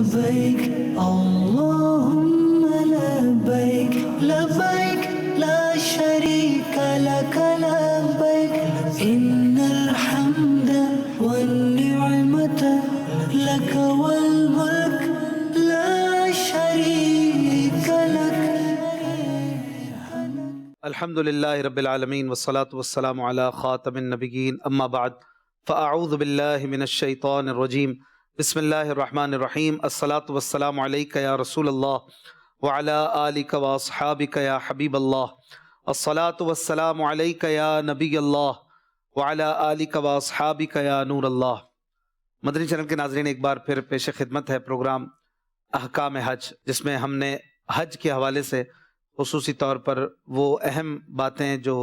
لبيك اللهم لبيك لبيك لا شريك لك لبيك إن الحمد والنعمة لك والملك لا شريك لك. الحمد للہ رب العالمین والصلاة والسلام علی خاتم النبیین اما بعد فاعوذ باللہ من الشیطان الرجیم بسم اللہ الرحمن الرحیم الصلاة والسلام علیک یا رسول اللہ وعلی آلک واصحابک یا حبیب اللہ الصلاة والسلام علیک یا نبی اللہ وعلی آلک واصحابک یا نور اللہ. مدنی چینل کے ناظرین، ایک بار پھر پیش خدمت ہے پروگرام احکام حج، جس میں ہم نے حج کے حوالے سے خصوصی طور پر وہ اہم باتیں جو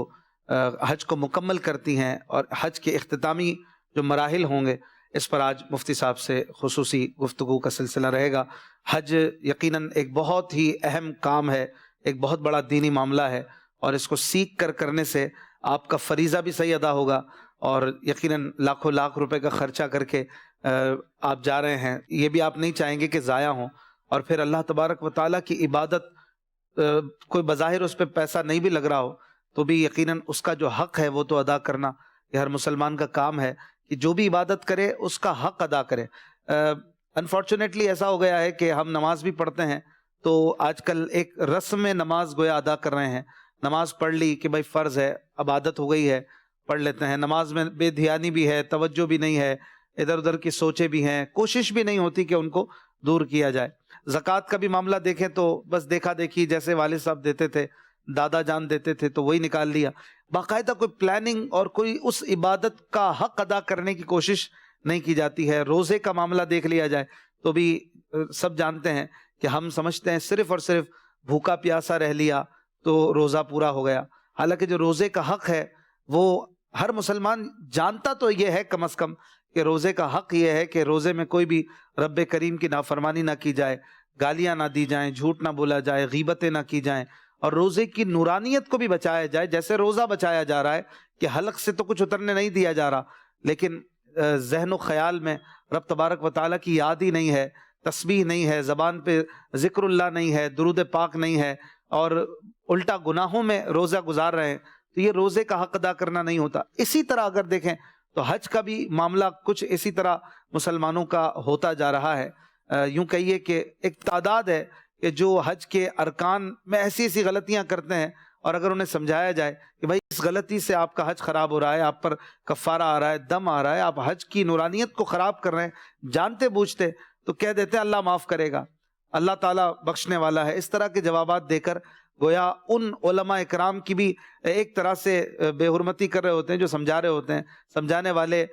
حج کو مکمل کرتی ہیں اور حج کے اختتامی جو مراحل ہوں گے، اس پر آج مفتی صاحب سے خصوصی گفتگو کا سلسلہ رہے گا. حج یقیناً ایک بہت ہی اہم کام ہے، ایک بہت بڑا دینی معاملہ ہے، اور اس کو سیکھ کر کرنے سے آپ کا فریضہ بھی صحیح ادا ہوگا، اور یقیناً لاکھوں لاکھ روپے کا خرچہ کر کے آپ جا رہے ہیں، یہ بھی آپ نہیں چاہیں گے کہ ضائع ہوں. اور پھر اللہ تبارک و تعالیٰ کی عبادت کوئی بظاہر اس پہ پیسہ نہیں بھی لگ رہا ہو تو بھی یقیناً اس کا جو حق ہے وہ تو ادا کرنا یہ ہر مسلمان کا کام ہے کہ جو بھی عبادت کرے اس کا حق ادا کرے. انفارچونیٹلی ایسا ہو گیا ہے کہ ہم نماز بھی پڑھتے ہیں تو آج کل ایک رسم نماز گویا ادا کر رہے ہیں. نماز پڑھ لی کہ بھائی فرض ہے، اب عادت ہو گئی ہے، پڑھ لیتے ہیں. نماز میں بے دھیانی بھی ہے، توجہ بھی نہیں ہے، ادھر ادھر کی سوچیں بھی ہیں، کوشش بھی نہیں ہوتی کہ ان کو دور کیا جائے. زکوٰۃ کا بھی معاملہ دیکھیں تو بس دیکھا دیکھی، جیسے والد صاحب دیتے تھے، دادا جان دیتے تھے تو وہی نکال لیا. باقاعدہ کوئی پلاننگ اور کوئی اس عبادت کا حق ادا کرنے کی کوشش نہیں کی جاتی ہے. روزے کا معاملہ دیکھ لیا جائے تو بھی سب جانتے ہیں کہ ہم سمجھتے ہیں صرف اور صرف بھوکا پیاسا رہ لیا تو روزہ پورا ہو گیا، حالانکہ جو روزے کا حق ہے وہ ہر مسلمان جانتا تو یہ ہے کم از کم کہ روزے کا حق یہ ہے کہ روزے میں کوئی بھی رب کریم کی نافرمانی نہ کی جائے، گالیاں نہ دی جائیں، جھوٹ نہ بولا جائے، غیبتیں نہ کی جائیں، اور روزے کی نورانیت کو بھی بچایا جائے. جیسے روزہ بچایا جا رہا ہے کہ حلق سے تو کچھ اترنے نہیں دیا جا رہا، لیکن ذہن و خیال میں رب تبارک و تعالیٰ کی یاد ہی نہیں ہے، تسبیح نہیں ہے، زبان پہ ذکر اللہ نہیں ہے، درود پاک نہیں ہے، اور الٹا گناہوں میں روزہ گزار رہے ہیں، تو یہ روزے کا حق ادا کرنا نہیں ہوتا. اسی طرح اگر دیکھیں تو حج کا بھی معاملہ کچھ اسی طرح مسلمانوں کا ہوتا جا رہا ہے. یوں کہیے کہ ایک تعداد ہے کہ جو حج کے ارکان میں ایسی ایسی غلطیاں کرتے ہیں، اور اگر انہیں سمجھایا جائے کہ بھائی اس غلطی سے آپ کا حج خراب ہو رہا ہے، آپ پر کفارہ آ رہا ہے، دم آ رہا ہے، آپ حج کی نورانیت کو خراب کر رہے ہیں جانتے بوجھتے، تو کہہ دیتے ہیں اللہ معاف کرے گا، اللہ تعالیٰ بخشنے والا ہے. اس طرح کے جوابات دے کر گویا ان علماء اکرام کی بھی ایک طرح سے بے حرمتی کر رہے ہوتے ہیں جو سمجھا رہے ہوتے ہیں. سمجھانے والے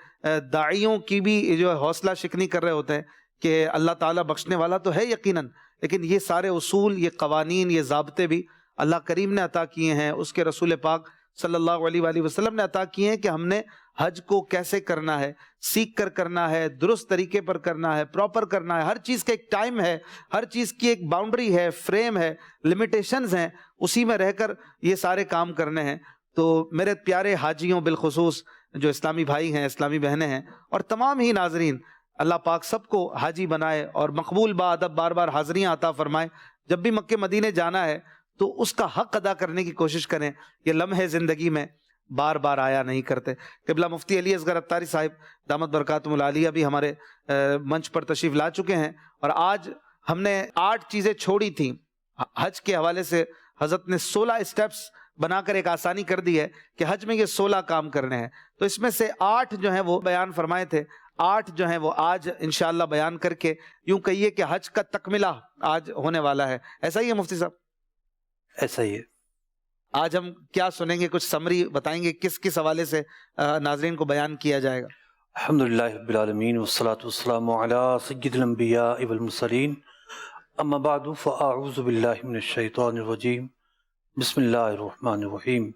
داعیوں کی بھی جو حوصلہ شکنی کر رہے ہوتے ہیں کہ اللہ تعالیٰ بخشنے والا تو ہے یقیناً، لیکن یہ سارے اصول، یہ قوانین، یہ ضابطے بھی اللہ کریم نے عطا کیے ہیں، اس کے رسول پاک صلی اللہ علیہ وآلہ وسلم نے عطا کیے ہیں کہ ہم نے حج کو کیسے کرنا ہے، سیکھ کر کرنا ہے، درست طریقے پر کرنا ہے، پراپر کرنا ہے. ہر چیز کا ایک ٹائم ہے، ہر چیز کی ایک باؤنڈری ہے، فریم ہے، لمیٹیشنز ہیں، اسی میں رہ کر یہ سارے کام کرنے ہیں. تو میرے پیارے حاجیوں، بالخصوص جو اسلامی بھائی ہیں، اسلامی بہنیں ہیں، اور تمام ہی ناظرین، اللہ پاک سب کو حاجی بنائے اور مقبول با ادب بار بار حاضریاں عطا فرمائے. جب بھی مکے مدینے جانا ہے تو اس کا حق ادا کرنے کی کوشش کریں. یہ لمحے زندگی میں بار بار آیا نہیں کرتے. قبلہ مفتی علی اصغر عطاری صاحب دامت برکاتہم العالیہ بھی ہمارے منچ پر تشریف لا چکے ہیں، اور آج ہم نے 8 چیزیں چھوڑی تھیں حج کے حوالے سے. حضرت نے 16 اسٹیپس بنا کر ایک آسانی کر دی ہے کہ حج میں یہ 16 کام کرنے ہیں، تو اس میں سے 8 جو ہیں وہ بیان فرمائے تھے. 8 جو ہیں وہ آج انشاءاللہ بیان کر کے یوں کہیے کہ حج کا تکملہ آج ہونے والا ہے. ایسا ہی ہے مفتی صاحب؟ ایسا ہی ہے. آج ہم کیا سنیں گے؟ کچھ سمری بتائیں گے کس کس حوالے سے ناظرین کو بیان کیا جائے گا؟ الحمدللہ رب العالمین والصلاة والسلام علی سید الانبیاء والمرسلین، اما بعد فاعوذ باللہ من الشیطان الرجیم، بسم اللہ الرحمن الرحیم.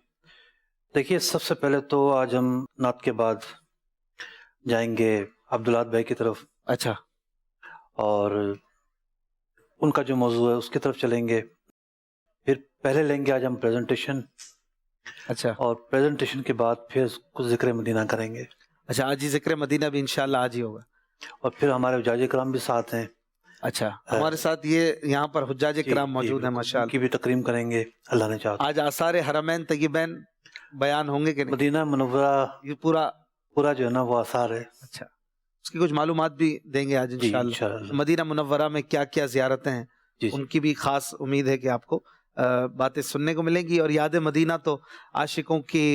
دیکھیے، سب سے پہلے تو آج ہم نعت کے بعد جائیں گے عبداللہ بھائی کی طرف. اچھا. اور ان کا جو موضوع ہے اس کی طرف چلیں گے. پھر پہلے لیں گے آج ہم پریزنٹیشن. اچھا. اور پریزنٹیشن کے بعد پھر کچھ ذکر مدینہ کریں گے. اچھا، آج ہی ذکر مدینہ بھی انشاءاللہ آج ہی ہوگا. اور پھر ہمارے حجاج کرام بھی ساتھ ہیں. اچھا، ہمارے ساتھ یہ یہاں پر حجاج کرام موجود ہیں ماشاءاللہ، ان کی بھی تکریم کریں گے اللہ نے چاہا۔ آج آثار حرمین طیبین بیان ہوں گے کہ نہیں؟ مدینہ منورہ یہ پورا جو ہے نا وہ آثار ہے۔ اچھا، اس کی کچھ معلومات بھی دیں گے آج انشاءاللہ۔ انشاءاللہ۔ مدینہ منورہ میں کیا کیا زیارتیں ہیں ان کی بھی خاص امید ہے کہ آپ کو باتیں سننے کو ملیں گی، اور یاد مدینہ تو عاشقوں کی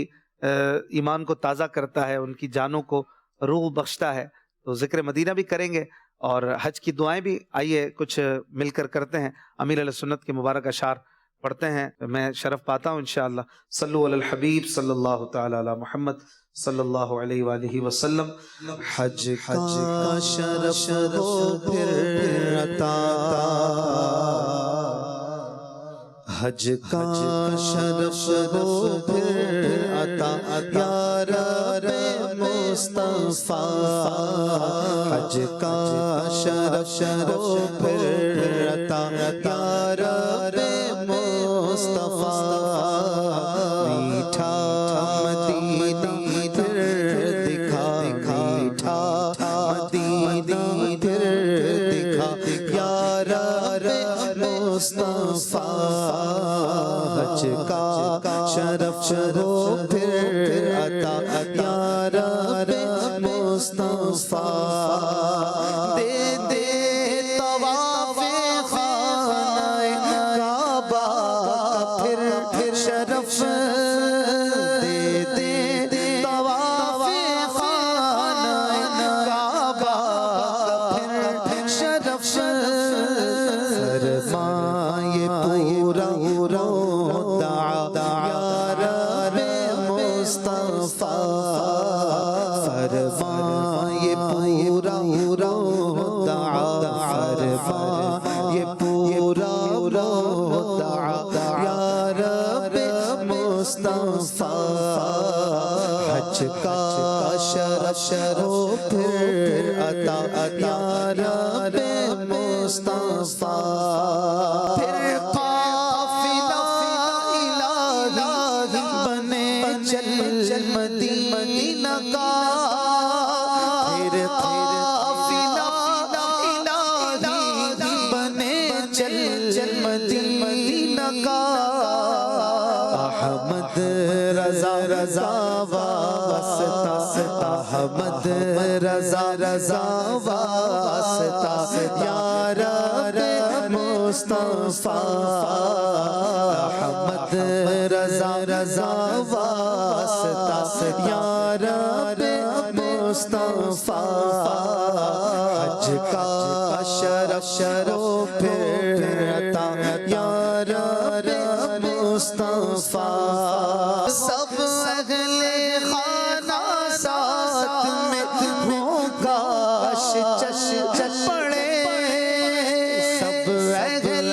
ایمان کو تازہ کرتا ہے، ان کی جانوں کو روح بخشتا ہے، تو ذکر مدینہ بھی کریں گے اور حج کی دعائیں بھی آئیے کچھ مل کر کرتے ہیں، امیر علیہ سنت کے مبارک اشعار پڑھتے ہیں، میں شرف پاتا ہوں انشاءاللہ۔ صلو علی الحبیب صلی اللہ تعالی علی محمد صلی اللہ علیہ وآلہ وسلم۔ حج کا شرف ہو پھر عطا، حج کا شرف ہو پھر عطا، یا رب مصطفیٰ، حج کا شرف ہو پھر عطا، یا رب مصطفیٰ، میٹھا مدینہ پھر دکھا، میٹھا مدینہ پھر دکھا، یا رب مصطفیٰ، حج کا شرف ہو پھر عطا، یا رب مصطفیٰ، دے دے طواف خانہ کعبہ پھر شرف، دے دے طواف خانہ کعبہ پھر شرف، فرمائے پورا دعا یا رب مصطفیٰ، فرمائے پورا دعا، فرمائے پورا دعا یا رب مصطفیٰ، حج کا شرف ہو پھر عطا، یا رب مصطفیٰ، پھر قافلہ الہی بنے چل مدینہ کا، پھر قافلہ الہی بنے چل مدینہ کا، احمد رضا واسطہ، احمد رضا واسطہ، یا رب مصطفیٰ، احمد رضا واسطہ، یا رب مصطفیٰ، حج کا شرف ہو پھر عطا، یا رب مصطفیٰ، سب اہل خانہ ساتھ میں ہوں کاش چش پڑے، سب اہل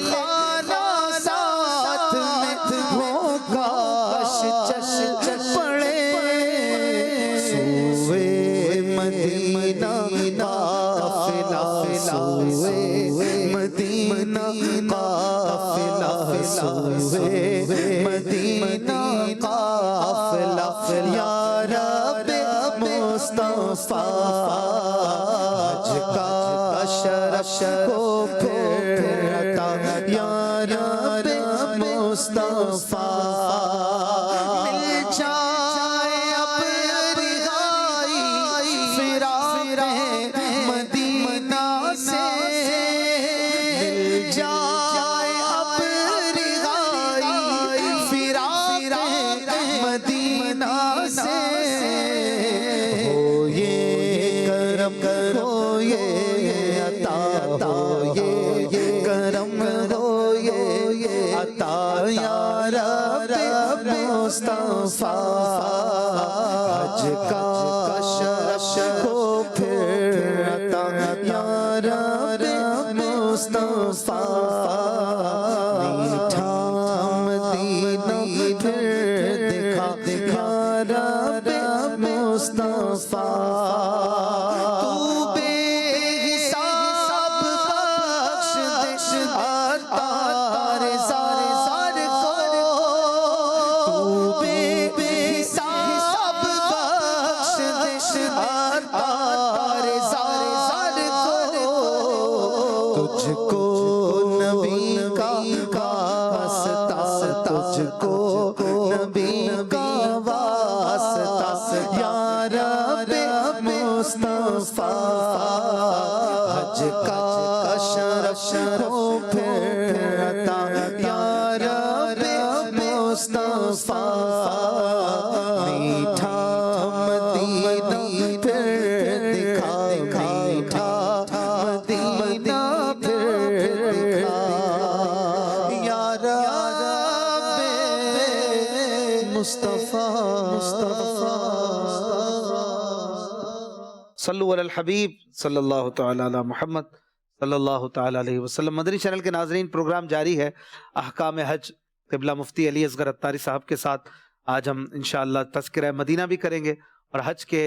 خانہ ساتھ میں ہوں کاش چش پڑے، سوئے مدینہ قافلہ، سوئے مدینہ قافلہ، سوئے مدینہ قافلہ، یا رب مصطفیٰ، حج کا شرف ہو پھر عطا، یا رب مصطفیٰ، مل جائے اب رہائی فراق مدینہ سے، مل جائے اب رہائی فراق مدینہ سے، ہو یہ کرم ہو یہ عطا، ہو یہ کرم ہو یہ عطا، یا رب مصطفیٰ، حج کا شرف ہو پھر عطا، یا رب مصطفیٰ، میٹھا مدینہ پھر دکھا، یا رب مصطفیٰ، تو بے حساب بخش دے عطار زار کو، تو بے حساب بخش دے عطار زار کو، تجھ کو نبی کا واسطہ، تجھ کو نبی کا واسطہ، یا رب مصطفیٰ حج کا شرف ہو پھر عطا، یا رب مصطفیٰ میٹھا مدینہ پھر دکھا، میٹھا مدینہ پھر دکھا، یا رب مصطفیٰ صلو علی الحبیب صلی اللہ تعالی علی محمد صلی اللہ تعالی علیہ وسلم۔ مدنی چینل کے ناظرین، پروگرام جاری ہے احکام حج قبلہ مفتی علی اصغر عطاری صاحب کے ساتھ۔ آج ہم انشاءاللہ تذکرہ مدینہ بھی کریں گے اور حج کے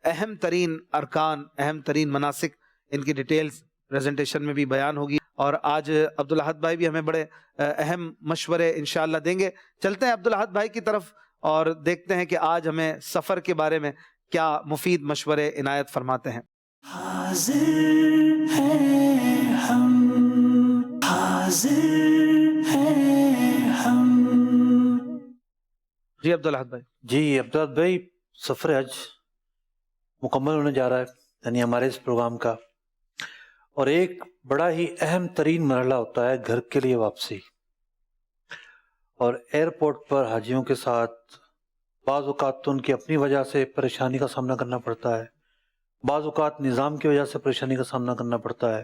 اہم ترین ارکان، اہم ترین مناسک، ان کی ڈیٹیلز پریزنٹیشن میں بھی بیان ہوگی۔ اور آج عبدالاحد بھائی بھی ہمیں بڑے اہم مشورے انشاءاللہ دیں گے۔ چلتے ہیں عبدالاحد بھائی کی طرف اور دیکھتے ہیں کہ آج ہمیں سفر کے بارے میں کیا مفید مشورے عنایت فرماتے ہیں۔ حاضر ہیں ہم، حاضر ہیں ہم۔ جی عبدالاحد بھائی۔ جی عبدالحد بھائی، سفر حج مکمل ہونے جا رہا ہے، یعنی ہمارے اس پروگرام کا، اور ایک بڑا ہی اہم ترین مرحلہ ہوتا ہے گھر کے لیے واپسی۔ اور ایئرپورٹ پر حاجیوں کے ساتھ بعض اوقات تو ان کی اپنی وجہ سے پریشانی کا سامنا کرنا پڑتا ہے، بعض اوقات نظام کی وجہ سے پریشانی کا سامنا کرنا پڑتا ہے۔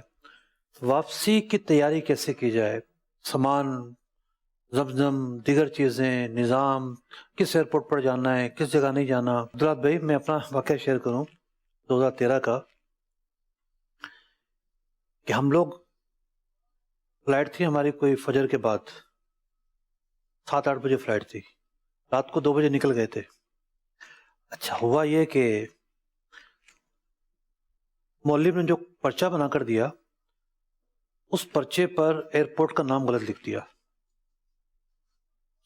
واپسی کی تیاری کیسے کی جائے، سامان، زمزم، دیگر چیزیں، نظام، کس ایئرپورٹ پر جانا ہے، کس جگہ نہیں جانا۔ عبدالحد بھائی، میں اپنا واقعہ شیئر کروں 2013 کا، کہ ہم لوگ فلائٹ تھی ہماری کوئی فجر کے بعد 7-8 بجے فلائٹ تھی، رات کو 2 بجے نکل گئے تھے۔ اچھا ہوا یہ کہ مولوی نے جو پرچہ بنا کر دیا، اس پرچے پر ایئرپورٹ کا نام غلط لکھ دیا۔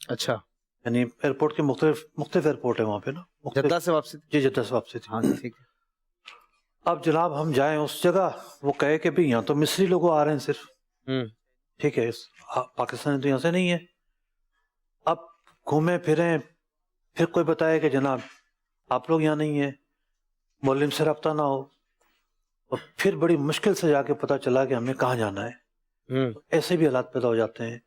اچھا، یعنی ایئرپورٹ کے مختلف ایئرپورٹ ہے وہاں پہ نا، جدہ سے واپسی؟ جی جدہ سے واپسی تھی۔ ہاں ٹھیک ہے۔ اب جناب ہم جائیں اس جگہ، وہ کہے کہ بھی یہاں تو مصری لوگ آ رہے ہیں صرف، ٹھیک ہے، پاکستانی تو یہاں سے نہیں ہے۔ اب گھومیں پھریں، پھر کوئی بتائے کہ جناب آپ لوگ یہاں نہیں ہیں، مولم سے رابطہ نہ ہو، اور پھر بڑی مشکل سے جا کے پتہ چلا کہ ہمیں کہاں جانا ہے۔ ایسے بھی حالات پیدا ہو جاتے ہیں۔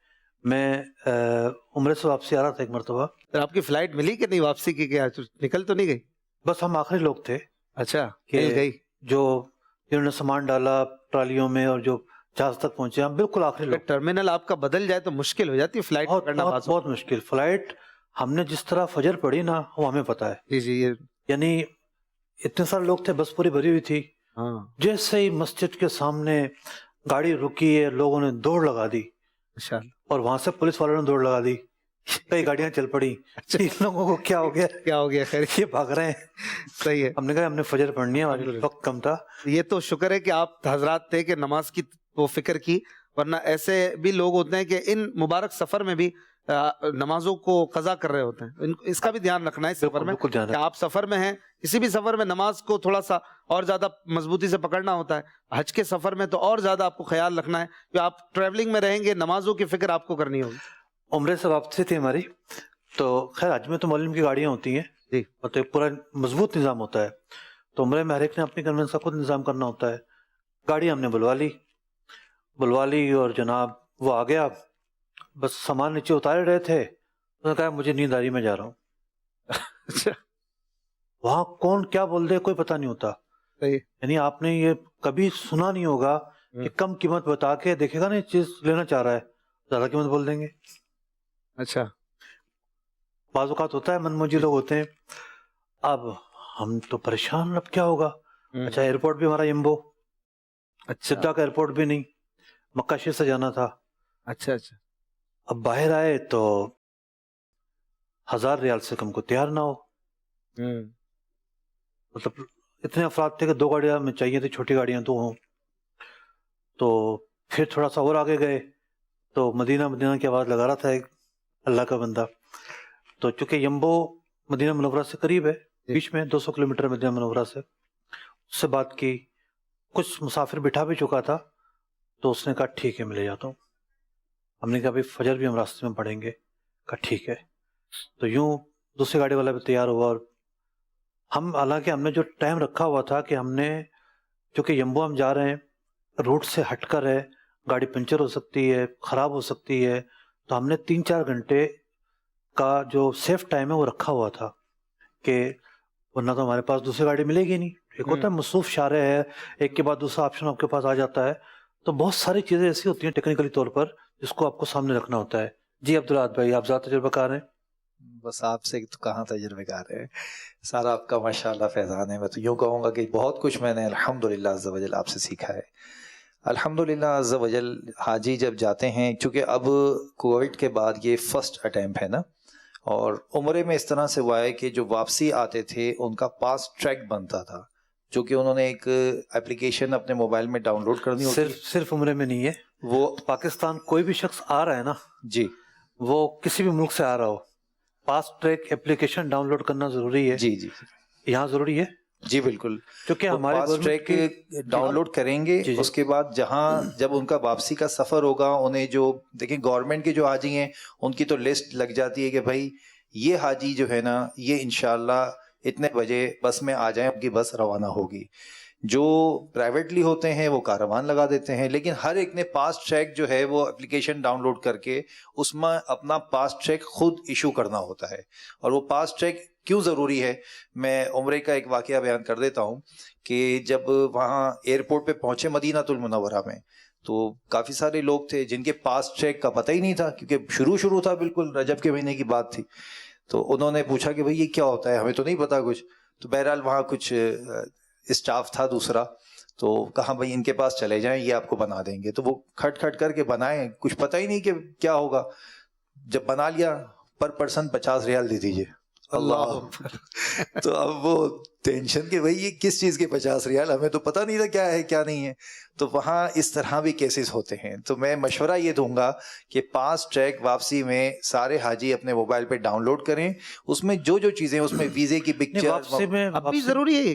میں عمرے سے واپسی آ رہا تھا ایک مرتبہ، پھر آپ کی فلائٹ ملی کہ نہیں واپسی کی؟ کیا نکل تو نہیں گئی؟ بس ہم آخری لوگ تھے اچھا، کہ مل گئی؟ جنہوں نے سامان ڈالا ٹرالیوں میں اور جو جہاز تک پہنچے، ہم بالکل آخری لوگ۔ ٹرمینل آپ کا بدل جائے تو مشکل ہو جاتی ہے فلائٹ پکڑنا، بہت مشکل۔ فلائٹ ہم نے جس طرح فجر پڑھی نا، وہ ہمیں پتہ ہے۔ جی جی، یہ یعنی اتنے سارے لوگ تھے، بس پوری بھری ہوئی تھی۔ ہاں، جیسے ہی مسجد کے سامنے گاڑی رکی ہے، لوگوں نے دوڑ لگا دی، انشاءاللہ۔ اور وہاں سے پولیس والوں نے دوڑ لگا دی، کئی گاڑیاں چل پڑی۔ ان لوگوں کو کیا ہو گیا، کیا ہو گیا؟ خیر، یہ بھاگ رہے ہیں۔ صحیح ہے۔ ہم نے کہا ہم نے فجر پڑھنی ہے، ہمارے وقت کم تھا۔ یہ تو شکر ہے کہ آپ حضرات تھے کہ نماز کی وہ فکر کی، ورنہ ایسے بھی لوگ ہوتے ہیں کہ ان مبارک سفر میں بھی نمازوں کو قضا کر رہے ہوتے ہیں۔ اس کا بھی دھیان رکھنا ہے سفر میں، بالکل دھیان کہ آپ سفر میں ہیں، کسی بھی سفر میں نماز کو تھوڑا سا اور زیادہ مضبوطی سے پکڑنا ہوتا ہے۔ حج کے سفر میں تو اور زیادہ آپ کو خیال رکھنا ہے کہ آپ ٹریولنگ میں رہیں گے، نمازوں کی فکر آپ کو کرنی ہوگی۔ عمرے سے واپسی تھی ہماری، تو خیر حج میں تو مولم کی گاڑیاں ہوتی ہیں، جی، اور تو ایک پورا مضبوط نظام ہوتا ہے۔ تو عمرے میں ہر ایک نے اپنی کنوینس کا خود نظام کرنا ہوتا ہے۔ گاڑی ہم نے بلوا لی اور جناب وہ آ گیا، بس سامان نیچے اتارے رہے تھے، اس نے کہا مجھے نیند آ رہی، میں جا رہا ہوں۔ اچھا، وہاں کون کیا بول دے کوئی پتہ نہیں ہوتا۔ صحیح۔ یعنی آپ نے یہ کبھی سنا نہیں ہوگا کہ کم قیمت بتا کے دیکھے گا نا، یہ چیز لینا چاہ رہا ہے، زیادہ قیمت بول دیں گے۔ اچھا، بعض اوقات ہوتا ہے، من موجی لوگ ہوتے ہیں۔ اب ہم تو پریشان، اب کیا ہوگا۔ اچھا ایئرپورٹ بھی ہمارا یمبو، جدہ کا ایئرپورٹ بھی نہیں، مکہ شریف سے جانا تھا۔ اچھا اچھا، اب باہر آئے تو 1000 ریال سے کم کو تیار نہ ہو۔ مطلب اتنے افراد تھے کہ 2 گاڑیاں میں چاہیے تھی، چھوٹی گاڑیاں 2 ہوں۔ تو پھر تھوڑا سا اور آگے گئے تو مدینہ کی آواز لگا رہا تھا ایک اللہ کا بندہ۔ تو چونکہ یمبو مدینہ منورہ سے قریب ہے، بیچ میں 200 کلومیٹر مدینہ منورہ سے، اس سے بات کی، کچھ مسافر بٹھا بھی چکا تھا، تو اس نے کہا ٹھیک ہے میں لے جاتا ہوں. ہم نے کہا بھائی فجر بھی ہم راستے میں پڑھیں گے. کہا ٹھیک ہے. تو یوں دوسری گاڑی والا بھی تیار ہوا, اور حالانکہ ہم نے جو ٹائم رکھا ہوا تھا کہ ہم نے, چونکہ یمبو ہم جا رہے ہیں, روٹ سے ہٹ کر ہے, گاڑی پنچر ہو سکتی ہے, خراب ہو سکتی ہے, تو ہم نے 3-4 گھنٹے کا جو سیف ٹائم ہے وہ رکھا ہوا تھا, کہ ورنہ تو ہمارے پاس دوسری گاڑی ملے گی نہیں. ایک ہوتا ہے مصروف شارع ہے, ایک کے بعد دوسرا آپشن آپ کے پاس آ جاتا ہے. تو بہت ساری چیزیں ایسی ہوتی ہیں ٹیکنیکلی طور پر جس کو آپ کو سامنے رکھنا ہوتا ہے. جی عبدالعاد بھائی, آپ زیادہ تجربہ کار ہیں. بس آپ سے تو کہاں تجربے کار ہے, سارا آپ کا ماشاءاللہ فیضان ہے. میں تو یوں کہوں گا کہ بہت کچھ میں نے الحمدللہ عز و جل آپ سے سیکھا ہے. الحمدللہ عز و جل حاجی جب جاتے ہیں, چونکہ اب کووڈ کے بعد یہ فرسٹ اٹیمپٹ ہے نا, اور عمرے میں اس طرح سے ہوا ہے کہ جو واپسی آتے تھے ان کا پاس ٹریک بنتا تھا, جو کہ انہوں نے ایک اپلیکیشن اپنے موبائل میں ڈاؤن لوڈ کرنی ہوتی ہے. صرف عمرے میں نہیں ہے, وہ پاکستان کوئی بھی شخص آ رہا ہے نا, جی وہ کسی بھی ملک سے آ رہا ہو, پاس ٹریک اپلیکیشن ڈاؤن لوڈ کرنا ضروری ہے. جی جی یہاں ضروری ہے, جی بالکل. کیونکہ ہمارے فاسٹ ٹریک ڈاؤن لوڈ کریں گے. جی. اس کے بعد جب ان کا واپسی کا سفر ہوگا, انہیں جو دیکھیں گورنمنٹ کے جو حاجی ہیں ان کی تو لسٹ لگ جاتی ہے کہ بھائی یہ حاجی جو ہے نا یہ انشاءاللہ اتنے بجے بس میں آ جائیں, ان کی بس روانہ ہوگی. جو پرائیویٹلی ہوتے ہیں وہ کاروان لگا دیتے ہیں, لیکن ہر ایک نے پاس ٹریک جو ہے وہ اپلیکیشن ڈاؤن لوڈ کر کے اس میں اپنا پاس ٹریک خود ایشو کرنا ہوتا ہے. اور وہ پاس ٹریک کیوں ضروری ہے, میں عمرے کا ایک واقعہ بیان کر دیتا ہوں کہ جب وہاں ایئرپورٹ پہ پہنچے مدینہ المنورہ میں, تو کافی سارے لوگ تھے جن کے پاس ٹریک کا پتہ ہی نہیں تھا, کیونکہ شروع تھا, بالکل رجب کے مہینے کی بات تھی. تو انہوں نے پوچھا کہ بھئی یہ کیا ہوتا ہے, ہمیں تو نہیں پتا کچھ. تو بہرحال وہاں کچھ اسٹاف تھا دوسرا, تو کہا بھئی ان کے پاس چلے جائیں, یہ آپ کو بنا دیں گے. تو وہ کھٹ کھٹ کر کے بنائیں, کچھ پتہ ہی نہیں کہ کیا ہوگا. جب بنا لیا, پر پرسن 50 ریال دے دیجئے. اللہ. تو اب وہ ٹینشن کہ بھئی یہ کس چیز کے 50 ریال, ہمیں تو پتہ نہیں تھا کیا ہے کیا نہیں ہے. تو وہاں اس طرح بھی کیسز ہوتے ہیں. تو میں مشورہ یہ دوں گا کہ پاس ٹریک واپسی میں سارے حاجی اپنے موبائل پہ ڈاؤن لوڈ کریں, اس میں جو چیزیں, اس میں ویزے کی پکچر. واپسی میں اب بھی ضروری ہے,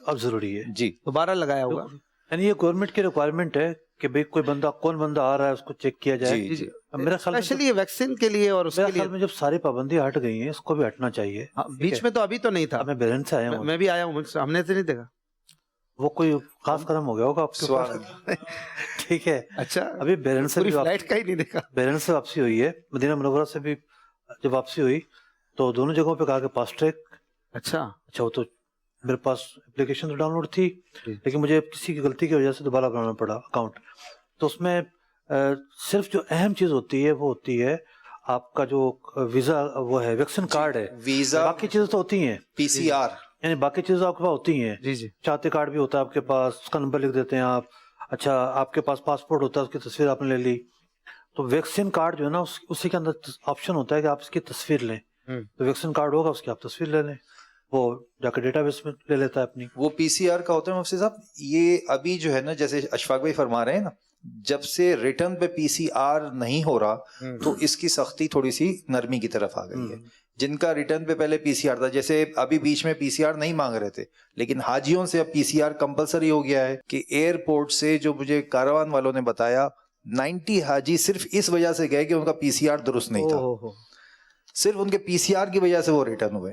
اب ضروری ہے جی دوبارہ لگایا ہوگا. یعنی یہ گورنمنٹ کی ریکوائرمنٹ ہے کہ بھئی کوئی بندہ, کون بندہ آ رہا ہے اس کو چیک کیا جائے. جی. میرا خیال اسپیشلی ویکسین کے لیے, اور اس کے لیے میں جب ساری پابندی ہٹ گئی ہیں اس کو بھی ہٹنا چاہیے. بیچ میں تو ابھی تو نہیں تھا, میں بیرن سے آیا ہوں, میں بھی آیا ہوں, ہم نے تو نہیں دیکھا. وہ کوئی خاص قدم ہو گیا ہوگا آپ کے پاس. ٹھیک ہے, اچھا ابھی بیرن سے فلائٹ کا ہی نہیں دیکھا. بیرن سے واپسی ہوئی ہے, مدینہ منورہ سے بھی جب واپسی ہوئی تو دونوں جگہوں پہ کہا کہ پاس ٹریک. اچھا وہ تو میرے پاس اپلیکیشن تو ڈاؤن لوڈ تھی, لیکن مجھے کسی کی غلطی کی وجہ سے دوبارہ بنانا پڑا اکاؤنٹ. تو اس میں صرف جو اہم چیز ہوتی ہے وہ ہوتی ہے آپ کا جو ویزا, وہ ہے ویکسین کارڈ ہے. ویزا, باقی چیزیں تو ہوتی ہیں, پی سی آر, یعنی باقی چیزیں آپ کے پاس ہوتی ہیں. جی جی چاہتے کارڈ بھی ہوتا ہے آپ کے پاس, اس کا نمبر لکھ دیتے ہیں آپ. اچھا آپ کے پاس پاسپورٹ ہوتا ہے, اس کی تصویر آپ نے لے لی. تو ویکسین کارڈ جو ہے نا اسی کے اندر آپشن ہوتا ہے کہ آپ اس کی تصویر لیں. تو ویکسین کارڈ ہوگا, اس کی آپ تصویر لے لیں, وہ جا کے ڈیٹا بیس میں لے لیتا ہے اپنی. وہ پی سی آر کا ہوتا ہے مفتی صاحب. یہ ابھی جو ہے نا, جیسے اشفاق بھائی فرما رہے ہیں نا, جب سے ریٹرن پہ پی سی آر نہیں ہو رہا تو اس کی سختی تھوڑی سی نرمی کی طرف آ گئی ہے. جن کا ریٹرن پہ پہلے پی سی آر تھا, جیسے ابھی بیچ میں پی سی آر نہیں مانگ رہے تھے, لیکن حاجیوں سے اب پی سی آر کمپلسری ہو گیا ہے. کہ ایئرپورٹ سے جو مجھے کاروان والوں نے بتایا, 90 حاجی صرف اس وجہ سے گئے کہ ان کا پی سی آر درست نہیں تھا. صرف ان کے پی سی آر کی وجہ سے وہ ریٹرن ہوئے.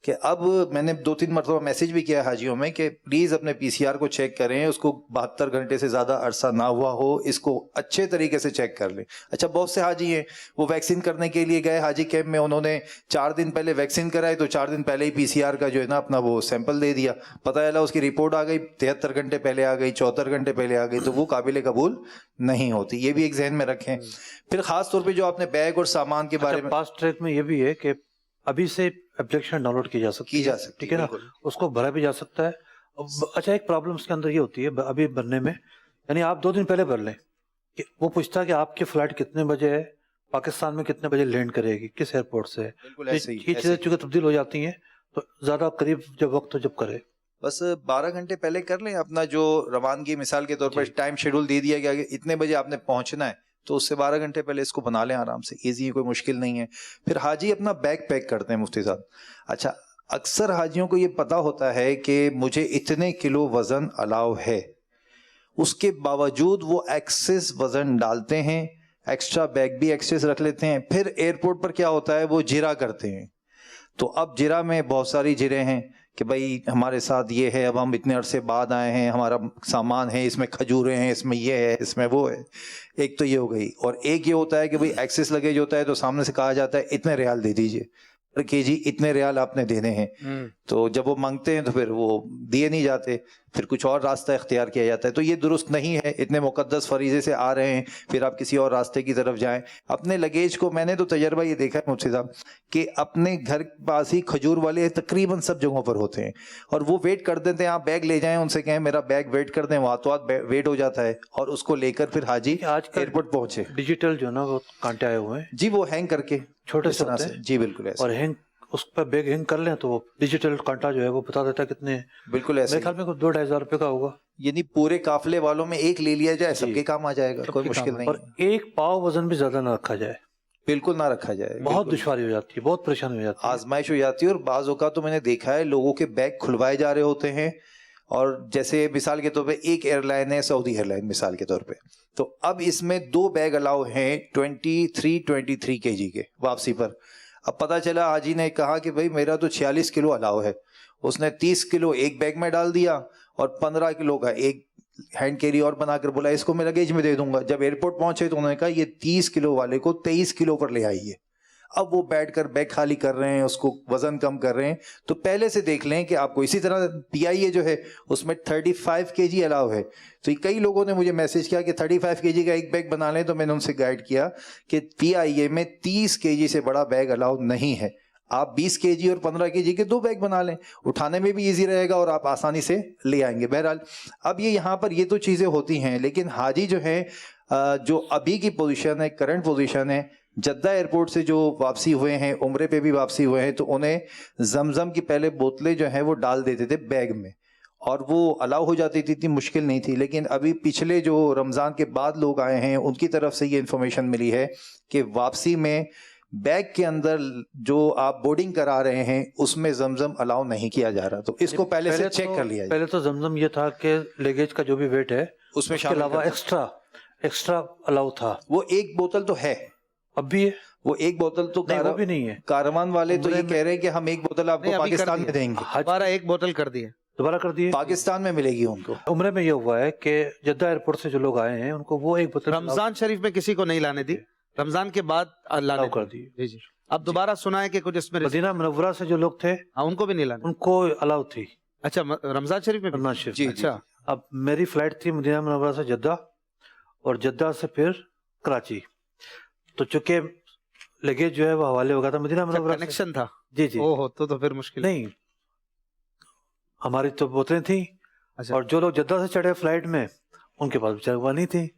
کہ اب میں نے 2-3 مرتبہ میسج بھی کیا حاجیوں میں کہ پلیز اپنے پی سی آر کو چیک کریں, اس کو 72 گھنٹے سے زیادہ عرصہ نہ ہوا ہو, اس کو اچھے طریقے سے چیک کر لیں. اچھا بہت سے حاجی ہیں وہ ویکسین کرنے کے لیے گئے حاجی کیمپ میں, انہوں نے 4 دن پہلے ویکسین کرائی تو 4 دن پہلے ہی پی سی آر کا جو ہے نا اپنا وہ سیمپل دے دیا. پتہ چلا اس کی رپورٹ آ گئی 73 گھنٹے پہلے آ گئی, 74 گھنٹے پہلے آ گئی, تو وہ قابل قبول نہیں ہوتی. یہ بھی ایک ذہن میں رکھیں. پھر خاص طور پہ جو آپ نے بیگ اور سامان کے بارے میں, پاس ٹریک میں یہ بھی ہے کہ ابھی سے اپلیکیشن ڈاؤن لوڈ کی جا سکتی ہے, ٹھیک ہے نا, اس کو بھرا بھی جا سکتا ہے. اچھا ایک پرابلم اس کے اندر یہ ہوتی ہے ابھی بھرنے میں, یعنی آپ 2 دن پہلے بھر لیں کہ وہ پوچھتا ہے کہ آپ کی فلائٹ کتنے بجے ہے, پاکستان میں کتنے بجے لینڈ کرے گی, کس ایئرپورٹ سے. یہ چیزیں چونکہ تبدیل ہو جاتی ہیں تو زیادہ قریب جب وقت ہو جب کرے. بس 12 گھنٹے پہلے کر لیں اپنا جو روانگی, مثال کے طور پر ٹائم شیڈول دے دیا گیا کہ اتنے بجے آپ نے پہنچنا ہے, تو اس سے 12 گھنٹے پہلے اس کو بنا لیں آرام سے, ایزی ہے, کوئی مشکل نہیں ہے. پھر حاجی اپنا بیگ پیک کرتے ہیں مفتی صاحب. اچھا اکثر حاجیوں کو یہ پتا ہوتا ہے کہ مجھے اتنے کلو وزن الاؤ ہے, اس کے باوجود وہ ایکسس وزن ڈالتے ہیں, ایکسٹرا بیگ بھی ایکسس رکھ لیتے ہیں. پھر ایئرپورٹ پر کیا ہوتا ہے, وہ جرا کرتے ہیں. تو اب جرا میں بہت ساری جرے ہیں کہ بھائی ہمارے ساتھ یہ ہے, اب ہم اتنے عرصے بعد آئے ہیں, ہمارا سامان ہے, اس میں کھجورے ہیں, اس میں یہ ہے, اس میں وہ ہے. ایک تو یہ ہو گئی. اور ایک یہ ہوتا ہے کہ بھائی ایکسس لگیج ہوتا ہے تو سامنے سے کہا جاتا ہے اتنے ریال دے دیجئے پر کے جی, اتنے ریال آپ نے دینے ہیں. تو جب وہ مانگتے ہیں تو پھر وہ دیے نہیں جاتے, پھر کچھ اور راستہ اختیار کیا جاتا ہے. تو یہ درست نہیں ہے. اتنے مقدس فریضے سے آ رہے ہیں, پھر آپ کسی اور راستے کی طرف جائیں. اپنے لگیج کو, میں نے تو تجربہ یہ دیکھا ہے مفتی صاحب کہ اپنے گھر کے پاس ہی کھجور والے تقریباً سب جگہوں پر ہوتے ہیں, اور وہ ویٹ کر دیتے ہیں. آپ بیگ لے جائیں, ان سے کہیں میرا بیگ ویٹ کر دیں, وہ ہاتھ ویٹ ہو جاتا ہے, اور اس کو لے کر پھر حاجی آج کل ایئرپورٹ پہنچے. ڈیجیٹل جو نا وہ کانٹے آئے ہوئے ہیں جی, وہ ہینگ کر کے چھوٹے اس طرح سے سے. جی بالکل ایسے, اور ہینگ اس پہ بیگ ہینگ کر لیں تو وہ ڈیجیٹل کانٹا جو ہے وہ بتا دیتا ہے کتنے ہیں. بالکل ایسے. میرے خیال میں کوئی 2-2.5 ہزار روپے کا ہوگا. یعنی پورے قافلے والوں میں ایک لے لیا جائے, سب کے کام آ جائے گا, کوئی مشکل نہیں اور ہے. ایک پاؤ وزن بھی زیادہ نہ رکھا جائے, بالکل نہ رکھا جائے, بہت دشواری ہو جاتی ہے, بہت پریشانی ہو جاتی ہے, آزمائش ہو جاتی ہے. اور بعض اوقات تو میں نے دیکھا ہے لوگوں کے بیگ کھلوائے جا رہے ہوتے ہیں, اور جیسے مثال کے طور پہ ایک ایئر لائن ہے سعودی ایئر لائن مثال کے طور پہ, تو اب اس میں 2 بیگ الاؤ ہیں 23 kg کے واپسی پر. اب پتہ چلا حاجی نے کہا کہ بھائی میرا تو 46 کلو الاؤ ہے, اس نے 30 کلو ایک بیگ میں ڈال دیا اور 15 کلو کا ایک ہینڈ کیری اور بنا کر بولا اس کو میں لگیج میں دے دوں گا. جب ایئرپورٹ پہنچے تو انہوں نے کہا یہ 30 کلو والے کو 23 کلو پر لے آئیے. اب وہ بیٹھ کر بیگ خالی کر رہے ہیں, اس کو وزن کم کر رہے ہیں. تو پہلے سے دیکھ لیں کہ آپ کو اسی طرح پی آئی اے جو ہے اس میں 35 kg الاؤ ہے. تو کئی لوگوں نے مجھے میسج کیا کہ 35 kg کا ایک بیگ بنا لیں, تو میں نے ان سے گائیڈ کیا کہ پی آئی اے میں 30 kg سے بڑا بیگ الاؤ نہیں ہے. آپ 20 kg اور 15 kg کے 2 بیگ بنا لیں, اٹھانے میں بھی ایزی رہے گا اور آپ آسانی سے لے آئیں گے. بہرحال اب یہ یہاں پر یہ تو چیزیں ہوتی ہیں, لیکن حاجی جو ہے جو ابھی کی پوزیشن ہے, کرنٹ پوزیشن ہے, جدہ ایئرپورٹ سے جو واپسی ہوئے ہیں, عمرے پہ بھی واپسی ہوئے ہیں, تو انہیں زمزم کی پہلے بوتلیں جو ہیں وہ ڈال دیتے تھے بیگ میں, اور وہ الاؤ ہو جاتی تھی, اتنی مشکل نہیں تھی. لیکن ابھی پچھلے جو رمضان کے بعد لوگ آئے ہیں ان کی طرف سے یہ انفارمیشن ملی ہے کہ واپسی میں بیگ کے اندر جو آپ بورڈنگ کرا رہے ہیں اس میں زمزم الاؤ نہیں کیا جا رہا. تو اس کو پہلے سے چیک کر لیا جائے. پہلے تو زمزم یہ تھا کہ لیگیج کا جو بھی ویٹ ہے اس میں کے علاوہ ایکسٹرا الاؤ تھا. وہ ایک بوتل تو ہے, اب بھی ہے, وہ ایک بوتل تو وہ بھی نہیں ہے. کاروان والے تو یہ کہہ رہے ہیں کہ ہم ایک بوتل آپ کو پاکستان میں دیں گے. دوبارہ ایک بوتل کر دی ہے, دوبارہ کر دیے, پاکستان میں ملے گی ان کو. عمرے میں یہ ہوا ہے کہ جدہ ایئرپورٹ سے جو لوگ آئے ہیں ان کو وہ ایک بوتل رمضان شریف میں کسی کو نہیں لانے دی, رمضان کے بعد لانے کر دی. جی جی. اب دوبارہ سنا ہے کہ کچھ اس میں مدینہ منورہ سے جو لوگ تھے ان کو بھی نہیں لانے, ان کو الاؤ تھی. اچھا رمضان شریف میں رمضان شریف. جی اچھا. اب میری فلائٹ تھی مدینہ منورہ سے جدہ, اور جدہ سے پھر کراچی, تو چونکہ لگیج جو ہے وہ حوالے ہو گیا تھا مدینہ منورہ سے. کنیکشن تھا. جی جی. تو پھر مشکل نہیں, ہماری تو بوتلیں تھیں, اور جو لوگ جدہ سے چڑھے فلائٹ میں ان کے پاس بیچارے وہ نہیں تھی.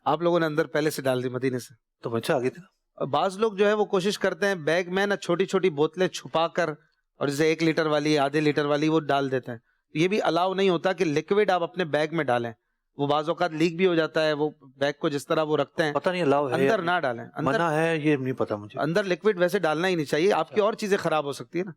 آپ لوگوں نے اندر پہلے سے ڈال دی مدینے سے, تو بچہ آگے تھا. بعض لوگ جو ہے وہ کوشش کرتے ہیں بیگ میں نا چھوٹی چھوٹی بوتلیں چھپا کر, اور جیسے 1 لیٹر والی, آدھے لیٹر والی وہ ڈال دیتے ہیں. یہ بھی الاؤ نہیں ہوتا کہ لکوڈ آپ اپنے بیگ میں ڈالیں, وہ بعض اوقات لیک بھی ہو جاتا ہے. وہ بیگ کو جس طرح وہ رکھتے ہیں پتہ نہیں الاؤ ہے اندر نہ ڈالیں, منع ہے یہ نہیں پتا مجھے. اندر لکوڈ ویسے ڈالنا ہی نہیں چاہیے, آپ کی اور چیزیں خراب ہو سکتی ہے نا.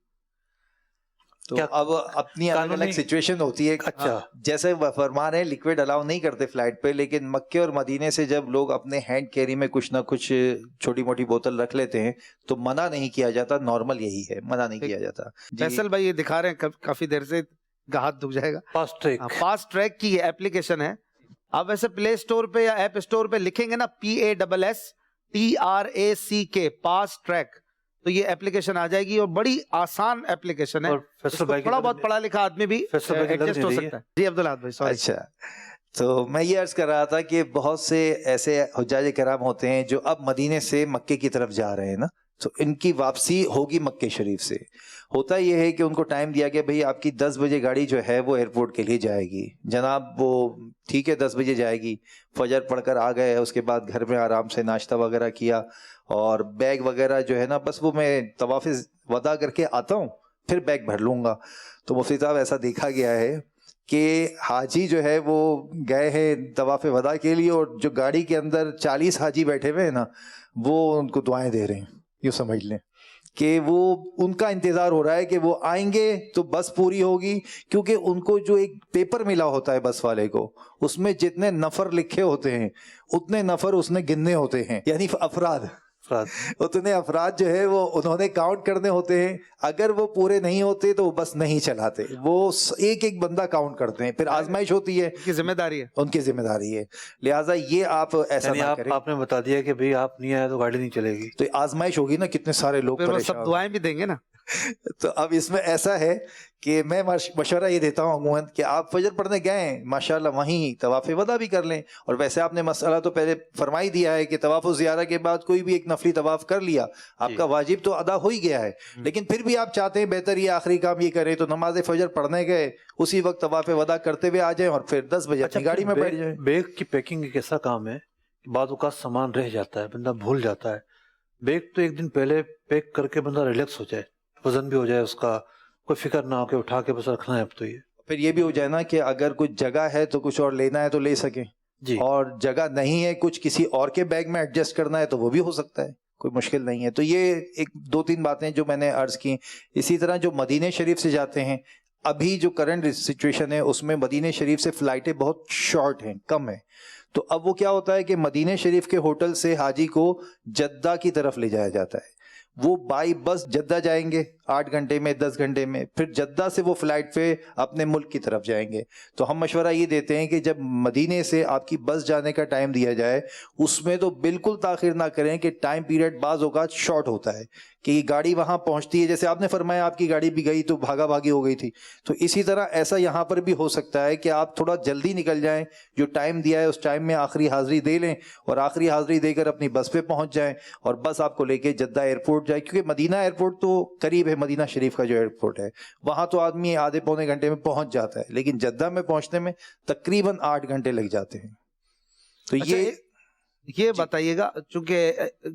تو اب اپنی الگ الگ سچویشن ہوتی ہے. اچھا, جیسے فرما رہے ہیں لکوڈ الاؤ نہیں کرتے فلائٹ پہ, لیکن مکے اور مدینے سے جب لوگ اپنے ہینڈ کیری میں کچھ نہ کچھ چھوٹی موٹی بوتل رکھ لیتے ہیں تو منع نہیں کیا جاتا. نارمل یہی ہے, منع نہیں کیا جاتا. فیصل بھائی یہ دکھا رہے ہیں کافی دیر سے, ہاتھ دکھ جائے گا. فاسٹ ٹریک کی یہ اپلیکیشن ہے. آپ ویسے پلے اسٹور پہ یا ایپ اسٹور پہ لکھیں گے نا PASSTRACK فاسٹ ٹریک, تو یہ اپلیکیشن آ جائے گی, اور بڑی آسان اپلیکیشن ہے. تھوڑا بہت پڑھا لکھا آدمی بھی ایڈجسٹ ہو سکتا ہے. جی عبدالحاد بھائی. اچھا, تو میں یہ عرض کر رہا تھا کہ بہت سے ایسے حجاج کرام ہوتے ہیں جو اب مدینے سے مکے کی طرف جا رہے ہیں نا, تو ان کی واپسی ہوگی مکے شریف سے. ہوتا یہ ہے کہ ان کو ٹائم دیا گیا بھئی آپ کی 10 بجے گاڑی جو ہے وہ ایئرپورٹ کے لیے جائے گی. جناب وہ ٹھیک ہے 10 بجے جائے گی, فجر پڑھ کر آ گئے, اس کے بعد گھر میں آرام سے ناشتہ وغیرہ کیا, اور بیگ وغیرہ جو ہے نا بس وہ میں طواف وداع کر کے آتا ہوں پھر بیگ بھر لوں گا. تو مفتی صاحب ایسا دیکھا گیا ہے کہ حاجی جو ہے وہ گئے ہیں طواف وداع کے لیے, اور جو گاڑی کے اندر 40 حاجی بیٹھے ہوئے ہیں نا وہ ان کو دعائیں دے رہے ہیں, یوں سمجھ لیں کہ وہ ان کا انتظار ہو رہا ہے کہ وہ آئیں گے تو بس پوری ہوگی، کیونکہ ان کو جو ایک پیپر ملا ہوتا ہے بس والے کو، اس میں جتنے نفر لکھے ہوتے ہیں اتنے نفر اس نے گننے ہوتے ہیں، یعنی افراد اتنے افراد جو ہے وہ انہوں نے کاؤنٹ کرنے ہوتے ہیں. اگر وہ پورے نہیں ہوتے تو وہ بس نہیں چلاتے، وہ ایک ایک بندہ کاؤنٹ کرتے ہیں. پھر آزمائش ہوتی ہے، کی ذمہ داری ہے. ان کی ذمہ داری ہے. لہٰذا یہ آپ ایسا یعنی نہ کریں. آپ نے بتا دیا کہ بھئی آپ نہیں آئے تو گاڑی نہیں چلے گی. تو آزمائش ہوگی نا، کتنے سارے لوگ پھر وہ پریشان سب دعائیں بھی دیں گے نا. تو اب اس میں ایسا ہے کہ میں مشورہ یہ دیتا ہوں عموماً کہ آپ فجر پڑھنے گئے ہیں ماشاءاللہ وہیں طواف وداع بھی کر لیں. اور ویسے آپ نے مسئلہ تو پہلے فرمائی دیا ہے کہ طواف الزیارہ کے بعد کوئی بھی ایک نفلی طواف کر لیا، آپ کا واجب تو ادا ہو ہی گیا ہے. لیکن پھر بھی آپ چاہتے ہیں بہتر یہ آخری کام یہ کریں تو نماز فجر پڑھنے گئے، اسی وقت طواف وداع کرتے ہوئے آ جائیں اور پھر 10 بجے اپنی گاڑی میں بیٹھ جائیں. بیگ کی پیکنگ ایک ایسا کام ہے کہ بعض اوقات سامان رہ جاتا ہے، بندہ بھول جاتا ہے. بیگ تو ایک دن پہلے پیک کر کے بندہ ریلیکس ہو جائے، وزن بھی ہو جائے اس کا، کوئی فکر نہ ہو کہ اٹھا کے بس رکھنا ہے. اب تو یہ پھر یہ بھی ہو جائے نا کہ اگر کچھ جگہ ہے تو کچھ اور لینا ہے تو لے سکیں، جی، اور جگہ نہیں ہے کچھ کسی اور کے بیگ میں ایڈجسٹ کرنا ہے تو وہ بھی ہو سکتا ہے، کوئی مشکل نہیں ہے. تو یہ ایک 2-3 باتیں جو میں نے عرض کی. اسی طرح جو مدینہ شریف سے جاتے ہیں، ابھی جو کرنٹ سچویشن ہے اس میں مدینہ شریف سے فلائٹیں بہت شارٹ ہیں، کم ہیں. تو اب وہ کیا ہوتا ہے کہ مدینہ شریف کے ہوٹل سے حاجی کو جدہ کی طرف لے جایا جاتا ہے. وہ بائی بس جدہ جائیں گے 8 گھنٹے میں 10 گھنٹے میں، پھر جدہ سے وہ فلائٹ پہ اپنے ملک کی طرف جائیں گے. تو ہم مشورہ یہ دیتے ہیں کہ جب مدینے سے آپ کی بس جانے کا ٹائم دیا جائے اس میں تو بالکل تاخیر نہ کریں کہ ٹائم پیریڈ بعض اوقات شارٹ ہوتا ہے کہ یہ گاڑی وہاں پہنچتی ہے، جیسے آپ نے فرمایا آپ کی گاڑی بھی گئی تو بھاگا بھاگی ہو گئی تھی، تو اسی طرح ایسا یہاں پر بھی ہو سکتا ہے کہ آپ تھوڑا جلدی نکل جائیں، جو ٹائم دیا ہے اس ٹائم میں آخری حاضری دے لیں اور آخری حاضری دے کر اپنی بس پہ پہنچ جائیں اور بس آپ کو لے کے جدہ ایئرپورٹ جائے. کیونکہ مدینہ ایئرپورٹ تو قریب ہے، مدینہ شریف کا جو ایئرپورٹ ہے وہاں تو آدمی آدھے پونے گھنٹے میں پہنچ جاتا ہے، لیکن جدہ میں پہنچنے میں تقریباً 8 گھنٹے لگ جاتے ہیں. تو یہ بتائیے گا، چونکہ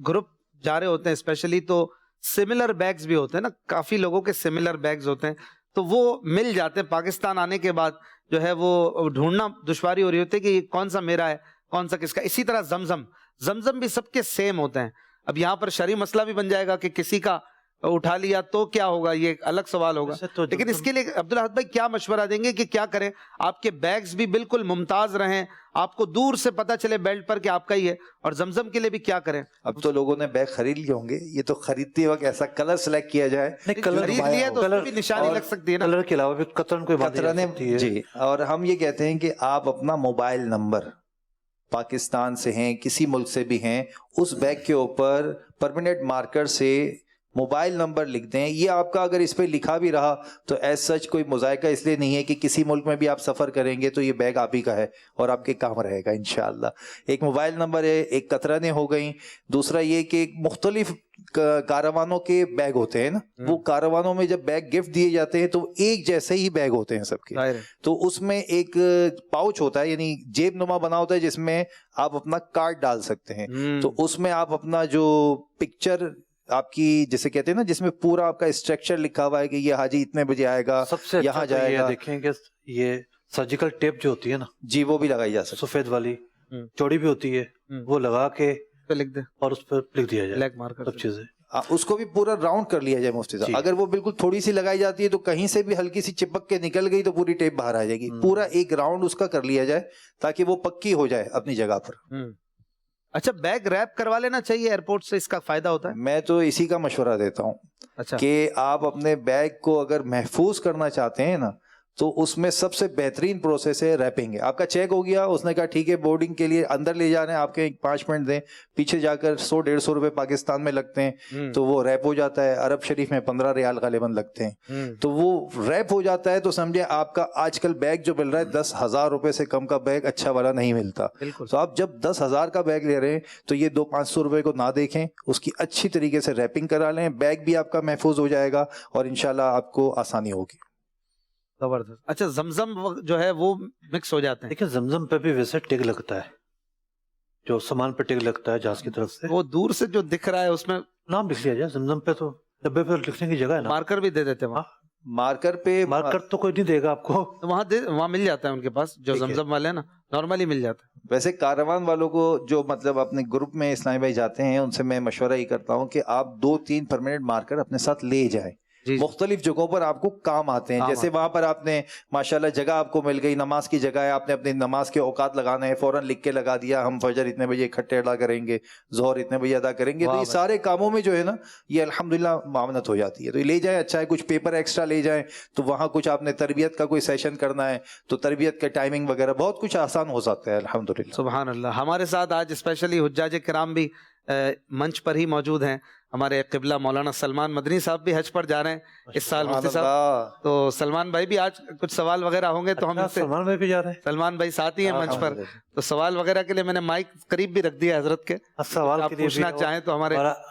گروپ جا رہے ہوتے ہیں اسپیشلی تو سملر بیگز بھی ہوتے ہیں نا، کافی لوگوں کے سملر بیگز ہوتے ہیں تو وہ مل جاتے ہیں. پاکستان آنے کے بعد جو ہے وہ ڈھونڈنا دشواری ہو رہی ہوتی ہے کہ یہ کون سا میرا ہے کون سا کس کا. اسی طرح زمزم بھی سب کے سیم ہوتے ہیں. اب یہاں پر شرعی مسئلہ بھی بن جائے گا کہ کسی کا اٹھا لیا تو کیا ہوگا، یہ ایک الگ سوال ہوگا. لیکن اس کے لیے عبدالاحد بھائی کیا مشورہ دیں گے کہ کیا کریں آپ کے بیگز بھی بالکل ممتاز رہیں، آپ کو دور سے پتہ چلے بیلٹ پر کہ آپ کا ہی ہے، اور زمزم کے لیے بھی کیا کریں؟ اب تو لوگوں نے بیگ خرید لیے ہوں گے، یہ تو خریدتے وقت ایسا کلر سلیکٹ کیا جائے، خرید لیا تو اس پہ بھی نشانی لگ سکتی ہے نا. کلر کے علاوہ بھی قطرن کوئی بات قطرہ نے ہے. جی. اور ہم یہ کہتے ہیں کہ آپ اپنا موبائل نمبر پاکستان سے ہیں کسی ملک سے بھی ہیں اس بیگ کے اوپر پرماننٹ مارکر سے موبائل نمبر لکھ دیں. یہ آپ کا اگر اس پہ لکھا بھی رہا تو ایز سچ کوئی مذائقہ اس لیے نہیں ہے کہ کسی ملک میں بھی آپ سفر کریں گے تو یہ بیگ آپ ہی کا ہے اور آپ کے کام رہے گا انشاءاللہ. ایک موبائل نمبر ہے، ایک قطرانیں ہو گئیں. دوسرا یہ کہ مختلف کاروانوں کے بیگ ہوتے ہیں نا، وہ کاروانوں میں جب بیگ گفٹ دیے جاتے ہیں تو ایک جیسے ہی بیگ ہوتے ہیں سب کے، تو اس میں ایک پاؤچ ہوتا ہے یعنی جیب نما بنا ہوتا ہے جس میں آپ اپنا کارڈ ڈال سکتے ہیں. تو اس میں آپ اپنا جو پکچر آپ کی جسے کہتے ہیں نا جس میں پورا آپ کا اسٹرکچر لکھا ہوا ہے کہ یہ حاجی اتنے بجے آئے گا، سب سے یہاں جائے گا. دیکھیں کہ یہ سرجیکل ٹیپ جو ہوتی ہے نا جی وہ بھی لگائی جا سکتی سفید والی چوڑی بھی ہوتی ہے، وہ لگا کے لکھ دیں اور اس پر لکھ دیا جائے بلیک مارکر سب چیزیں. اس کو بھی پورا راؤنڈ کر لیا جائے مفتی صاحب. اگر وہ بالکل تھوڑی سی لگائی جاتی ہے تو کہیں سے بھی ہلکی سی چپک کے نکل گئی تو پوری ٹیپ باہر آ جائے گی. پورا ایک راؤنڈ اس کا کر لیا جائے تاکہ وہ پکی ہو جائے اپنی جگہ پر. اچھا بیگ ریپ کروا لینا چاہیے ایئرپورٹ سے، اس کا فائدہ ہوتا ہے؟ میں تو اسی کا مشورہ دیتا ہوں. اچھا کہ آپ اپنے بیگ کو اگر محفوظ کرنا چاہتے ہیں نا تو اس میں سب سے بہترین پروسیس ہے ریپنگ. آپ کا چیک ہو گیا، اس نے کہا ٹھیک ہے بورڈنگ کے لیے اندر لے جانا ہے، آپ کے 5 منٹ دیں، پیچھے جا کر 100-150 روپے پاکستان میں لگتے ہیں تو وہ ریپ ہو جاتا ہے. عرب شریف میں 15 ریال غالباً لگتے ہیں، تو وہ ریپ ہو جاتا ہے. تو سمجھے آپ کا آج کل بیگ جو مل رہا ہے 10,000 روپے سے کم کا بیگ اچھا والا نہیں ملتا. تو آپ جب 10,000 کا بیگ لے رہے ہیں تو یہ 200-500 روپے کو نہ دیکھیں، اس کی اچھی طریقے سے ریپنگ کرا لیں. بیگ بھی آپ کا محفوظ ہو جائے گا اور انشاءاللہ آپ کو آسانی ہوگی. زبردست. اچھا زمزم جو ہے وہ مکس ہو جاتے ہیں؟ دیکھیں زمزم پہ بھی ویسے ٹیگ لگتا ہے، جو سامان پہ ٹیگ لگتا ہے جہاز کی طرف سے، وہ دور سے جو دکھ رہا ہے اس میں نام لکھ لیا جائے. زمزم پہ تو ڈبے پہ لکھنے کی جگہ ہے نا، مارکر بھی دے دیتے ہیں. مارکر پہ مارکر تو کوئی نہیں دے گا آپ کو. تو وہاں مل جاتا ہے ان کے پاس جو ٹھیک ہے. زمزم والے ہیں نا، نارملی مل جاتا ہے. ویسے کاروان والوں کو جو مطلب اپنے گروپ میں اسلامی بھائی جاتے ہیں ان سے میں مشورہ ہی کرتا ہوں کہ آپ 2-3 پرماننٹ مارکر اپنے ساتھ لے جائیں. جی مختلف جگہوں پر آپ کو کام آتے ہیں. جیسے وہاں پر آپ نے ماشاءاللہ جگہ آپ کو مل گئی، نماز کی جگہ ہے، آپ نے اپنی نماز کے اوقات لگانا ہے، فوراً لکھ کے لگا دیا ہم فجر اتنے بجے اکٹھے ادا کریں گے، ظہر اتنے بجے ادا کریں گے. تو یہ سارے کاموں میں جو ہے نا یہ الحمدللہ معاونت ہو جاتی ہے. تو یہ لے جائیں، اچھا ہے. کچھ پیپر ایکسٹرا لے جائیں، تو وہاں کچھ آپ نے تربیت کا کوئی سیشن کرنا ہے تو تربیت کے ٹائمنگ وغیرہ بہت کچھ آسان ہو سکتا ہے الحمدللہ. سبحان اللہ. ہمارے ساتھ آج اسپیشلی حجاج کرام بھی منچ پر ہی موجود ہیں. ہمارے قبلہ مولانا سلمان مدنی صاحب بھی حج پر جا رہے ہیں اس سال مفتی صاحب. تو سلمان بھائی بھی آج کچھ سوال وغیرہ ہوں گے تو ہم سے، سلمان بھائی بھی جا رہے ہیں. سلمان بھائی ساتھ ہی ہیں منچ پر، تو سوال وغیرہ کے لیے میں نے مائک قریب بھی رکھ دیا حضرت کے. سوال آپ کے لیے پوچھنا چاہیں تو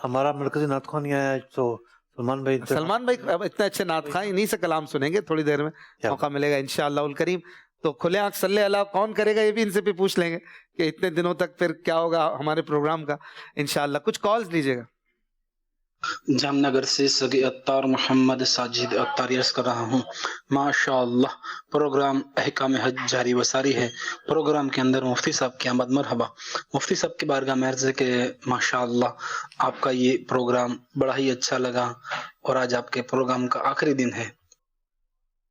ہمارا مرکزی نعت خوان ہی آیا ہے، تو سلمان بھائی اب اتنے اچھے نعت خواں انہی سے کلام سنیں گے تھوڑی دیر میں، موقع ملے گا انشاءاللہ الکریم. تو کھلے آنکھ صلی اللہ کون کرے گا، یہ بھی ان سے بھی پوچھ لیں گے کہ اتنے دنوں تک پھر کیا ہوگا ہمارے پروگرام کا انشاءاللہ. کچھ کالز لیجیے گا. جام نگر سے سگی اتار محمد ساجد اتار عرض کر رہا ہوں. ماشاءاللہ پروگرام احکام حج جاری و ساری ہے. پروگرام کے اندر مفتی صاحب کی آمد مرحبا. مفتی صاحب کی بارگاہ میں عرض ہے کہ ماشاءاللہ آپ کا یہ پروگرام بڑا ہی اچھا لگا، اور آج آپ کے پروگرام کا آخری دن ہے.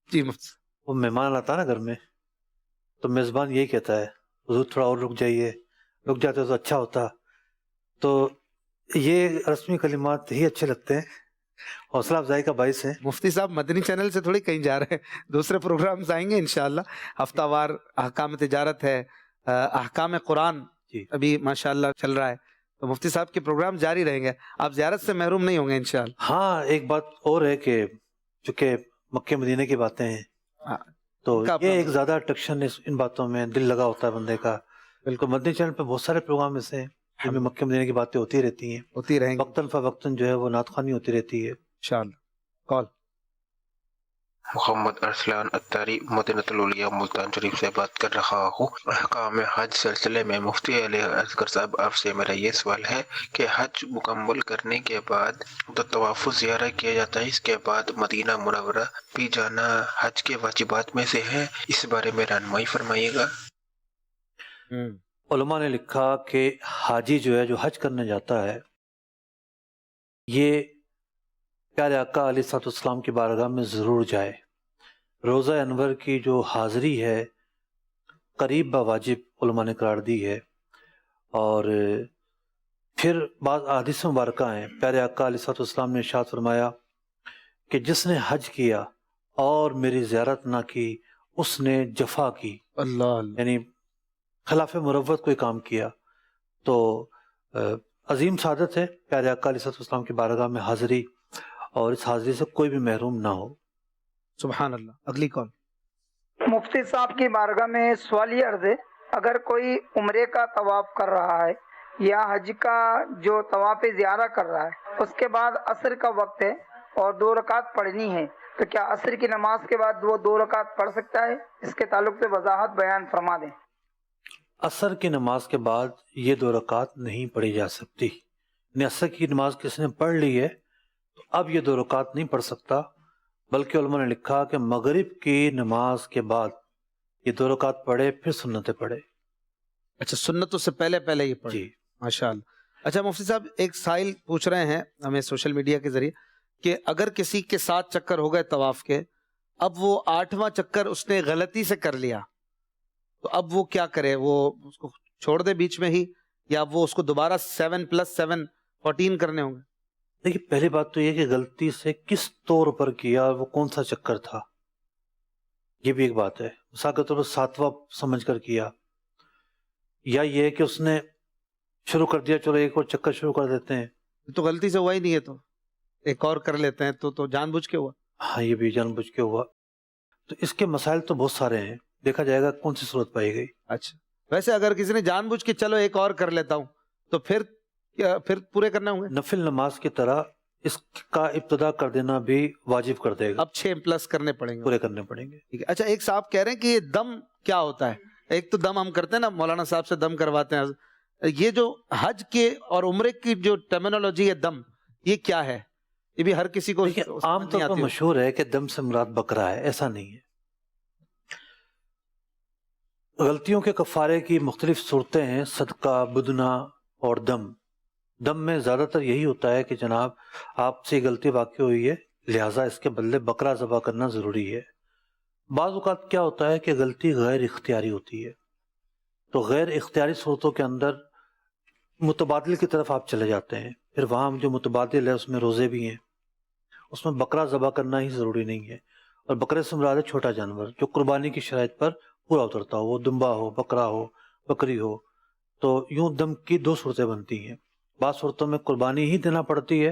جی مفتی. وہ مہمان آتا ہے نا گھر میں تو میزبان یہی کہتا ہے حضور تھوڑا اور رک جائیے، رک جاتے تو اچھا ہوتا. تو یہ رسمی کلمات ہی اچھے لگتے ہیں، حوصلہ افزائی کا باعث ہے. مفتی صاحب مدنی چینل سے تھوڑی کہیں جا رہے ہیں، دوسرے پروگرامز آئیں گے انشاءاللہ. ہفتہ وار احکام تجارت ہے، احکام قرآن جی. ابھی ماشاءاللہ چل رہا ہے، تو مفتی صاحب کے پروگرام جاری رہیں گے. آپ زیارت سے محروم نہیں ہوں گے انشاءاللہ. ہاں ایک بات اور ہے کہ چونکہ مکہ مدینہ کی باتیں ہیں تو یہ ایک زیادہ اٹریکشن ان باتوں میں دل لگا ہوتا ہے بندے کا. بالکل مدنی چینل پہ بہت سارے پروگرام ایسے ہیں جن میں مکہ مدینہ کی باتیں ہوتی رہتی ہیں، ہوتی رہیں گی وقتاً فوقتاً جو ہے وہ نعت خوانی ہوتی رہتی ہے انشاءاللہ. کال. محمد ارسلان اتاری مدینہ الاولیاء ملتان شریف سے بات کر رہا ہوں. احکام حج سلسلے میں مفتی علی اصغر صاحب آپ سے میرا یہ سوال ہے کہ حج مکمل کرنے کے بعد تو طواف زیارہ کیا جاتا ہے، اس کے بعد مدینہ منورہ بھی جانا حج کے واجبات میں سے ہے، اس بارے میں رہنمائی فرمائیے گا. علماء نے لکھا کہ حاجی جو ہے جو حج کرنے جاتا ہے یہ پیارے آقا علیہ الصلوۃ والسلام کی بارگاہ میں ضرور جائے. روزہ انور کی جو حاضری ہے قریب بواجب علماء نے قرار دی ہے. اور پھر بعض احادیث مبارکہ ہیں، پیارے آقا علیہ الصلوۃ والسلام نے ارشاد فرمایا کہ جس نے حج کیا اور میری زیارت نہ کی اس نے جفا کی، اللہ یعنی خلاف مروت کوئی کام کیا. تو عظیم سعادت ہے پیارے آقا علیہ الصلوۃ والسلام کی بارگاہ میں حاضری، اور اس حاضری سے کوئی بھی محروم نہ ہو. سبحان اللہ. اگلی کال. مفتی صاحب کی بارگاہ میں سوال یہ عرض ہے، اگر کوئی عمرے کا طواف کر رہا ہے یا حج کا جو طواف زیارہ کر رہا ہے، اس کے بعد عصر کا وقت ہے اور 2 رکعت پڑھنی ہے، تو کیا عصر کی نماز کے بعد وہ 2 رکعت پڑھ سکتا ہے؟ اس کے تعلق سے وضاحت بیان فرما دیں. عصر کی نماز کے بعد یہ 2 رکعت نہیں پڑھی جا سکتی. یعنی عصر کی نماز کسی نے پڑھ لی ہے تو اب یہ 2 رکعت نہیں پڑھ سکتا، بلکہ علماء نے لکھا کہ مغرب کی نماز کے بعد یہ 2 رکعت پڑھے پھر سنتیں پڑھے. اچھا سنتوں سے پہلے یہ پڑھ. جی ماشاءاللہ. اچھا مفتی صاحب ایک سائل پوچھ رہے ہیں ہمیں سوشل میڈیا کے ذریعے کہ اگر کسی کے 7 چکر ہو گئے طواف کے، اب وہ 8واں چکر اس نے غلطی سے کر لیا، تو اب وہ کیا کرے؟ وہ اس کو چھوڑ دے بیچ میں ہی، یا وہ اس کو دوبارہ 7+7 14 کرنے ہوں گے؟ دیکھیے پہلی بات تو یہ کہ غلطی سے کس طور پر کیا، وہ کون سا چکر تھا، یہ بھی ایک بات ہے. مثال کے طور پر 7واں سمجھ کر کیا، یا یہ کہ اس نے شروع کر دیا چلو ایک اور چکر شروع کر دیتے ہیں، تو غلطی سے ہوا ہی نہیں ہے تو ایک اور کر لیتے ہیں، تو جان بوجھ کے ہوا. ہاں یہ بھی جان بوجھ کے ہوا. تو اس کے مسائل تو بہت سارے ہیں، دیکھا جائے گا کون سی صورت پائی گئی. اچھا ویسے اگر کسی نے جان بوجھ کے چلو ایک اور کر لیتا ہوں تو پھر پورے کرنے ہوں گے؟ نفل نماز کی طرح اس کا ابتدا کر دینا بھی واجب کر دے گا، اب 6+ کرنے پڑیں گے، پورے کرنے پڑیں گے. ٹھیک ہے. اچھا ایک صاحب کہہ رہے ہیں کہ یہ دم کیا ہوتا ہے؟ ایک تو دم ہم کرتے ہیں نا، مولانا صاحب سے دم کرواتے ہیں، یہ جو حج کے اور عمرے کی جو ٹرمینالوجی ہے دم، یہ کیا ہے؟ یہ بھی ہر کسی کو دیکھیے عام طور پر مشہور ہے کہ دم سے مراد بکرا ہے، ایسا نہیں ہے۔ غلطیوں کے کفارے کی مختلف صورتیں ہیں، صدقہ، بدنہ اور دم۔ دم میں زیادہ تر یہی ہوتا ہے کہ جناب آپ سے غلطی واقع ہوئی ہے، لہٰذا اس کے بدلے بکرا ذبح کرنا ضروری ہے۔ بعض اوقات کیا ہوتا ہے کہ غلطی غیر اختیاری ہوتی ہے، تو غیر اختیاری صورتوں کے اندر متبادل کی طرف آپ چلے جاتے ہیں، پھر وہاں جو متبادل ہے اس میں روزے بھی ہیں، اس میں بکرا ذبح کرنا ہی ضروری نہیں ہے۔ اور بکرے سے مراد ہے چھوٹا جانور جو قربانی کی شرائط پر پورا اترتا ہو، وہ دمبا ہو، بکرا ہو، بکری ہو۔ تو یوں دم کی دو صورتیں بنتی ہیں، بعض صورتوں میں قربانی ہی دینا پڑتی ہے،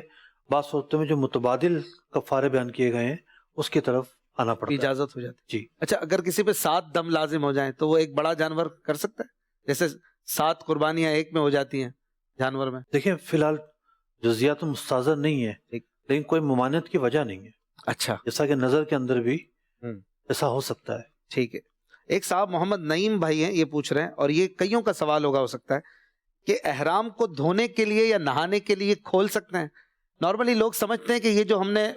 بعض صورتوں میں جو متبادل کفارے بیان کیے گئے ہیں اس کی طرف آنا پڑتا ہے، اجازت ہو جاتی۔ جی۔ اچھا، اگر کسی پہ 7 دم لازم ہو جائیں تو وہ ایک بڑا جانور کر سکتا ہے؟ جیسے 7 قربانیاں ایک میں ہو جاتی ہیں جانور میں۔ دیکھیں فی الحال جزیات مستحضر نہیں ہے، لیکن کوئی ممانعت کی وجہ نہیں ہے، اچھا، جیسا کہ نظر کے اندر بھی ایسا ہو سکتا ہے۔ ٹھیک ہے۔ ایک صاحب محمد نعیم بھائی ہیں، یہ پوچھ رہے ہیں، اور یہ کئیوں کا سوال ہوگا ہو سکتا ہے کہ احرام کو دھونے کے لیے یا نہانے کے لیے کھول سکتے ہیں؟ نارملی لوگ سمجھتے ہیں کہ یہ جو ہم نے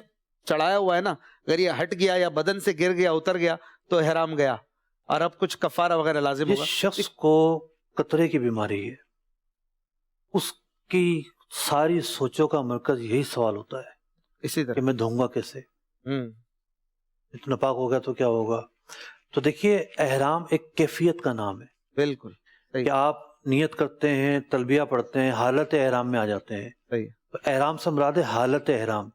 چڑھایا ہوا ہے نا، اگر یہ ہٹ گیا یا بدن سے گر گیا، اتر گیا تو احرام گیا، اور اب کچھ کفارہ وغیرہ لازم ہوگا۔ جس شخص کو قطرے کی بیماری ہے اس کی ساری سوچوں کا مرکز یہی سوال ہوتا ہے اسی کہ طرح میں دھوں گا کیسے، اتنا پاک ہو گیا تو کیا ہوگا۔ تو دیکھیے احرام ایک کیفیت کا نام ہے، بالکل کہ آپ نیت کرتے ہیں، تلبیہ پڑھتے ہیں، حالت احرام میں آ جاتے ہیں۔ صحیح۔ تو احرام سے مراد ہے حالت احرام،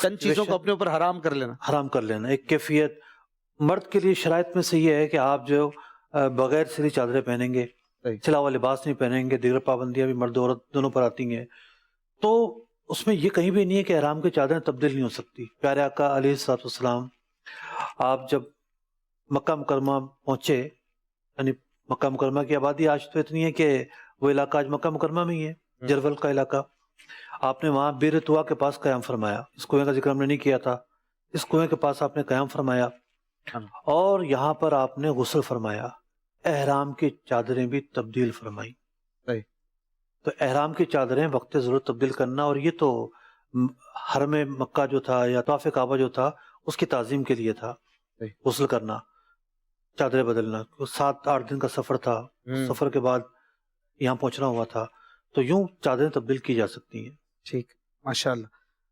چند چیزوں کو اپنے اوپر حرام کر لینا، حرام کر لینا، ایک کیفیت۔ مرد کے لیے شرائط میں سے یہ ہے کہ آپ جو بغیر سلی چادریں پہنیں گے، سلا ہوا لباس نہیں پہنیں گے، دیگر پابندیاں بھی مرد و عورت دونوں پر آتی ہیں، تو اس میں یہ کہیں بھی نہیں ہے کہ احرام کی چادریں تبدیل نہیں ہو سکتی۔ پیارے آقا علیہ الصلوۃ والسلام آپ جب مکہ مکرمہ پہنچے، یعنی مکہ مکرمہ کی آبادی آج تو اتنی ہے کہ وہ علاقہ آج مکہ مکرمہ میں ہی ہے، جرول کا علاقہ، آپ نے وہاں بیر طوا کے پاس قیام فرمایا۔ اس کنویں کا ذکر ہم نے نہیں کیا تھا، اس کنویں کے پاس آپ نے قیام فرمایا، اور یہاں پر آپ نے غسل فرمایا، احرام کی چادریں بھی تبدیل فرمائی۔ تو احرام کی چادریں وقت ضرورت تبدیل کرنا، اور یہ تو حرم مکہ جو تھا یا طواف کعبہ جو تھا اس کی تعظیم کے لیے تھا، غسل کرنا، چادریں بدلنا۔ 7-8 دن کا سفر تھا، سفر کے بعد یہاں پہنچنا ہوا تھا، تو یوں چادریں تبدیل کی جا سکتی ہیں۔ ٹھیک، ماشاءاللہ۔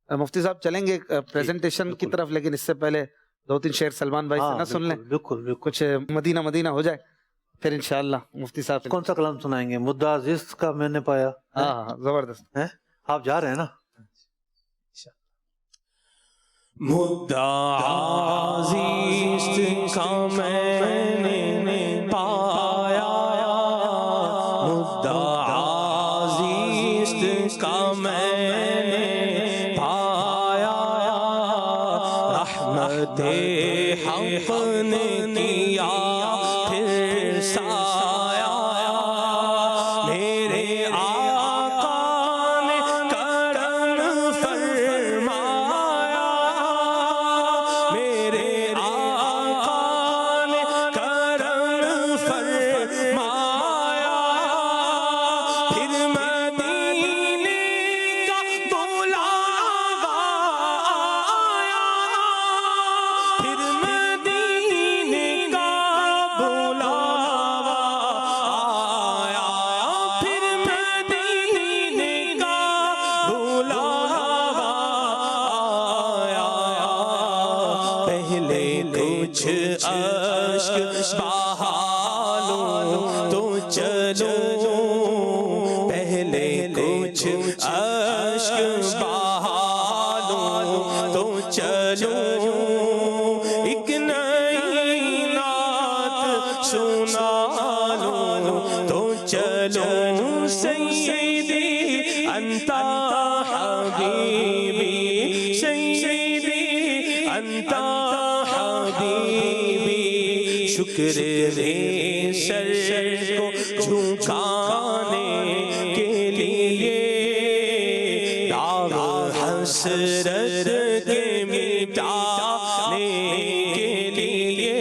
مفتی صاحب چلیں گے پریزنٹیشن کی طرف، لیکن اس سے پہلے 2-3 شعر سلمان بھائی سے نہ سن لیں؟ بالکل۔ کچھ مدینہ ہو جائے، پھر انشاءاللہ مفتی صاحب کون سا کلام سنائیں گے؟ مدعا عزیز کا میں نے پایا۔ ہاں زبردست ہے، آپ جا رہے ہیں نا؟ مدعا عزیز کا میں نے پایا، مدعا عزیز کا میں نے پایا، رحمت حق نے کیا پھر سایہ، میرے آقا نے کرم فرمایا، میرے آقا نے کرم فرمایا، پھر مدینے کا بلاوا آیا، پھر مدینے کا بلاوا آیا، پھر مدینے کا بلاوا آیا، پہلے کچھ اشک بہا لوں تو چلوں، پہلے کچھ اشک بہا لوں تو چلوں، ایک نئی نعت سنا لوں تو چلوں، سیدی انت حبیبی، سیدی انت حبیبی، شکر ہے سر کو جھکانے کے لیے، داغ حسرت کے مٹانے کے لیے،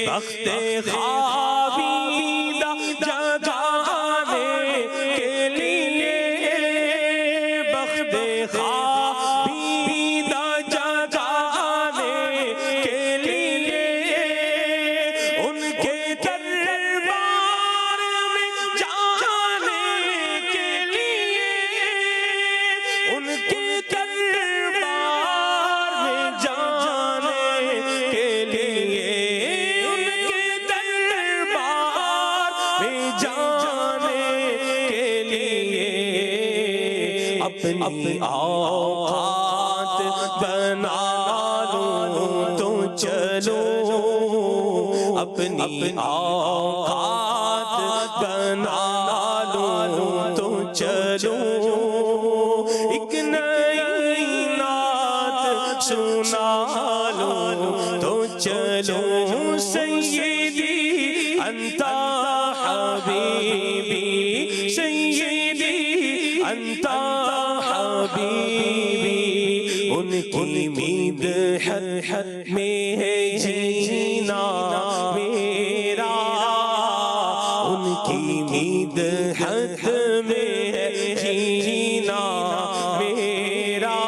وقت خوابیدہ جگانے کے لیے، وقت خوابیدہ اپنی اوقات بنا لوں تو چلو، اپنی اوقات بنا لوں تو چلو، ایک نئی نعت سنا لوں تو چلو، سیدی انت حبیبی، سیدی انت حبیبی، ان کی مدحت میں ہے جینا میرا، ان کی مدحت میں ہے جینا میرا،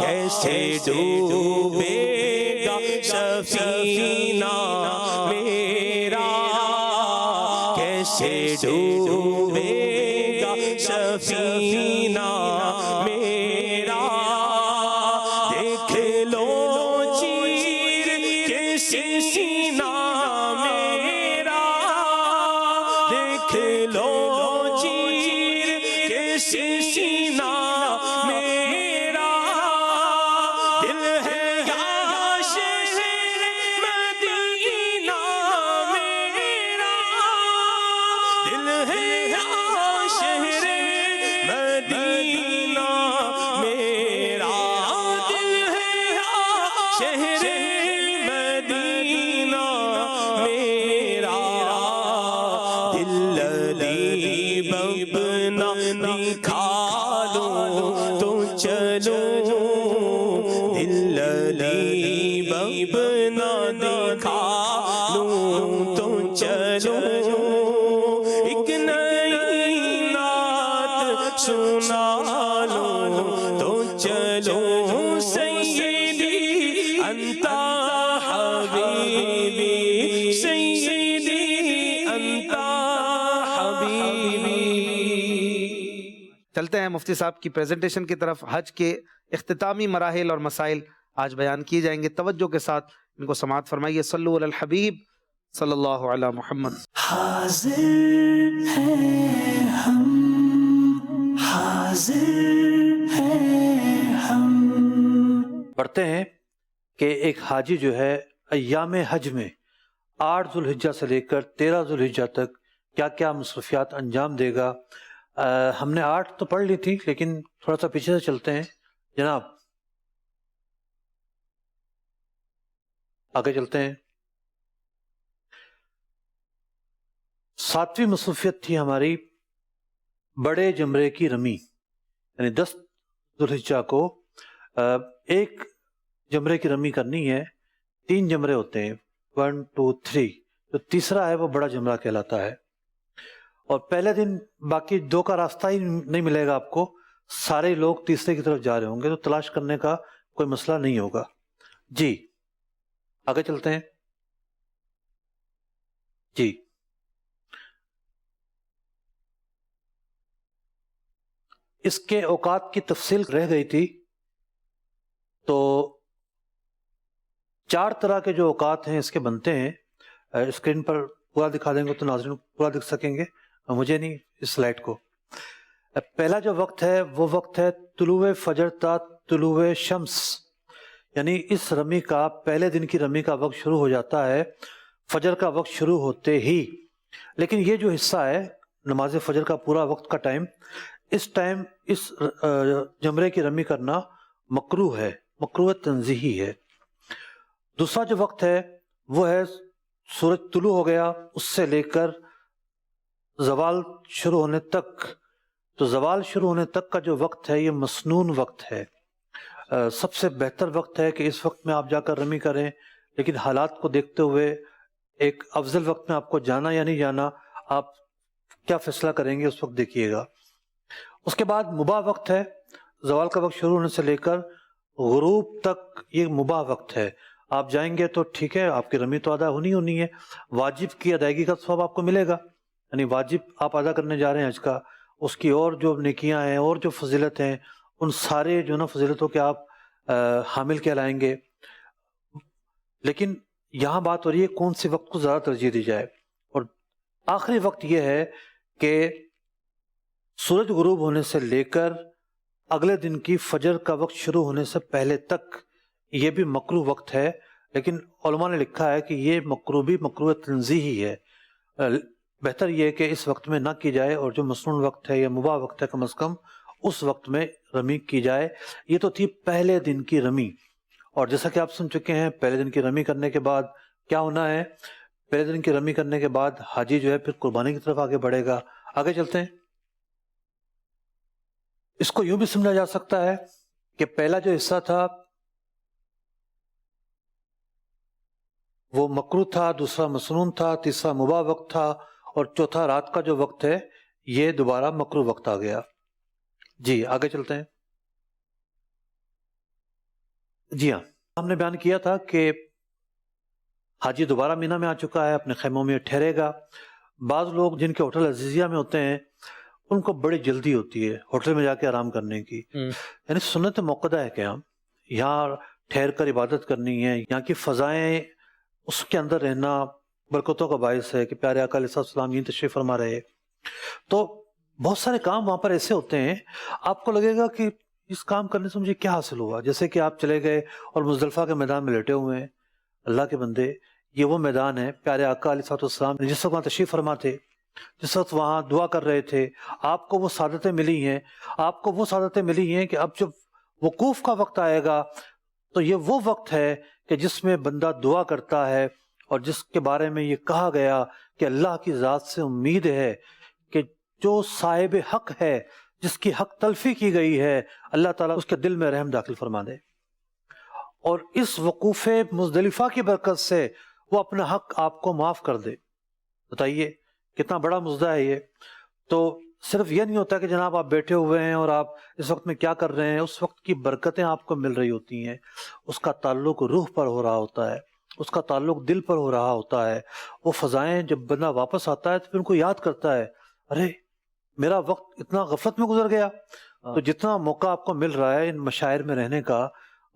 کیسے ڈوبے گا سفینہ میرا، کیسے ڈوبے گا سفینہ میرا، دیکھ لو چیر کے سینہ میرا، دیکھ لو چیر کے سینہ میرا، دل ہے یا شہر مدینہ میرا، دل ہے یا شہر مدینہ میرا، دل ہے یا شہر مدینہ میرا، دل علی ببنا دکھا لوں تو چلو، دل علی ببنا دکھا لوں تو چلو، ایک نئی نعت سنا لوں تو چلو، سیدی انت حبیبی، سیدی انت حبیبی۔ چلتے ہیں مفتی صاحب کی پریزنٹیشن کی طرف۔ حج کے اختتامی مراحل اور مسائل آج بیان کیے جائیں گے، توجہ کے ساتھ ان کو سماعت فرمائیے۔ صلو علی الحبیب صلی اللہ علی محمد۔ حاضر ہیں ہم، حاضر ہیں ہم۔ پڑھتے ہیں کہ ایک حاجی جو ہے ایام حج میں 8 ذوالحجہ سے لے کر 13 ذوالحجہ تک کیا کیا مصروفیات انجام دے گا۔ ہم نے 8 تو پڑھ لی تھی، لیکن تھوڑا سا پیچھے سے چلتے ہیں جناب، آگے چلتے ہیں۔ 7ویں مصروفیت تھی ہماری بڑے جمرے کی رمی، یعنی 10 ذوالحجہ کو ایک جمرے کی رمی کرنی ہے۔ 3 جمرے ہوتے ہیں، 1 2 3، جو تیسرا ہے وہ بڑا جمرہ کہلاتا ہے، اور پہلے دن باقی 2 کا راستہ ہی نہیں ملے گا آپ کو، سارے لوگ تیسرے کی طرف جا رہے ہوں گے، تو تلاش کرنے کا کوئی مسئلہ نہیں ہوگا۔ جی آگے چلتے ہیں۔ جی اس کے اوقات کی تفصیل رہ گئی تھی، تو 4 طرح کے جو اوقات ہیں اس کے بنتے ہیں۔ اسکرین پر پورا دکھا دیں گے تو ناظرین پورا دکھ سکیں گے، مجھے نہیں، اس سلائڈ کو۔ پہلا جو وقت ہے وہ وقت ہے طلوع فجر تا طلوع شمس، یعنی اس رمی کا پہلے دن کی رمی کا وقت شروع ہو جاتا ہے فجر کا وقت شروع ہوتے ہی، لیکن یہ جو حصہ ہے نماز فجر کا پورا وقت کا ٹائم، اس ٹائم اس جمرے کی رمی کرنا مکروہ ہے، مکروہ تنزیہی ہے۔ دوسرا جو وقت ہے وہ ہے سورج طلوع ہو گیا اس سے لے کر زوال شروع ہونے تک، تو زوال شروع ہونے تک کا جو وقت ہے یہ مسنون وقت ہے، سب سے بہتر وقت ہے کہ اس وقت میں آپ جا کر رمی کریں، لیکن حالات کو دیکھتے ہوئے ایک افضل وقت میں آپ کو جانا یا نہیں جانا، آپ کیا فیصلہ کریں گے اس وقت دیکھیے گا۔ اس کے بعد مباح وقت ہے، زوال کا وقت شروع ہونے سے لے کر غروب تک یہ مباح وقت ہے، آپ جائیں گے تو ٹھیک ہے، آپ کی رمی تو ادا ہونی ہے، واجب کی ادائیگی کا ثواب آپ کو ملے گا، یعنی واجب آپ ادا کرنے جا رہے ہیں حج کا، اس کی اور جو نیکیاں ہیں اور جو فضیلت ہیں ان سارے جو نا فضیلتوں کے آپ حامل کہلائیں گے۔ لیکن یہاں بات ہو رہی ہے کون سے وقت کو زیادہ ترجیح دی جائے، اور آخری وقت یہ ہے کہ سورج غروب ہونے سے لے کر اگلے دن کی فجر کا وقت شروع ہونے سے پہلے تک یہ بھی مکروہ وقت ہے، لیکن علماء نے لکھا ہے کہ یہ مکروہ تنزیہی ہے۔ بہتر یہ ہے کہ اس وقت میں نہ کی جائے، اور جو مسنون وقت ہے یا مباح وقت ہے کم از کم اس وقت میں رمی کی جائے۔ یہ تو تھی پہلے دن کی رمی، اور جیسا کہ آپ سن چکے ہیں پہلے دن کی رمی کرنے کے بعد کیا ہونا ہے۔ پہلے دن کی رمی کرنے کے بعد حاجی جو ہے پھر قربانی کی طرف آگے بڑھے گا۔ آگے چلتے ہیں۔ اس کو یوں بھی سمجھا جا سکتا ہے کہ پہلا جو حصہ تھا وہ مکروہ تھا، دوسرا مسنون تھا، تیسرا مباح وقت تھا، اور چوتھا رات کا جو وقت ہے یہ دوبارہ مکروہ وقت آ گیا۔ جی آگے چلتے ہیں۔ جی ہاں، ہم نے بیان کیا تھا کہ حاجی دوبارہ مینا میں آ چکا ہے، اپنے خیموں میں ٹھہرے گا۔ بعض لوگ جن کے ہوٹل عزیزیہ میں ہوتے ہیں ان کو بڑی جلدی ہوتی ہے ہوٹل میں جا کے آرام کرنے کی، یعنی سنت موقدہ ہے کہ ہم یہاں ٹھہر کر عبادت کرنی ہے، یہاں کی فضائیں اس کے اندر رہنا برکتوں کا باعث ہے کہ پیارے آقا علیہ السلام یہ تشریف فرما رہے۔ تو بہت سارے کام وہاں پر ایسے ہوتے ہیں آپ کو لگے گا کہ اس کام کرنے سے مجھے کیا حاصل ہوا، جیسے کہ آپ چلے گئے اور مزدلفہ کے میدان میں لیٹے ہوئے ہیں۔ اللہ کے بندے، یہ وہ میدان ہے پیارے آقا علیہ السلام نے جس وقت وہاں تشریف فرما تھے، جس وقت وہاں دعا کر رہے تھے، آپ کو وہ سعادتیں ملی ہیں، آپ کو وہ سعادتیں ملی ہیں کہ اب جب وقوف کا وقت آئے گا تو یہ وہ وقت ہے کہ جس میں بندہ دعا کرتا ہے، اور جس کے بارے میں یہ کہا گیا کہ اللہ کی ذات سے امید ہے کہ جو صاحب حق ہے، جس کی حق تلفی کی گئی ہے، اللہ تعالیٰ اس کے دل میں رحم داخل فرما دے، اور اس وقوف مزدلفہ کی برکت سے وہ اپنا حق آپ کو معاف کر دے۔ بتائیے کتنا بڑا مزدہ ہے یہ۔ تو صرف یہ نہیں ہوتا کہ جناب آپ بیٹھے ہوئے ہیں اور آپ اس وقت میں کیا کر رہے ہیں، اس وقت کی برکتیں آپ کو مل رہی ہوتی ہیں، اس کا تعلق روح پر ہو رہا ہوتا ہے، اس کا تعلق دل پر ہو رہا ہوتا ہے۔ وہ فضائیں جب بندہ واپس آتا ہے تو پھر ان کو یاد کرتا ہے، ارے میرا وقت اتنا غفلت میں گزر گیا۔ تو جتنا موقع آپ کو مل رہا ہے ان مشاعر میں رہنے کا،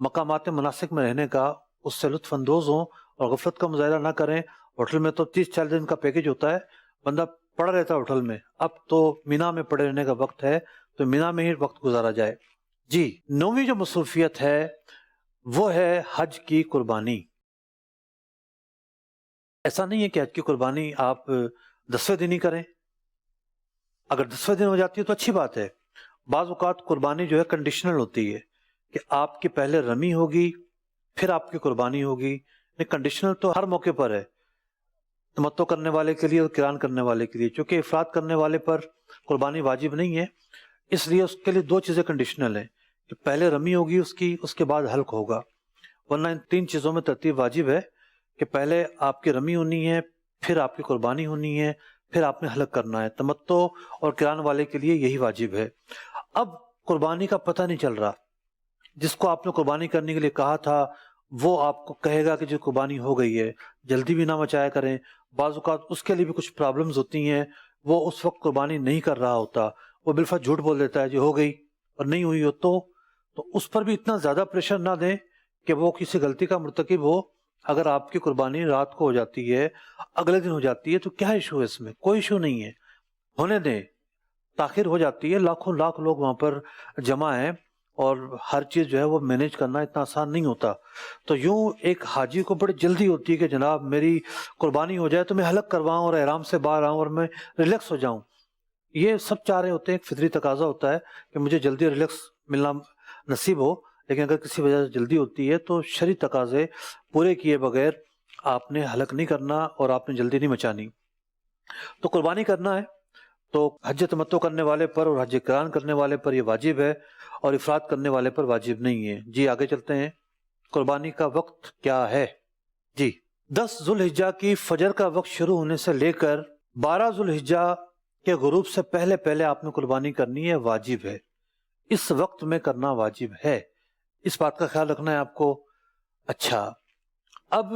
مقامات مناسک میں رہنے کا، اس سے لطف اندوز ہوں اور غفلت کا مظاہرہ نہ کریں۔ ہوٹل میں تو 30-40 دن کا پیکج ہوتا ہے، بندہ پڑا رہتا ہے ہوٹل میں، اب تو مینا میں پڑے رہنے کا وقت ہے، تو مینا میں ہی وقت گزارا جائے۔ جی 9ویں جو مصروفیت ہے وہ ہے حج کی قربانی۔ ایسا نہیں ہے کہ حج کی قربانی آپ 10ویں دن ہی کریں، اگر 10ویں دن ہو جاتی ہے تو اچھی بات ہے۔ بعض اوقات قربانی جو ہے کنڈیشنل ہوتی ہے کہ آپ کی پہلے رمی ہوگی پھر آپ کی قربانی ہوگی، کنڈیشنل تو ہر موقع پر ہے، تمتع کرنے والے کے لیے اور قران کرنے والے کے لیے۔ چونکہ افراد کرنے والے پر قربانی واجب نہیں ہے، اس لیے اس کے لیے 2 چیزیں کنڈیشنل ہیں کہ پہلے رمی ہوگی اس کی، اس کے بعد حلق ہوگا، ورنہ ان 3 چیزوں میں ترتیب واجب ہے کہ پہلے آپ کی رمی ہونی ہے، پھر آپ کی قربانی ہونی ہے، پھر آپ نے حلق کرنا ہے۔ تمتع اور قران والے کے لیے یہی واجب ہے۔ اب قربانی کا پتہ نہیں چل رہا، جس کو آپ نے قربانی کرنے کے لیے کہا تھا وہ آپ کو کہے گا کہ جو قربانی ہو گئی ہے، جلدی بھی نہ مچایا کریں۔ بعض اوقات اس کے لیے بھی کچھ پرابلمز ہوتی ہیں، وہ اس وقت قربانی نہیں کر رہا ہوتا، وہ بالفعل جھوٹ بول دیتا ہے جو ہو گئی اور نہیں ہوئی ہو تو اس پر بھی اتنا زیادہ پریشر نہ دیں کہ وہ کسی غلطی کا مرتکب ہو۔ اگر آپ کی قربانی رات کو ہو جاتی ہے، اگلے دن ہو جاتی ہے، تو کیا ایشو ہے اس میں؟ کوئی ایشو نہیں ہے، ہونے دیں۔ تاخیر ہو جاتی ہے، لاکھوں لاکھ لوگ وہاں پر جمع ہیں اور ہر چیز جو ہے وہ مینیج کرنا اتنا آسان نہیں ہوتا۔ تو یوں ایک حاجی کو بڑی جلدی ہوتی ہے کہ جناب میری قربانی ہو جائے تو میں حلق کرواؤں اور احرام سے باہر آؤں اور میں ریلیکس ہو جاؤں۔ یہ سب چاہ رہے ہوتے ہیں، ایک فطری تقاضا ہوتا ہے کہ مجھے جلدی ریلیکس ملنا نصیب ہو، لیکن اگر کسی وجہ سے جلدی ہوتی ہے تو شرعی تقاضے پورے کیے بغیر آپ نے حلق نہیں کرنا اور آپ نے جلدی نہیں مچانی۔ تو قربانی کرنا ہے تو حج تمتع کرنے والے پر اور حج قران کرنے والے پر یہ واجب ہے، اور افراد کرنے والے پر واجب نہیں ہے۔ جی آگے چلتے ہیں۔ قربانی کا وقت کیا ہے؟ جی 10 ذوالحجہ کی فجر کا وقت شروع ہونے سے لے کر 12 ذوالحجہ کے غروب سے پہلے پہلے آپ نے قربانی کرنی ہے، واجب ہے، اس وقت میں کرنا واجب ہے، اس بات کا خیال رکھنا ہے آپ کو۔ اچھا، اب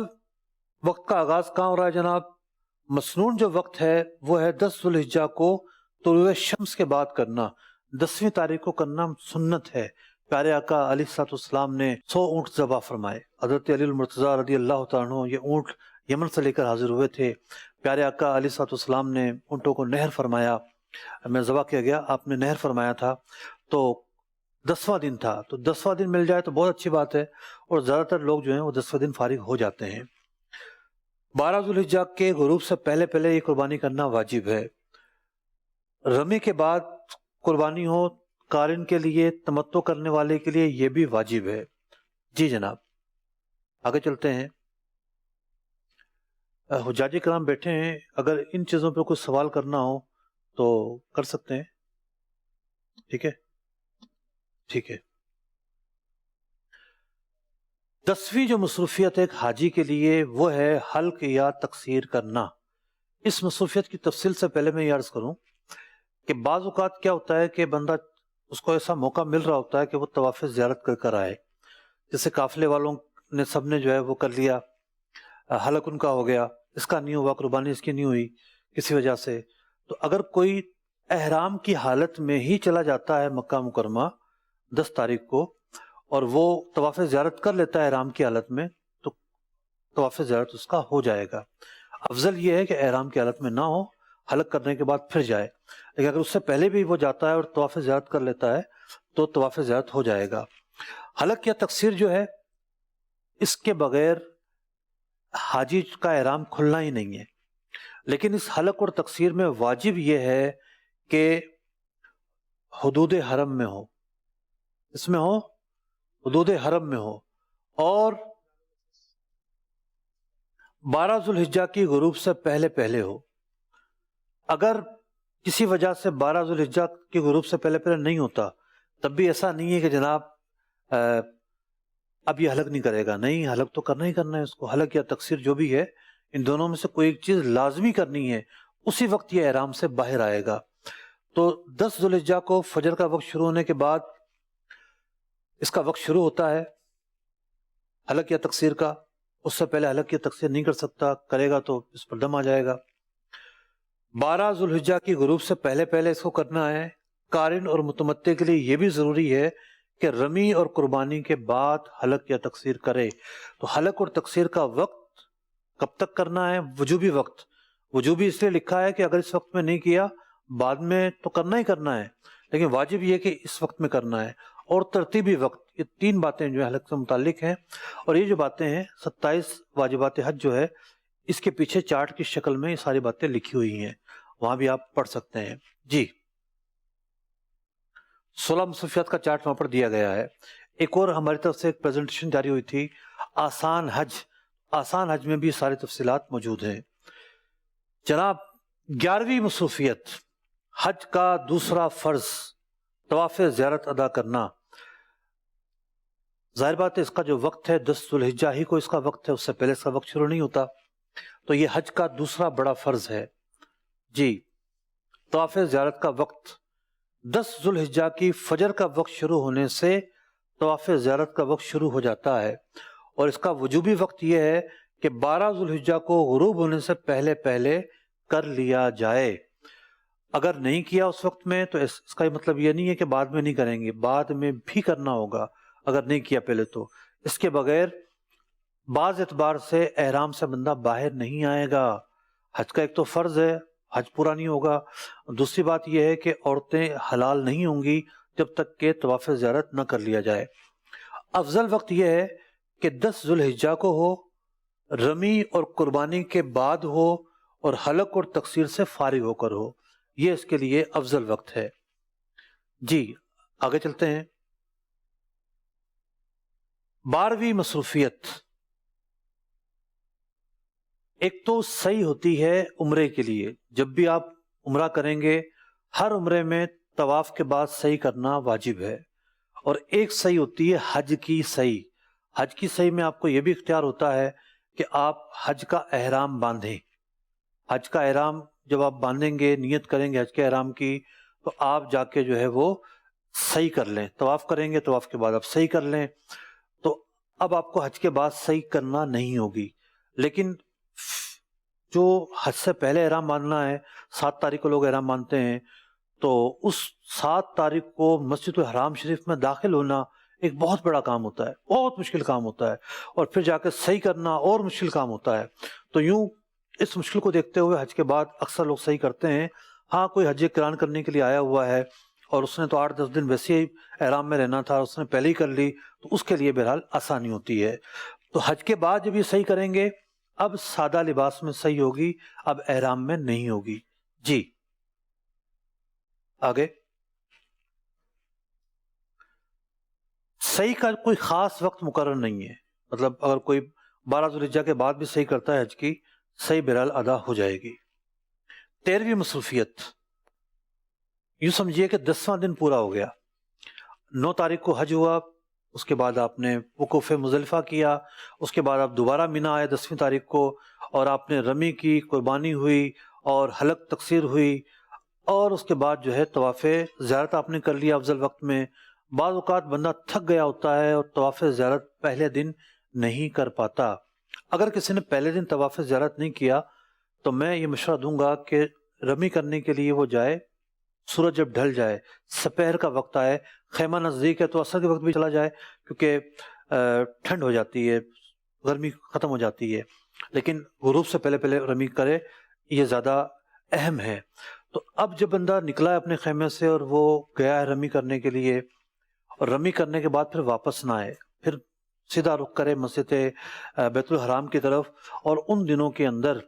وقت کا آغاز کہاں ہو رہا ہے جناب؟ مسنون جو وقت ہے وہ ہے 10 ذوالحجہ کو طلوع شمس کے بعد کرنا، 10ویں تاریخ کو کرنا سنت ہے۔ پیارے آقا علیہ السلام نے 100 اونٹ ذبح فرمائے، حضرت علی المرتضیٰ رضی اللہ تعالیٰ عنہ یہ اونٹ یمن سے لے کر حاضر ہوئے تھے۔ پیارے آقا علیہ السلام نے اونٹوں کو نہر فرمایا، میں ذبح کیا گیا، آپ نے نہر فرمایا تھا، تو 10واں دن تھا، تو 10واں دن مل جائے تو بہت اچھی بات ہے، اور زیادہ تر لوگ جو ہیں وہ 10واں دن فارغ ہو جاتے ہیں۔ 12 ذوالحجہ کے غروب سے پہلے پہلے یہ قربانی کرنا واجب ہے۔ رمی کے بعد قربانی ہو، قارن کے لیے، تمتع کرنے والے کے لیے یہ بھی واجب ہے۔ جی جناب، آگے چلتے ہیں۔ حجاج کرام بیٹھے ہیں، اگر ان چیزوں پہ کوئی سوال کرنا ہو تو کر سکتے ہیں۔ ٹھیک ہے، ٹھیک ہے۔ 10ویں جو مصروفیت ہے ایک حاجی کے لیے وہ ہے حلق یا تقصیر کرنا۔ اس مصروفیت کی تفصیل سے پہلے میں یہ عرض کروں کہ بعض اوقات کیا ہوتا ہے کہ بندہ، اس کو ایسا موقع مل رہا ہوتا ہے کہ وہ طواف زیارت کر آئے، جیسے قافلے والوں نے سب نے جو ہے وہ کر لیا، حلق ان کا ہو گیا، اس کا نہیں ہوا، قربانی اس کی نہیں ہوئی کسی وجہ سے۔ تو اگر کوئی احرام کی حالت میں ہی چلا جاتا ہے مکہ مکرمہ 10 تاریخ کو، اور وہ طواف زیارت کر لیتا ہے احرام کی حالت میں، تو طواف زیارت اس کا ہو جائے گا۔ افضل یہ ہے کہ احرام کی حالت میں نہ ہو، حلق کرنے کے بعد پھر جائے، لیکن اگر اس سے پہلے بھی وہ جاتا ہے اور طواف زیارت کر لیتا ہے تو طواف زیارت ہو جائے گا۔ حلق یا تقصیر جو ہے، اس کے بغیر حاجی کا احرام کھلنا ہی نہیں ہے، لیکن اس حلق اور تقصیر میں واجب یہ ہے کہ حدود حرم میں ہو، اس میں ہو، حدود حرم میں ہو، اور 12 ذوالحجہ کی غروب سے پہلے پہلے ہو۔ اگر کسی وجہ سے 12 ذوالحجہ کی غروب سے پہلے پہلے نہیں ہوتا، تب بھی ایسا نہیں ہے کہ جناب اب یہ حلق نہیں کرے گا، نہیں، حلق تو کرنا ہی کرنا ہے اس کو۔ حلق یا تقصیر جو بھی ہے، ان دونوں میں سے کوئی ایک چیز لازمی کرنی ہے، اسی وقت یہ احرام سے باہر آئے گا۔ تو 10 ذوالحجہ کو فجر کا وقت شروع ہونے کے بعد اس کا وقت شروع ہوتا ہے حلق یا تقصیر کا۔ اس سے پہلے حلق یا تقصیر نہیں کر سکتا، کرے گا تو اس پر دم آ جائے گا۔ 12 ذوالحجہ کی غروب سے پہلے پہلے اس کو کرنا ہے۔ قارن اور متمتع کے لیے یہ بھی ضروری ہے کہ رمی اور قربانی کے بعد حلق یا تقصیر کرے۔ تو حلق اور تقصیر کا وقت کب تک کرنا ہے؟ وجوبی وقت۔ وجوبی اس لیے لکھا ہے کہ اگر اس وقت میں نہیں کیا، بعد میں تو کرنا ہی کرنا ہے، لیکن واجب یہ کہ اس وقت میں کرنا ہے۔ اور ترتیبی وقت، یہ 3 باتیں جو حلق سے متعلق ہیں، اور یہ جو باتیں ہیں 27 واجبات حج جو ہے، اس کے پیچھے چارٹ کی شکل میں یہ ساری باتیں لکھی ہوئی ہیں، وہاں بھی آپ پڑھ سکتے ہیں۔ جی، 16 مصروفیات کا چارٹ وہاں پر دیا گیا ہے۔ ایک اور ہماری طرف سے ایک پریزنٹیشن جاری ہوئی تھی، آسان حج۔ آسان حج میں بھی ساری تفصیلات موجود ہیں۔ جناب، 11ویں مصروفیت، حج کا دوسرا فرض، طواف زیارت ادا کرنا۔ ظاہر بات ہے اس کا جو وقت ہے 10 ذوالحجہ ہی کو اس کا وقت ہے، اس سے پہلے اس کا وقت شروع نہیں ہوتا، تو یہ حج کا دوسرا بڑا فرض ہے۔ جی، طواف زیارت کا وقت 10 ذوالحجہ کی فجر کا وقت شروع ہونے سے طواف زیارت کا وقت شروع ہو جاتا ہے، اور اس کا وجوبی وقت یہ ہے کہ 12 ذوالحجہ کو غروب ہونے سے پہلے پہلے کر لیا جائے۔ اگر نہیں کیا اس وقت میں تو اس کا مطلب یہ نہیں ہے کہ بعد میں نہیں کریں گے، بعد میں بھی کرنا ہوگا اگر نہیں کیا پہلے تو۔ اس کے بغیر بعض اعتبار سے احرام سے بندہ باہر نہیں آئے گا۔ حج کا ایک تو فرض ہے، حج پورا نہیں ہوگا، دوسری بات یہ ہے کہ عورتیں حلال نہیں ہوں گی جب تک کہ طواف زیارت نہ کر لیا جائے۔ افضل وقت یہ ہے کہ 10 ذوالحجہ کو ہو، رمی اور قربانی کے بعد ہو، اور حلق اور تقصیر سے فارغ ہو کر ہو، یہ اس کے لیے افضل وقت ہے۔ جی، آگے چلتے ہیں۔ 12ویں مصروفیت، ایک تو سعی ہوتی ہے عمرے کے لیے۔ جب بھی آپ عمرہ کریں گے، ہر عمرے میں طواف کے بعد سعی کرنا واجب ہے، اور ایک سعی ہوتی ہے حج کی سعی۔ حج کی سعی میں آپ کو یہ بھی اختیار ہوتا ہے کہ آپ حج کا احرام باندھیں۔ حج کا احرام جب آپ باندھیں گے، نیت کریں گے حج کے احرام کی، تو آپ جا کے جو ہے وہ سعی کر لیں، طواف کریں گے، طواف کے بعد آپ سعی کر لیں، تو اب آپ کو حج کے بعد سعی کرنا نہیں ہوگی۔ لیکن جو حج سے پہلے احرام باندھنا ہے، 7 تاریخ کو لوگ احرام باندھتے ہیں، تو اس 7 تاریخ کو مسجد الحرام شریف میں داخل ہونا ایک بہت بڑا کام ہوتا ہے، بہت مشکل کام ہوتا ہے، اور پھر جا کے صحیح کرنا اور مشکل کام ہوتا ہے۔ تو یوں اس مشکل کو دیکھتے ہوئے حج کے بعد اکثر لوگ صحیح کرتے ہیں، ہاں کوئی حج کران کرنے کے لیے آیا ہوا ہے اور اس نے تو 8-10 دن ویسے ہی احرام میں رہنا تھا، اس نے پہلے ہی کر لی، تو اس کے لیے بہرحال آسانی ہوتی ہے۔ تو حج کے بعد جب یہ صحیح کریں گے، اب سادہ لباس میں صحیح ہوگی، اب احرام میں نہیں ہوگی۔ جی آگے۔ صحیح کا کوئی خاص وقت مقرر نہیں ہے، مطلب اگر کوئی 12 ذوالحجہ کے بعد بھی صحیح کرتا ہے حج کی، صحیح بہرحال ادا ہو جائے گی۔ 13ویں مصروفیت، یوں سمجھیے کہ 10واں دن پورا ہو گیا، 9 تاریخ کو حج ہوا، اس کے بعد آپ نے وقوف مزدلفہ کیا، اس کے بعد آپ دوبارہ منی آئے 10ویں تاریخ کو، اور آپ نے رمی کی، قربانی ہوئی اور حلق تقصیر ہوئی، اور اس کے بعد جو ہے طواف زیارت آپ نے کر لیا افضل وقت میں۔ بعض اوقات بندہ تھک گیا ہوتا ہے اور طواف زیارت پہلے دن نہیں کر پاتا۔ اگر کسی نے پہلے دن طواف زیارت نہیں کیا تو میں یہ مشورہ دوں گا کہ رمی کرنے کے لیے وہ جائے، سورج جب ڈھل جائے، سپہر کا وقت آئے، خیمہ نزدیک ہے تو عصر کے وقت بھی چلا جائے، کیونکہ ٹھنڈ ہو جاتی ہے، گرمی ختم ہو جاتی ہے، لیکن غروب سے پہلے پہلے رمی کرے، یہ زیادہ اہم ہے۔ تو اب جب بندہ نکلا ہے اپنے خیمے سے اور وہ گیا ہے رمی کرنے کے لیے، اور رمی کرنے کے بعد پھر واپس نہ آئے، پھر سیدھا رخ کرے مسجد بیت الحرام کی طرف، اور ان دنوں کے اندر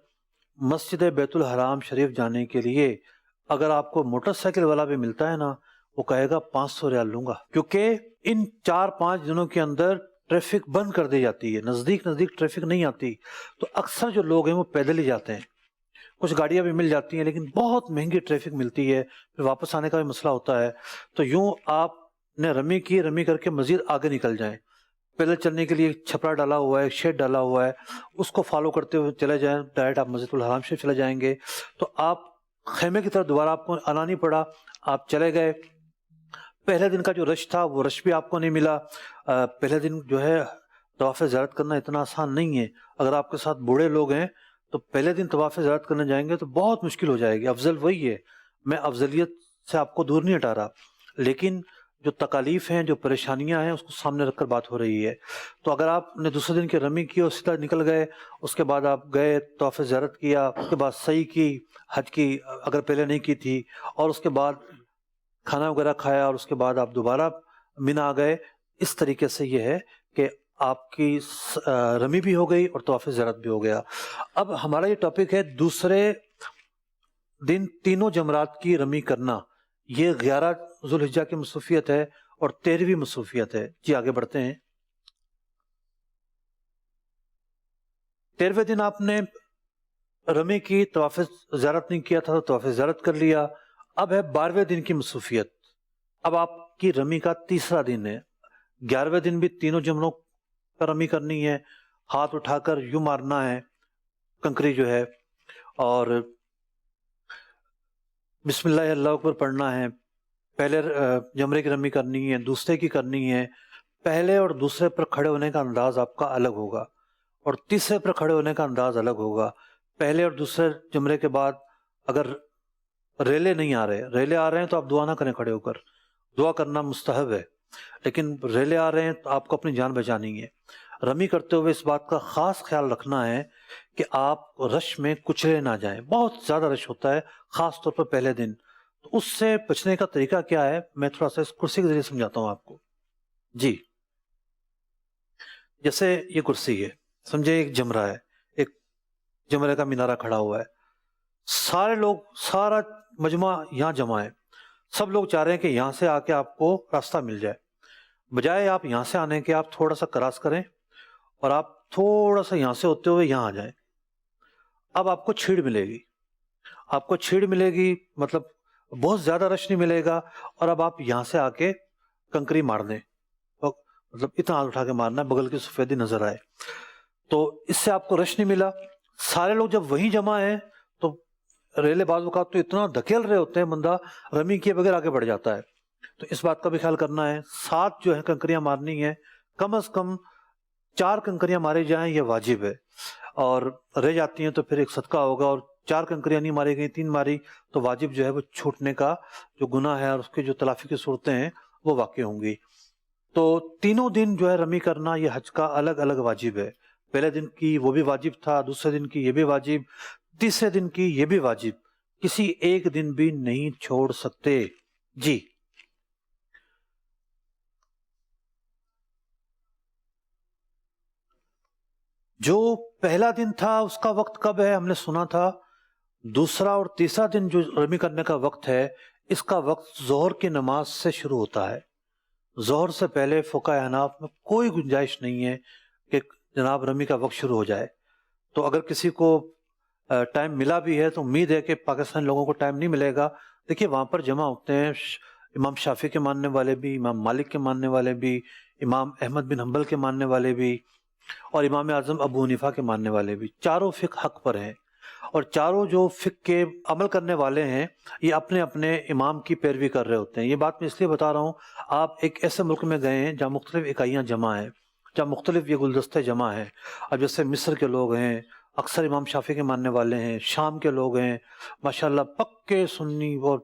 مسجد بیت الحرام شریف جانے کے لیے اگر آپ کو موٹر سائیکل والا بھی ملتا ہے نا، وہ کہے گا 500 ریال لوں گا، کیونکہ ان 4-5 دنوں کے اندر ٹریفک بند کر دی جاتی ہے، نزدیک ٹریفک نہیں آتی، تو اکثر جو لوگ ہیں وہ پیدل ہی جاتے ہیں، کچھ گاڑیاں بھی مل جاتی ہیں لیکن بہت مہنگی ٹریفک ملتی ہے، پھر واپس آنے کا بھی مسئلہ ہوتا ہے۔ تو یوں آپ نے رمی کی، رمی کر کے مزید آگے نکل جائیں، پیدل چلنے کے لیے ایک چھپرا ڈالا ہوا ہے، ایک شیڈ ڈالا ہوا ہے، اس کو فالو کرتے ہوئے چلے جائیں، ڈائریکٹ آپ مسجد الحرام شریف چلے جائیں گے، تو آپ خیمے کی طرف دوبارہ آپ کو آنا نہیں پڑا، آپ چلے گئے۔ پہلے دن کا جو رش تھا وہ رش بھی آپ کو نہیں ملا۔ پہلے دن جو ہے طواف زیارت کرنا اتنا آسان نہیں ہے، اگر آپ کے ساتھ بوڑھے لوگ ہیں تو پہلے دن طواف زیارت کرنے جائیں گے تو بہت مشکل ہو جائے گی۔ افضل وہی ہے، میں افضلیت سے آپ کو دور نہیں ہٹا رہا، لیکن جو تکالیف ہیں، جو پریشانیاں ہیں، اس کو سامنے رکھ کر بات ہو رہی ہے۔ تو اگر آپ نے دوسرے دن کی رمی کی اور سیدھا نکل گئے، اس کے بعد آپ گئے طواف زیارت کیا، اس کے بعد سعی کی، حج کی اگر پہلے نہیں کی تھی، اور اس کے بعد کھانا وغیرہ کھایا، اور اس کے بعد آپ دوبارہ منی آ گئے، اس طریقے سے یہ ہے کہ آپ کی رمی بھی ہو گئی اور طواف زیارت بھی ہو گیا۔ اب ہمارا یہ ٹاپک ہے دوسرے دن تینوں جمرات کی رمی کرنا، یہ 11 ذوالحجہ کی مصروفیت ہے اور 13ویں مصروفیت ہے۔ جی آگے بڑھتے ہیں۔ 13ویں دن آپ نے رمی کی، طواف زیارت نہیں کیا تھا تو طواف زیارت کر لیا۔ اب ہے 12ویں دن کی مصروفیت، اب آپ کی رمی کا تیسرا دن ہے۔ 11ویں دن بھی تینوں جمروں پر رمی کرنی ہے، ہاتھ اٹھا کر یوں مارنا ہے کنکری جو ہے، اور بسم اللہ اللہ اکبر پڑھنا ہے۔ پہلے جمرے کی رمی کرنی ہے، دوسرے کی کرنی ہے۔ پہلے اور دوسرے پر کھڑے ہونے کا انداز آپ کا الگ ہوگا اور تیسرے پر کھڑے ہونے کا انداز الگ ہوگا۔ پہلے اور دوسرے جمرے کے بعد اگر ریلے نہیں آ رہے، ریلے آ رہے ہیں تو آپ دعا نہ کریں کھڑے ہو کر، دعا کرنا مستحب ہے، لیکن ریلے آ رہے ہیں تو آپ کو اپنی جان بچانی ہے۔ رمی کرتے ہوئے اس بات کا خاص خیال رکھنا ہے کہ آپ رش میں کچلے نہ جائیں، بہت زیادہ رش ہوتا ہے خاص طور پر پہلے دن، تو اس سے بچنے کا طریقہ کیا ہے میں تھوڑا سا اس کرسی کے ذریعے سمجھاتا ہوں آپ کو۔ جی جیسے یہ کرسی ہے، سمجھے ایک جمرہ ہے، ایک جمرے کا مینارہ کھڑا ہوا ہے، سارے لوگ، سارا مجمع یہاں جمع ہے، سب لوگ چاہ رہے ہیں کہ یہاں سے آ کے آپ کو راستہ مل جائے، بجائے آپ یہاں سے آنے کے آپ تھوڑا سا کراس کریں اور آپ تھوڑا سا یہاں سے ہوتے ہوئے یہاں آ جائیں۔ اب آپ کو چھیڑ ملے گی، آپ کو چھیڑ ملے گی، مطلب بہت زیادہ رش نہیں ملے گا، اور اب آپ یہاں سے آ کے کنکری مار دیں، مطلب اتنا ہاتھ اٹھا کے مارنا ہے بغل کی سفیدی نظر آئے، تو اس سے آپ کو رش نہیں ملا۔ سارے لوگ جب وہیں جمع ہیں تو ریلے بعض اوقات تو اتنا دھکیل رہے ہوتے ہیں، بندہ رمی کیے بغیر آگے بڑھ جاتا ہے، تو اس بات کا بھی خیال کرنا ہے۔ 7 جو ہے کنکریاں مارنی ہے، کم از کم 4 کنکریاں مارے جائیں، یہ واجب ہے، اور رہ جاتی ہیں تو پھر ایک صدقہ ہوگا، اور 4 کنکریاں نہیں ماری گئی، 3 ماری تو واجب جو ہے وہ چھوٹنے کا جو گناہ ہے اور اس کے جو تلافی کی صورتیں ہیں وہ واقع ہوں گی۔ تو تینوں دن جو ہے رمی کرنا یہ حج کا الگ الگ واجب ہے، پہلے دن کی وہ بھی واجب تھا، دوسرے دن کی یہ بھی واجب، تیسرے دن کی یہ بھی واجب کسی ایک دن بھی نہیں چھوڑ سکتے. جی جو پہلا دن تھا اس کا وقت کب ہے ہم نے سنا تھا. دوسرا اور تیسرا دن جو رمی کرنے کا وقت ہے اس کا وقت ظہر کی نماز سے شروع ہوتا ہے. ظہر سے پہلے فقہاء احناف میں کوئی گنجائش نہیں ہے کہ جناب رمی کا وقت شروع ہو جائے. تو اگر کسی کو ٹائم ملا بھی ہے تو امید ہے کہ پاکستانی لوگوں کو ٹائم نہیں ملے گا. دیکھیے وہاں پر جمع ہوتے ہیں امام شافعی کے ماننے والے بھی، امام مالک کے ماننے والے بھی، امام احمد بن حنبل کے ماننے والے بھی، اور امام اعظم ابو حنیفہ کے ماننے والے بھی. چاروں فقہ حق پر ہیں، اور چاروں جو فقہ کے عمل کرنے والے ہیں یہ اپنے اپنے امام کی پیروی کر رہے ہوتے ہیں. یہ بات میں اس لیے بتا رہا ہوں، آپ ایک ایسے ملک میں گئے ہیں جہاں مختلف اکائیاں جمع ہیں، جہاں مختلف یہ گلدستے جمع ہیں. اب جیسے مصر کے لوگ ہیں اکثر امام شافعی کے ماننے والے ہیں، شام کے لوگ ہیں ماشاءاللہ پکے سنی اور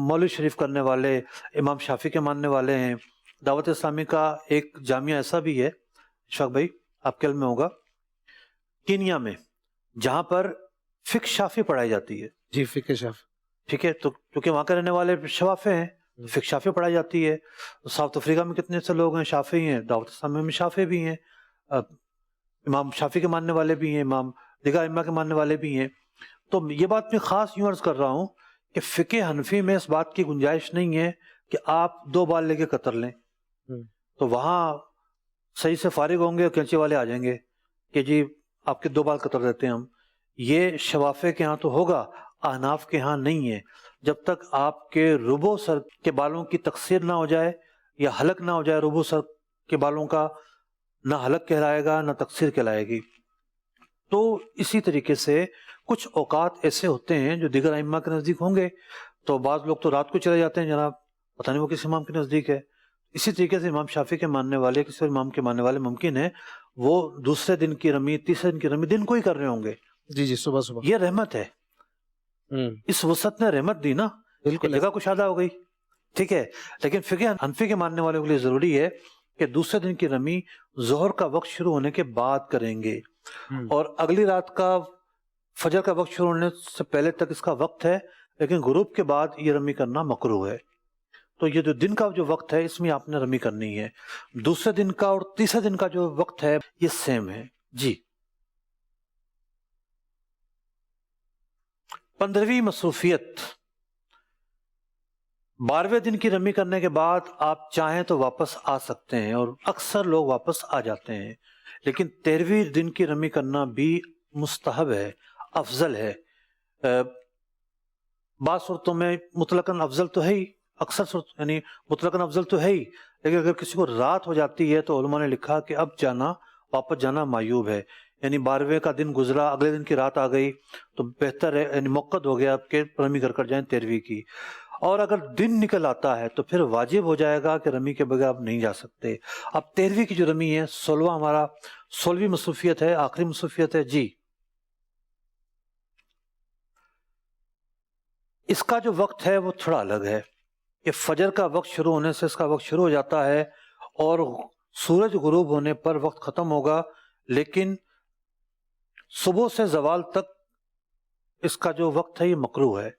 مولوی شریف کرنے والے امام شافعی کے ماننے والے ہیں. دعوت اسلامی کا ایک جامعہ ایسا بھی ہے اشفاق بھائی آپ کے علم میں ہوگا، کینیا میں، جہاں پر فقہ شافعی پڑھائی جاتی ہے. جی فقہ شافعی. ٹھیک ہے، تو کیونکہ وہاں کے رہنے والے شوافے ہیں، فقہ شافعی پڑھائی جاتی ہے. ساؤتھ افریقہ میں کتنے سے لوگ ہیں شافعی ہیں، دعوت اسلامی میں شافعی بھی ہیں، امام شافعی کے ماننے والے بھی ہیں، امام دیگر ائمہ کے ماننے والے بھی ہیں. تو یہ بات میں خاص یوں عرض کر رہا ہوں کہ فقہ حنفی میں اس بات کی گنجائش نہیں ہے کہ آپ 2 بال لے کے قطر لیں. تو وہاں صحیح سے فارغ ہوں گے اور کینچی والے آ جائیں گے کہ جی آپ کے 2 بال قطر دیتے ہیں ہم. یہ شوافے کے ہاں تو ہوگا، احناف کے ہاں نہیں ہے. جب تک آپ کے ربو سر کے بالوں کی تقصیر نہ ہو جائے یا حلق نہ ہو جائے ربو سر کے بالوں کا، نہ حلق کہلائے گا نہ تقصیر کہلائے گی. تو اسی طریقے سے کچھ اوقات ایسے ہوتے ہیں جو دیگر ائمہ کے نزدیک ہوں گے. تو بعض لوگ تو رات کو چلے جاتے ہیں جناب، پتہ نہیں وہ کس امام کے نزدیک ہے. اسی طریقے سے امام شافعی کے ماننے والے، کسی اور امام کے ماننے والے ممکن ہے وہ دوسرے دن کی رمی، تیسرے دن کی رمی دن کو ہی کر رہے ہوں گے. جی جی صبح صبح. یہ رحمت ہے، اس وسعت نے رحمت دی نا، بالکل جگہ کشادہ ہو گئی. ٹھیک ہے، لیکن فقہ حنفی کے ماننے والوں کے لیے ضروری ہے کہ دوسرے دن کی رمی ظہر کا وقت شروع ہونے کے بعد کریں گے، اور اگلی رات کا فجر کا وقت شروع ہونے سے پہلے تک اس کا وقت ہے، لیکن غروب کے بعد یہ رمی کرنا مکروہ ہے. تو یہ جو دن کا جو وقت ہے اس میں آپ نے رمی کرنی ہے. دوسرے دن کا اور تیسرے دن کا جو وقت ہے یہ سیم ہے. جی 15ویں مصروفیت، 12ویں دن کی رمی کرنے کے بعد آپ چاہیں تو واپس آ سکتے ہیں، اور اکثر لوگ واپس آ جاتے ہیں. لیکن 13ویں دن کی رمی کرنا بھی مستحب ہے، افضل ہے. بعض صورتوں میں مطلقاً افضل تو ہے ہی، اکثر صورت یعنی مطلقاً افضل تو ہے ہی، لیکن اگر کسی کو رات ہو جاتی ہے تو علماء نے لکھا کہ اب جانا، واپس جانا معیوب ہے. یعنی 12ویں کا دن گزرا، اگلے دن کی رات آ گئی تو بہتر ہے، یعنی موقع ہو گیا کہ رمی کر جائیں 13ویں کی. اور اگر دن نکل آتا ہے تو پھر واجب ہو جائے گا کہ رمی کے بغیر آپ نہیں جا سکتے. اب 13ویں کی جو رمی ہے 16واں ہمارا 16ویں مصروفیت ہے، آخری مصروفیت ہے. جی اس کا جو وقت ہے وہ تھوڑا الگ ہے کہ فجر کا وقت شروع ہونے سے اس کا وقت شروع ہو جاتا ہے اور سورج غروب ہونے پر وقت ختم ہوگا، لیکن صبح سے زوال تک اس کا جو وقت ہے یہ مکروہ ہے.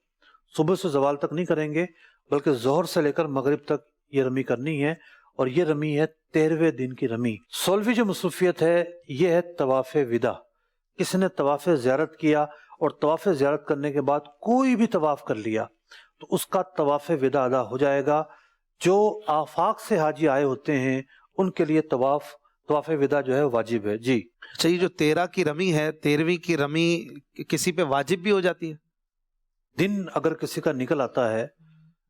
صبح سے زوال تک نہیں کریں گے بلکہ ظہر سے لے کر مغرب تک یہ رمی کرنی ہے، اور یہ رمی ہے 13ویں دن کی رمی. 16ویں جو مصروفیت ہے یہ ہے طواف وداع. کسی نے طواف زیارت کیا اور طواف زیارت کرنے کے بعد کوئی بھی طواف کر لیا تو اس کا طواف وداع ادا ہو جائے گا. جو آفاق سے حاجی آئے ہوتے ہیں ان کے لیے طواف وداع جو ہے واجب ہے. جی اچھا، یہ جو 13 کی رمی ہے، 13ویں کی رمی کسی پہ واجب بھی ہو جاتی ہے؟ دن اگر کسی کا نکل آتا ہے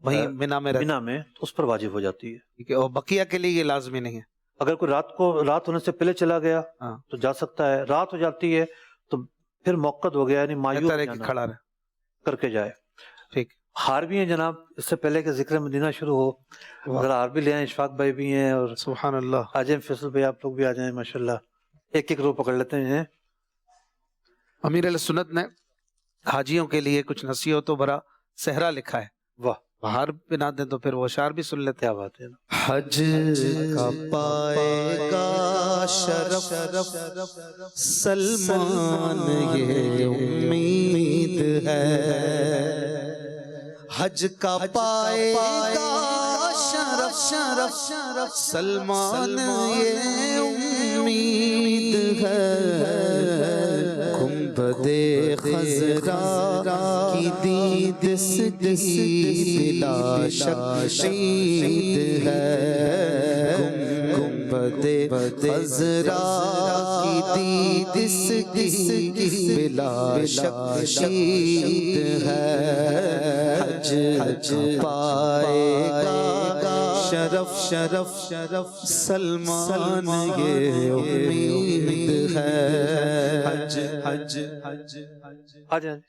وہیں مینا میں تو اس پر واجب ہو جاتی ہے. ٹھیک ہے، اور بقیہ کے لیے یہ لازمی نہیں ہے؟ اگر کوئی رات ہونے سے پہلے چلا گیا تو جا سکتا ہے، رات ہو جاتی ہے تو پھر موقت ہو گیا، یعنی مایوب کھڑا رہے کر کے جائے. ٹھیک. ہار بھی ہیں جناب، اس سے پہلے کہ ذکر مدینہ شروع ہو اگر ہار بھی لے آئیں، اشفاق بھائی بھی ہیں، اور سبحان اللہ آ جائیں فیصل بھائی، آپ لوگ بھی آ جائیں ماشاءاللہ. ایک رو پکڑ لیتے ہیں. امیر علیہ سنت نے حاجیوں کے لیے کچھ نصیحتوں بھرا صحرا لکھا ہے. واہ، باہر بنا دیں تو پھر وہ اشعار بھی سن لیتے. کیا بات ہے. حج کا پائے گا شرف سلمان یہ امید ہے. حج کا پائے گا شرف شرف شرف سلمان یہ امید ہے گنبد خضرا کی دید کی بلا شک عید ہے گنبد خضرا کی دید کی بلا شک عید ہے حج پائے گا شرف شرف شرف سلمان یہ امید ہے حج حج حج آ جائیں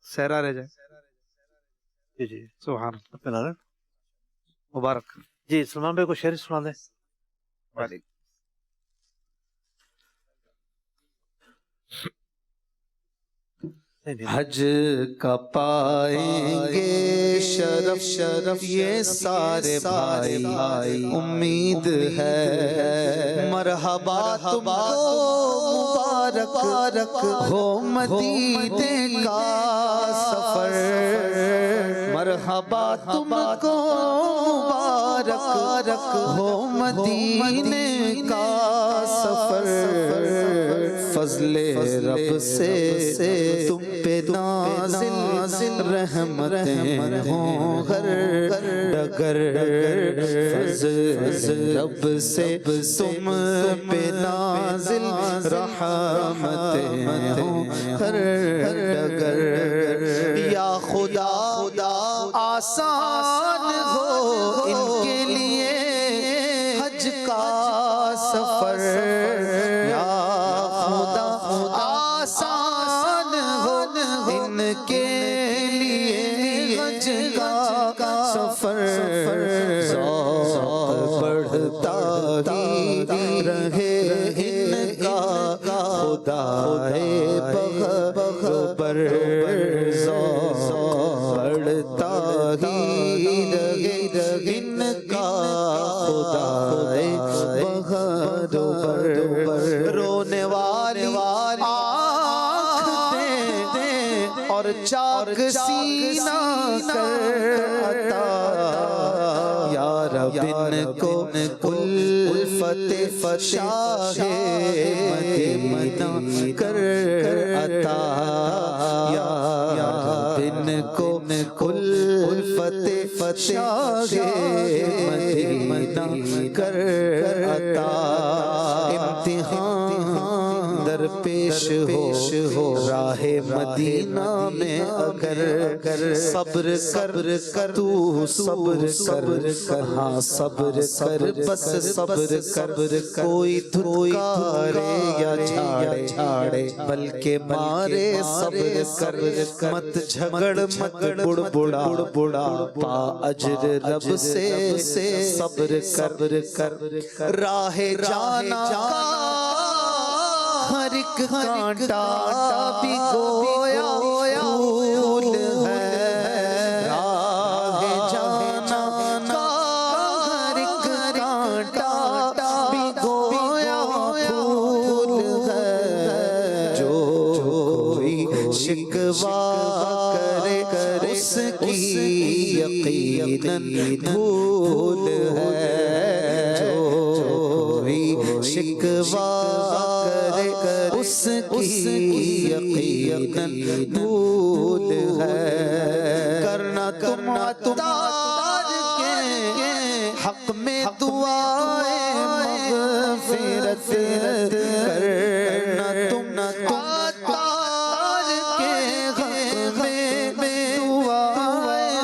سہرا رہ جائے جی جی سبحان اللہ مبارک جی سلمان بھائی کو شعر سنا دیں حج کا پائیں گے شرف شرف یہ سارے بھائی امید ہے مرحبا تم کو مبارک ہو مدینے کا سفر مرحبا تم کو مبارک ہو مدینے کا سفر فضل رب سے تم پہ نازل رحمتیں ہوں ہر ڈگر فضل رب سے تم پہ نازل رحمتیں ہوں ہر ڈگر یا خدا آسان ہو ان کے لیے حج کا سفر یا خدا آسان ہو ان کے لیے حج کا سفر ذوق بڑھتا ہی رہے ان کا خدا بغبر ذوق بڑھتا ہی رہے ان کا خدا بغبر رونے والی اور چاک سینہ کر عطا یا رب ان کو الفت شاہ مدینہ کر عطا یا رب ان کو الفت شاہ مدینہ کر عطا امتحان در پیش ہو راہ مدینہ میں اگر صبر کر تو صبر کر ہاں صبر کر بس صبر کر کوئی دھکارے یا جھاڑے بلکہ مارے صبر کر مت جھگڑ مت بڑا پا اجر رب سے صبر کر راہ جانا ہر ایک کانٹا بھی گویا پھول ہے راہ جانا ہر ایک کانٹا بھی گویا پھول ہے جو کوئی شکوہ کرے اس کی یقیناً بھول ہے جو کوئی شکوہ اس کی یقیناً بھول ہے کرنا تم اتار کے حق میں دعائیں مغفرت کرنا تم اتار کے حق میں دعائیں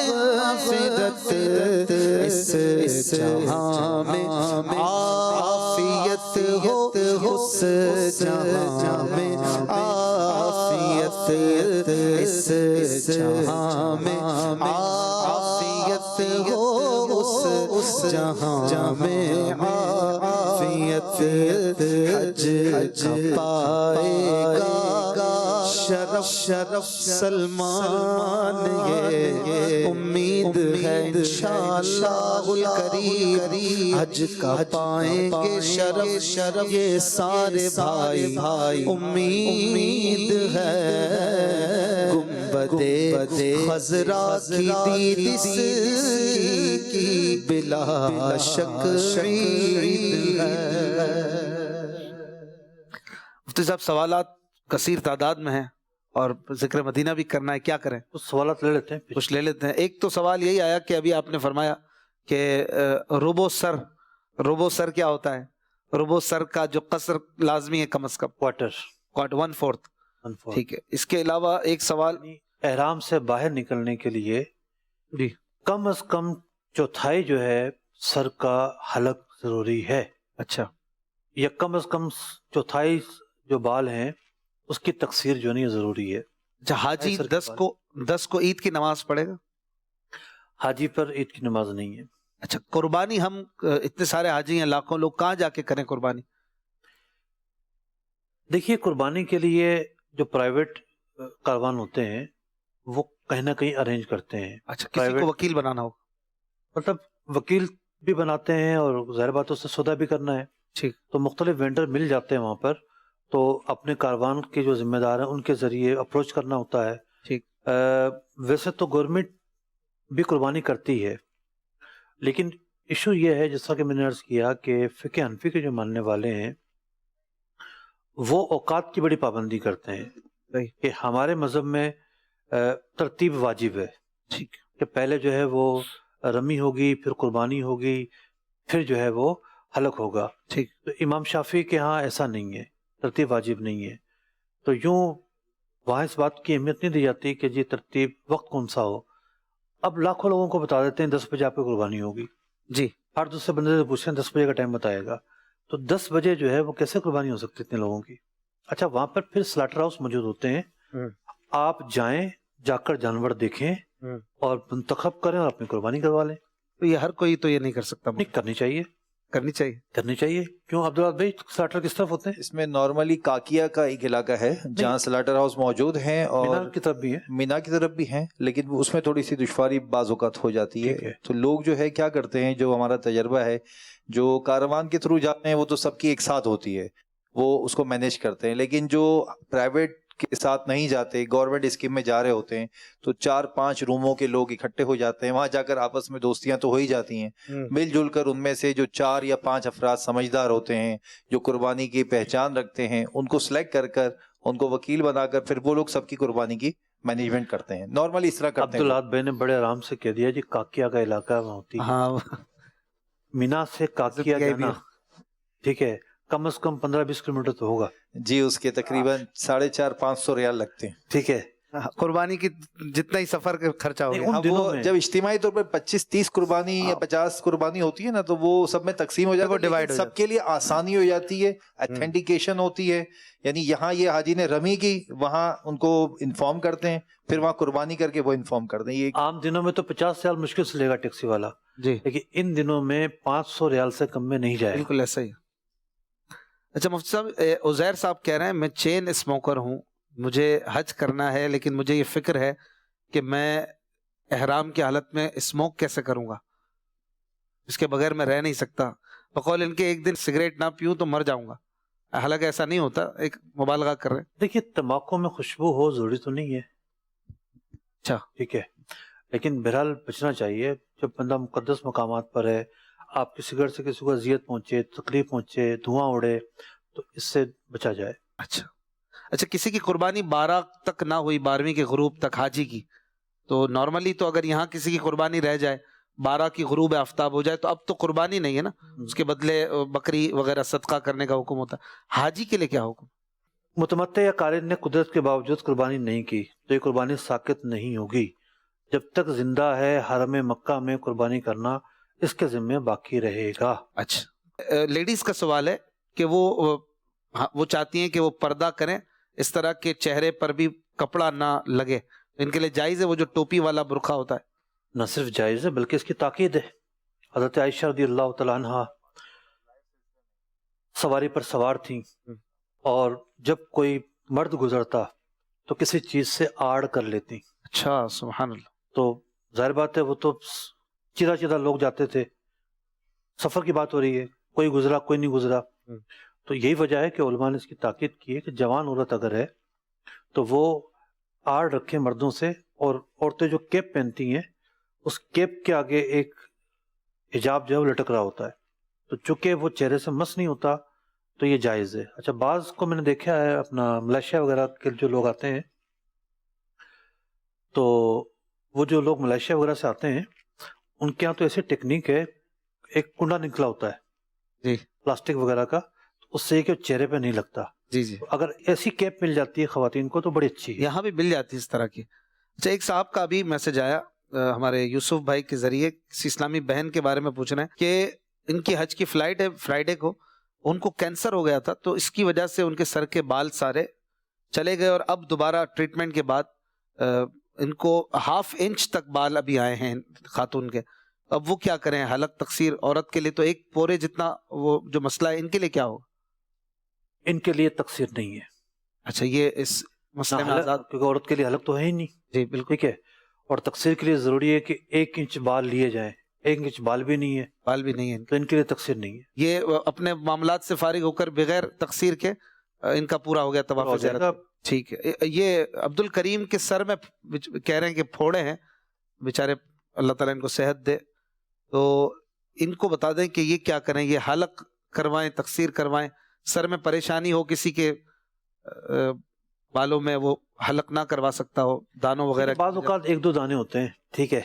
مغفرت اس جہاں میں عافیت ہو اس جہاں میں عافیت اس جہاں میں عافیت ہو اس جہاں میں عافیت حج پائے گا شرف سلمان یہ امید ہے انشاءاللہ الکریم حج کا پائیں گے شرف یہ سارے بھائی امید ہے گنبدے خضرا کی دید کی بلا شک عید ہے۔ مفتی صاحب سوالات کثیر تعداد میں ہیں اور ذکر مدینہ بھی کرنا ہے، کیا کریں؟ کچھ سوالات لے لیتے ہیں، کچھ لے لیتے ہیں۔ ایک تو سوال یہی آیا کہ ابھی آپ نے فرمایا کہ ربع سر کیا ہوتا ہے؟ ربع سر کا جو قصر لازمی ہے کم از کم کوارٹر 1/4، ٹھیک ہے۔ اس کے علاوہ ایک سوال، احرام سے باہر نکلنے کے لیے جی کم از کم چوتھائی جو ہے سر کا حلق ضروری ہے، اچھا، یا کم از کم چوتھائی جو بال ہیں اس کی تقصیر جو نہیں ضروری ہے۔ اچھا، حاجی 10 کو عید کی نماز پڑھے گا؟ حاجی پر عید کی نماز نہیں ہے۔ اچھا، قربانی ہم اتنے سارے حاجی ہیں، لاکھوں لوگ، کہاں جا کے کریں قربانی؟ دیکھیے، قربانی کے لیے جو پرائیویٹ کاروان ہوتے ہیں وہ کہیں نہ کہیں ارینج کرتے ہیں۔ اچھا، کسی کو وکیل بنانا ہوگا؟ مطلب وکیل بھی بناتے ہیں اور ظاہر بات اس سے سودا بھی کرنا ہے، ٹھیک، تو مختلف وینڈر مل جاتے ہیں وہاں پر، تو اپنے کاروان کے جو ذمہ دار ہیں ان کے ذریعے اپروچ کرنا ہوتا ہے۔ ٹھیک، ویسے تو گورنمنٹ بھی قربانی کرتی ہے، لیکن ایشو یہ ہے جس طرح کہ میں نے عرض کیا کہ فقہ حنفی کے جو ماننے والے ہیں وہ اوقات کی بڑی پابندی کرتے ہیں کہ ہمارے مذہب میں ترتیب واجب ہے، ٹھیک، کہ پہلے جو ہے وہ رمی ہوگی، پھر قربانی ہوگی، پھر جو ہے وہ حلق ہوگا، ٹھیک۔ تو امام شافعی کے ہاں ایسا نہیں ہے، ترتیب واجب نہیں ہے، تو یوں وہاں اس بات کی اہمیت نہیں دی جاتی کہ جی ترتیب وقت کون سا ہو۔ اب لاکھوں لوگوں کو بتا دیتے ہیں 10 بجے آپ کی قربانی ہوگی، جی، ہر دوسرے بندے سے پوچھیں 10 بجے کا ٹائم بتائے گا، تو 10 بجے جو ہے وہ کیسے قربانی ہو سکتی اتنے لوگوں کی؟ اچھا، وہاں پر پھر سلاٹر ہاؤس موجود ہوتے ہیں، آپ جائیں، جا کر جانور دیکھیں اور منتخب کریں اور اپنی قربانی کروا لیں۔ تو یہ ہر کوئی تو یہ نہیں کر سکتا؟ نہیں کرنی چاہیے، کرنی چاہیے، کرنی چاہیے۔ کیوں عبداللہ بھائی، سلاٹر کس طرف ہوتے ہیں؟ اس میں نارملی کاکیا کا ایک علاقہ ہے جہاں سلاٹر ہاؤس موجود ہیں، اور مینار کی طرف بھی ہے، مینا کی طرف بھی ہیں، لیکن اس میں تھوڑی سی دشواری بعض اوقات ہو جاتی ٹھیک ہے۔ ہے۔ تو لوگ جو ہے کیا کرتے ہیں، جو ہمارا تجربہ ہے، جو کاروان کے تھرو جاتے ہیں وہ تو سب کی ایک ساتھ ہوتی ہے، وہ اس کو مینیج کرتے ہیں، لیکن جو پرائیویٹ کے ساتھ نہیں جاتے، گورنمنٹ اسکیم میں جا رہے ہوتے ہیں، تو 4-5 روموں کے لوگ اکٹھے ہو جاتے ہیں، وہاں جا کر آپس میں دوستیاں تو ہو ہی جاتی ہیں، مل جل کر ان میں سے جو 4 یا 5 افراد سمجھدار ہوتے ہیں، جو قربانی کی پہچان رکھتے ہیں، ان کو سلیکٹ کر کر ان کو وکیل بنا کر پھر وہ لوگ سب کی قربانی کی مینجمنٹ کرتے ہیں۔ نارملی اس طرح کرتے ہیں۔ عبداللہ بھائی نے بڑے آرام سے کہہ دیا جی کاکیا کا علاقہ وہاں ہوتی ہے، ہاں، مینا سے کاکیا جانا ٹھیک ہے کم از کم 15-20 کلومیٹر تو ہوگا جی، اس کے تقریباً 450-500 ریال لگتے ہیں۔ ٹھیک ہے۔ قربانی کی جتنا ہی سفر کا خرچہ ہو نہیں، گیا۔ ان اب دنوں وہ میں جب اجتماعی طور پر 25-30 قربانی یا 50 قربانی ہوتی ہے نا، تو وہ سب میں تقسیم ہو جاتا ہے، ڈیوائڈ لیکن ہو سب کے لیے آسانی ہو جاتی ہے، اتھینٹیکیشن ہوتی ہے، یعنی یہاں یہ حاجی نے رمی کی، وہاں ان کو انفارم کرتے ہیں، پھر وہاں قربانی کر کے وہ انفارم کرتے ہیں۔ یہ عام دنوں میں تو 50 ریال مشکل سے لے گا ٹیکسی والا، جی، لیکن ان دنوں میں 500 ریال سے کم میں نہیں جائے گا۔ بالکل ایسا ہی۔ اچھا مفتی صاحب، عزیر صاحب کہہ رہے ہیں میں چین اسموکر ہوں، مجھے حج کرنا ہے، لیکن مجھے یہ فکر ہے کہ میں احرام کی حالت میں اسموک کیسے کروں گا، اس کے بغیر میں رہ نہیں سکتا، بقول ان کے ایک دن سگریٹ نہ پیوں تو مر جاؤں گا، حالانکہ ایسا نہیں ہوتا، ایک مبالغہ کر رہے ہیں۔ دیکھیے، تمباکو میں خوشبو ہو ضروری تو نہیں ہے، اچھا، ٹھیک ہے، لیکن بہرحال بچنا چاہیے۔ جب بندہ مقدس مقامات پر ہے، آپ کی سگریٹ سے کسی کو اذیت پہنچے، تکلیف پہنچے، دھواں اڑے، تو اس سے بچا جائے۔ اچھا، کسی کی قربانی 12 تک نہ ہوئی، 12ویں کے غروب تک حاجی کی، تو نارملی تو اگر یہاں کسی کی قربانی رہ جائے، 12 کی غروب آفتاب ہو جائے، تو اب تو قربانی نہیں ہے نا، اس کے بدلے بکری وغیرہ صدقہ کرنے کا حکم ہوتا ہے۔ حاجی کے لیے کیا حکم؟ متمتع یا قارن نے قدرت کے باوجود قربانی نہیں کی تو یہ قربانی ساقط نہیں ہوگی، جب تک زندہ ہے حرم مکہ میں قربانی کرنا اس کے ذمہ باقی رہے گا۔ اچھا، لیڈیز کا سوال ہے کہ وہ چاہتی ہیں کہ وہ پردہ کریں، اس طرح کے چہرے پر بھی کپڑا نہ لگے، ان کے لیے جائز ہے وہ جو ٹوپی والا برقع ہوتا ہے؟ نہ صرف جائز ہے بلکہ اس کی تاکید ہے۔ حضرت عائشہ رضی اللہ تعالیٰ عنہ سواری پر سوار تھیں، اور جب کوئی مرد گزرتا تو کسی چیز سے آڑ کر لیتی۔ اچھا، سبحان اللہ۔ تو ظاہر بات ہے وہ تو چیدہ چیدہ لوگ جاتے تھے، سفر کی بات ہو رہی ہے، کوئی گزرا کوئی نہیں گزرا، تو یہی وجہ ہے کہ علماء نے اس کی تاکید کی ہے کہ جوان عورت اگر ہے تو وہ آڑ رکھے مردوں سے، اور عورتیں جو کیپ پہنتی ہیں اس کیپ کے آگے ایک حجاب جو ہے وہ لٹک رہا ہوتا ہے، تو چونکہ وہ چہرے سے مس نہیں ہوتا تو یہ جائز ہے۔ اچھا، بعض کو میں نے دیکھا ہے اپنا ملیشیا وغیرہ کے جو لوگ آتے ہیں، تو وہ جو لوگ ملیشیا وغیرہ سے آتے ہیں ان کے یہاں تو ایسی ٹیکنیک ہے، ایک کنڈا نکلا ہوتا ہے جی پلاسٹک وغیرہ کا، تو اس سے کہ چہرے پہ نہیں لگتا۔ جی جی، اگر ایسی کیپ مل جاتی ہے خواتین کو تو بڑی اچھی ہے۔ یہاں بھی مل جاتی ہے اس طرح کی۔ اچھا، ایک صاحب کا ابھی میسج آیا ہمارے یوسف بھائی کے ذریعے، کسی اسلامی بہن کے بارے میں پوچھ رہے ہیں کہ ان کی حج کی فلائٹ ہے فرائیڈے کو، ان کو کینسر ہو گیا تھا، تو اس کی وجہ سے ان کے سر کے بال سارے چلے گئے، اور اب دوبارہ ٹریٹمنٹ کے بعد ان کو 1/2 انچ تک بال ابھی آئے ہیں خاتون کے۔ اب وہ کیا کریں؟ حلق تقصیر عورت کے لیے تو ایک پورے جتنا وہ جو مسئلہ ہے، ان کے لیے کیا ہوگا؟ ان کے لیے تقصیر نہیں ہے، اچھا، یہ اس مسئلے میں آزاد، کیونکہ عورت کے لیے حلق تو ہے ہی نہیں۔ جی بالکل، ٹھیک ہے، اور تقصیر کے لیے ضروری ہے کہ 1 انچ بال لیے جائیں، 1 انچ بال بھی نہیں ہے بال بھی نہیں ہے ان کے۔ تو ان کے لیے تقصیر نہیں ہے۔ یہ اپنے معاملات سے فارغ ہو کر بغیر تقصیر کے ان کا پورا ہو گیا ہو طواف جائے گا۔ زیارت۔ ٹھیک ہے، یہ عبد الکریم کے سر میں کہہ رہے ہیں کہ پھوڑے ہیں بیچارے، اللہ تعالیٰ ان کو صحت دے، تو ان کو بتا دیں کہ یہ کیا کریں، یہ حلق کروائیں، تقصیر کروائیں، سر میں پریشانی ہو کسی کے بالوں میں وہ حلق نہ کروا سکتا ہو، دانوں وغیرہ۔ بعض اوقات 1-2 دانے ہوتے ہیں، ٹھیک ہے،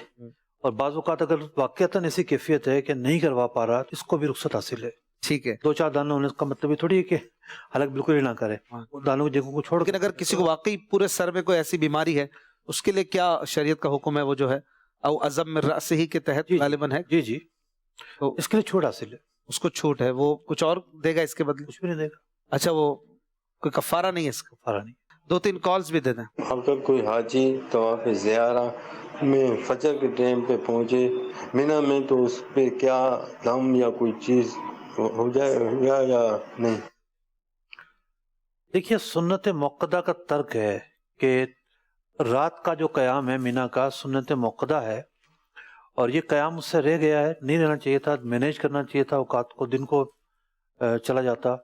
اور بعض اوقات اگر واقعتاً ایسی کیفیت ہے کہ نہیں کروا پا رہا تو اس کو بھی رخصت حاصل ہے۔ ٹھیک ہے، 2-4 دانے ہونے کا مطلب یہ تھوڑی ہے کہ حلق بالکل ہی نہ کرے، دانوں کی جگہوں کو چھوڑ۔ لیکن اگر کسی کو واقعی پورے سر میں کوئی ایسی بیماری ہے، اس کے لیے کیا شریعت کا حکم ہے؟ وہ جو ہے او عزم من رأسہ ہی کے تحت غالباً ہے، جی جی، تو اس کے لیے چھوٹ حاصل ہے، اس کو چھوٹ ہے، وہ کچھ اور دے گا اس کے بدلے؟ کچھ بھی نہیں دے گا، اچھا، وہ کوئی کفارہ نہیں ہے اس کا؟ کفارہ نہیں۔ 2-3 کالز بھی دے دیں۔ اگر کوئی حاجی طواف زیارہ میں فجر کے ٹائم پہ پہنچے مینا میں، تو اس پہ کیا دم یا کوئی چیز ہو جائے گا یا نہیں؟ دیکھیے، سنت موقدہ کا ترک ہے کہ رات کا جو قیام ہے مینا کا سنت موقدہ ہے، اور یہ قیام اس سے رہ گیا ہے، نہیں رہنا چاہیے تھا، مینیج کرنا چاہیے تھا اوقات کو، دن کو چلا جاتا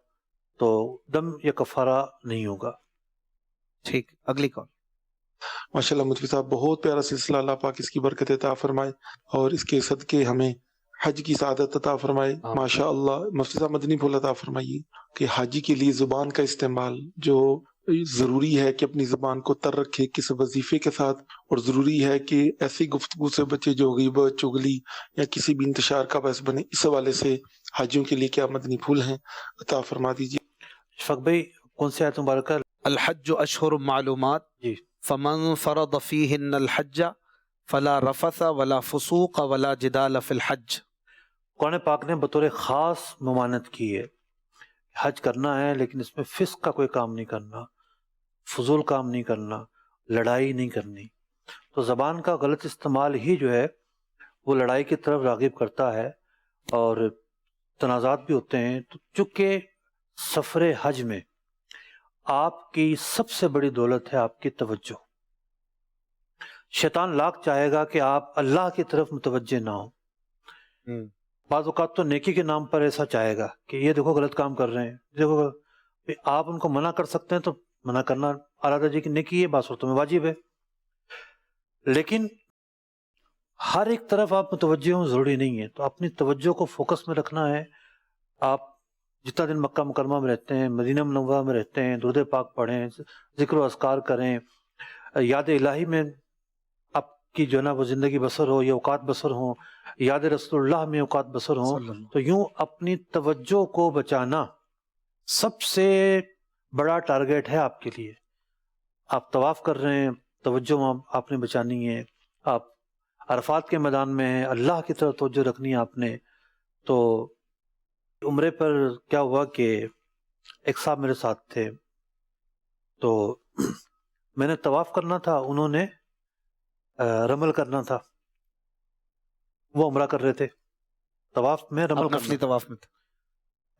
تو دم یا کفارہ نہیں ہوگا۔ ٹھیک، اگلی کال۔ ماشاءاللہ مفتی صاحب، بہت پیارا سلسلہ، اللہ پاک اس کی برکت عطا فرمائے اور اس کے صدقے ہمیں حج کی سعادت عطا فرمائے۔ ماشاءاللہ مفتی صاحب مدنی پھول عطا فرمائیے کہ حاجی کے لیے زبان کا استعمال جو ضروری ہے کہ اپنی زبان کو تر رکھے کسی وظیفے کے ساتھ، اور ضروری ہے کہ ایسی گفتگو سے بچے جو غیبت، چغلی یا کسی بھی انتشار کا باعث بنے۔ اس حوالے سے حاجیوں کے لیے کیا مدنی پھول ہیں، عطا فرما دیجیے۔ شفق بھائی، کون سی آیت مبارکہ؟ الحج اشہر معلومات، جی، فمن فرض فیہن الحج فلا رفث ولا فسوق ولا جدال فی الحج۔ قرآن پاک نے بطور خاص ممانعت کی ہے، حج کرنا ہے لیکن اس میں فسق کا کوئی کام نہیں کرنا، فضول کام نہیں کرنا، لڑائی نہیں کرنی۔ تو زبان کا غلط استعمال ہی جو ہے وہ لڑائی کی طرف راغب کرتا ہے اور تنازعات بھی ہوتے ہیں۔ تو چونکہ سفر حج میں آپ کی سب سے بڑی دولت ہے آپ کی توجہ، شیطان لاکھ چاہے گا کہ آپ اللہ کی طرف متوجہ نہ ہوں۔ بعض اوقات تو نیکی کے نام پر ایسا چاہے گا کہ یہ دیکھو غلط کام کر رہے ہیں، دیکھو آپ ان کو منع کر سکتے ہیں تو منع کرنا اعلیٰ درجے کی نیکی ہے، بعض صورتوں میں واجب ہے، لیکن ہر ایک طرف آپ متوجہ ہوں ضروری نہیں ہے۔ تو اپنی توجہ کو فوکس میں رکھنا ہے۔ آپ جتنا دن مکہ مکرمہ میں رہتے ہیں، مدینہ منورہ میں رہتے ہیں، درود پاک پڑھیں، ذکر و اذکار کریں، یاد الہی میں آپ کی جو ہے نا وہ زندگی بسر ہو، یا اوقات بسر ہوں، یاد رسول اللہ میں اوقات بسر ہوں۔ تو یوں اپنی توجہ کو بچانا سب سے بڑا ٹارگیٹ ہے آپ کے لیے۔ آپ طواف کر رہے ہیں، توجہ آپ نے بچانی ہے، آپ عرفات کے میدان میں ہیں، اللہ کی طرف توجہ رکھنی ہے آپ نے۔ تو عمرے پر کیا ہوا کہ ایک صاحب میرے ساتھ تھے، تو میں نے طواف کرنا تھا، انہوں نے رمل کرنا تھا، وہ عمرہ کر رہے تھے، طواف میں رمل نفلی طواف میں تھے۔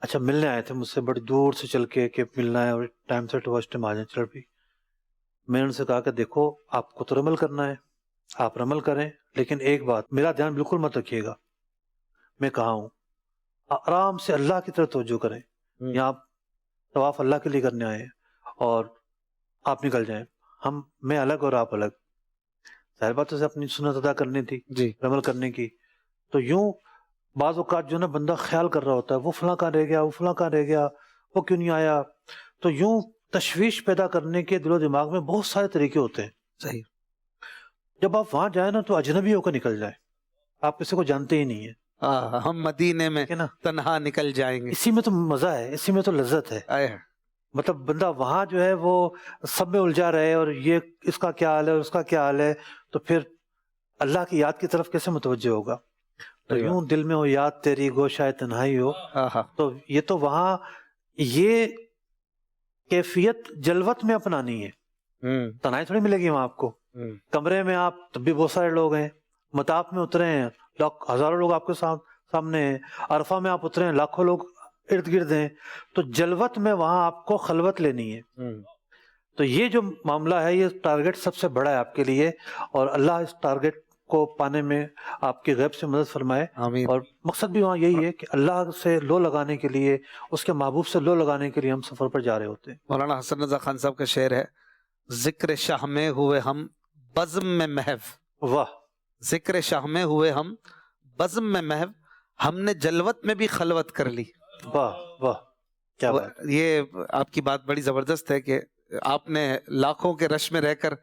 اچھا، ملنے آئے تھے مجھ سے بڑی دور سے چل کے کہ ملنا ہے اور ٹائم سے ٹو ٹائم آ جائیں۔ چل بھی میں نے ان سے کہا کہ دیکھو آپ کو تو رمل کرنا ہے، آپ رمل کریں، لیکن ایک بات میرا دھیان بالکل مت رکھیے گا، میں کہاں ہوں، آرام سے اللہ کی طرف توجہ کریں، یہاں آپ طواف اللہ کے لیے کرنے آئے ہیں اور آپ نکل جائیں، میں الگ اور آپ الگ، ظاہر بات ہے اپنی سنت ادا کرنی تھی، جی عمل کرنے کی. تو یوں بعض اوقات جو نا بندہ خیال کر رہا ہوتا ہے وہ فلاں کہاں رہ گیا، وہ فلاں کہاں رہ گیا، وہ کیوں نہیں آیا. تو یوں تشویش پیدا کرنے کے دل و دماغ میں بہت سارے طریقے ہوتے ہیں. صحیح. جب آپ وہاں جائیں نا تو اجنبی ہو کر نکل جائیں، آپ کسی کو جانتے ہی نہیں ہیں، ہم مدینے میں ٹھیک ہے نا. تنہا نکل جائیں گے. اسی میں تو مزہ ہے، اسی میں تو لذت ہے. آئے ہیں. مطلب بندہ وہاں جو ہے وہ سب میں الجھا رہے اور یہ اس کا کیا حال ہے اور اس کا کیا حال ہے، تو پھر اللہ کی یاد کی طرف کیسے متوجہ ہوگا. تو یوں دل میں ہو یاد تیری گوشائے تنہائی ہو. تو یہ تو وہاں یہ کیفیت جلوت میں اپنانی ہے. تنہائی تھوڑی ملے گی وہاں آپ کو. کمرے میں آپ تب بھی بہت سارے لوگ ہیں، مطاف میں اترے ہیں ہزاروں لوگ آپ کے سامنے ہیں، عرفہ میں آپ اترے ہیں لاکھوں لوگ ارد گرد ہیں. تو جلوت میں وہاں آپ کو خلوت لینی ہے. تو یہ جو معاملہ ہے یہ ٹارگٹ سب سے بڑا ہے آپ کے لیے، اور اللہ اس ٹارگٹ کو پانے میں آپ کی غیب سے مدد فرمائے. آمین. اور مقصد بھی وہاں یہی ہے کہ اللہ سے لو لگانے کے لیے، اس کے محبوب سے لو لگانے کے لیے ہم سفر پر جا رہے ہوتے ہیں. مولانا حسن رضا خان صاحب کا شعر ہے، ذکر شاہ میں ہوئے ہم بزم میں محو. واہ. ذکر شاہ میں ہوئے ہم بزم میں محو، ہم نے جلوت میں بھی خلوت کر لی. واہ واہ کیا بات. یہ آپ کی بات بڑی زبردست ہے کہ آپ نے لاکھوں کے رش میں رہ کر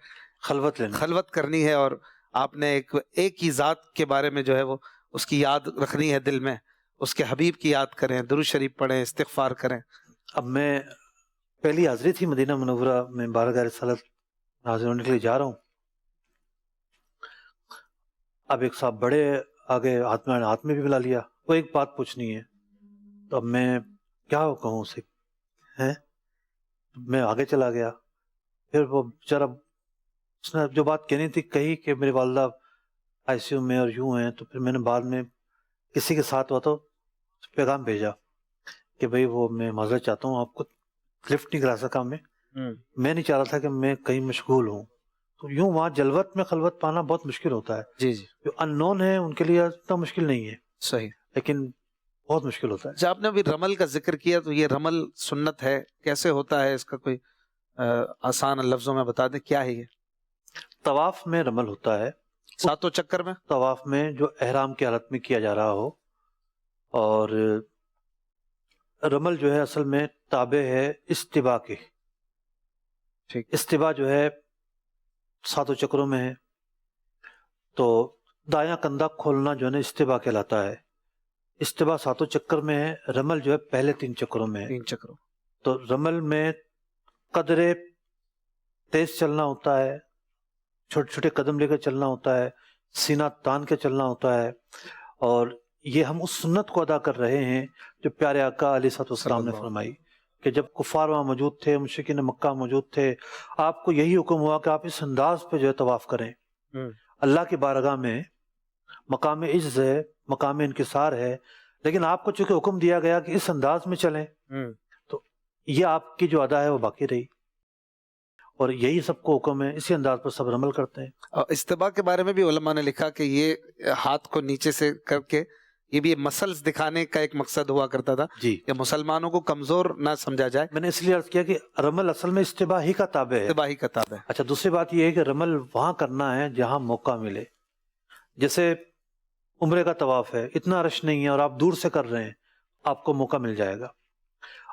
خلوت کرنی ہے، اور آپ نے ایک ہی ذات کے بارے میں جو ہے وہ اس کی یاد رکھنی ہے دل میں. اس کے حبیب کی یاد کریں، درود شریف پڑھیں، استغفار کریں. اب میں پہلی حاضری تھی مدینہ منورہ میں بارگاہ رسالت حاضر ہونے کے لیے جا رہا ہوں. اب ایک صاحب بڑے آگے ہاتھ میں بھی ملا لیا، وہ ایک بات پوچھنی ہے. تو اب میں کیا کہوں اسے، میں آگے چلا گیا. پھر وہ بیچارہ اس نے جو بات کہنی تھی کہی کہ میری والدہ آئی سی یو میں اور یوں ہیں. تو پھر میں نے بعد میں کسی کے ساتھ ہوا تو پیغام بھیجا کہ بھئی وہ میں معذرت چاہتا ہوں، آپ کو لفٹ نہیں کرا سکا. میں نہیں چاہ رہا تھا کہ میں کہیں مشغول ہوں. تو یوں وہاں جلوت میں خلوت پانا بہت مشکل ہوتا ہے. جی جی. جو ان نون ہے ان کے لیے اتنا مشکل نہیں ہے. صحیح. لیکن بہت مشکل ہوتا ہے. جب آپ نے ابھی رمل کا ذکر کیا تو یہ رمل سنت ہے، کیسے ہوتا ہے؟ اس کا کوئی آسان لفظوں میں بتا دیں کیا ہے یہ؟ طواف میں رمل ہوتا ہے، ساتوں چکر میں طواف میں جو احرام کی حالت میں کیا جا رہا ہو. اور رمل جو ہے اصل میں تابع ہے استباء کے. ٹھیک. استباء جو ہے ساتوں چکروں میں ہے. تو دایاں کندھا کھولنا جو ہے نا استباء کہلاتا ہے. استباء ساتوں چکر میں ہے، رمل جو ہے پہلے 3 چکروں میں ہے. 3 چکروں. تو رمل میں قدر تیز چلنا ہوتا ہے، چھوٹے چھوٹے قدم لے کر چلنا ہوتا ہے، سینہ تان کے چلنا ہوتا ہے. اور یہ ہم اس سنت کو ادا کر رہے ہیں جو پیارے آقا علیہ الصلوۃ والسلام نے فرمائی کہ جب کفار وہاں موجود تھے، مشرکین مکہ موجود تھے، آپ کو یہی حکم ہوا کہ آپ اس انداز پہ جو ہے طواف کریں. اللہ کی بارگاہ میں مقام عجز ہے، مقام انکسار ہے، لیکن آپ کو چونکہ حکم دیا گیا کہ اس انداز میں چلیں، تو یہ آپ کی جو ادا ہے وہ باقی رہی. اور یہی سب کو حکم ہے، اسی انداز پر سب عمل کرتے ہیں. استباء کے بارے میں بھی علماء نے لکھا کہ یہ ہاتھ کو نیچے سے کر کے یہ بھی مسلز دکھانے کا ایک مقصد ہوا کرتا تھا جی کہ مسلمانوں کو کمزور نہ سمجھا جائے. میں نے اس لیے عرض کیا کہ رمل اصل میں استباء ہی کا تابع ہے. استباء ہی کا تابع ہے. اچھا، دوسری بات یہ ہے کہ رمل وہاں کرنا ہے جہاں موقع ملے. جیسے عمرے کا طواف ہے، اتنا رش نہیں ہے اور آپ دور سے کر رہے ہیں، آپ کو موقع مل جائے گا.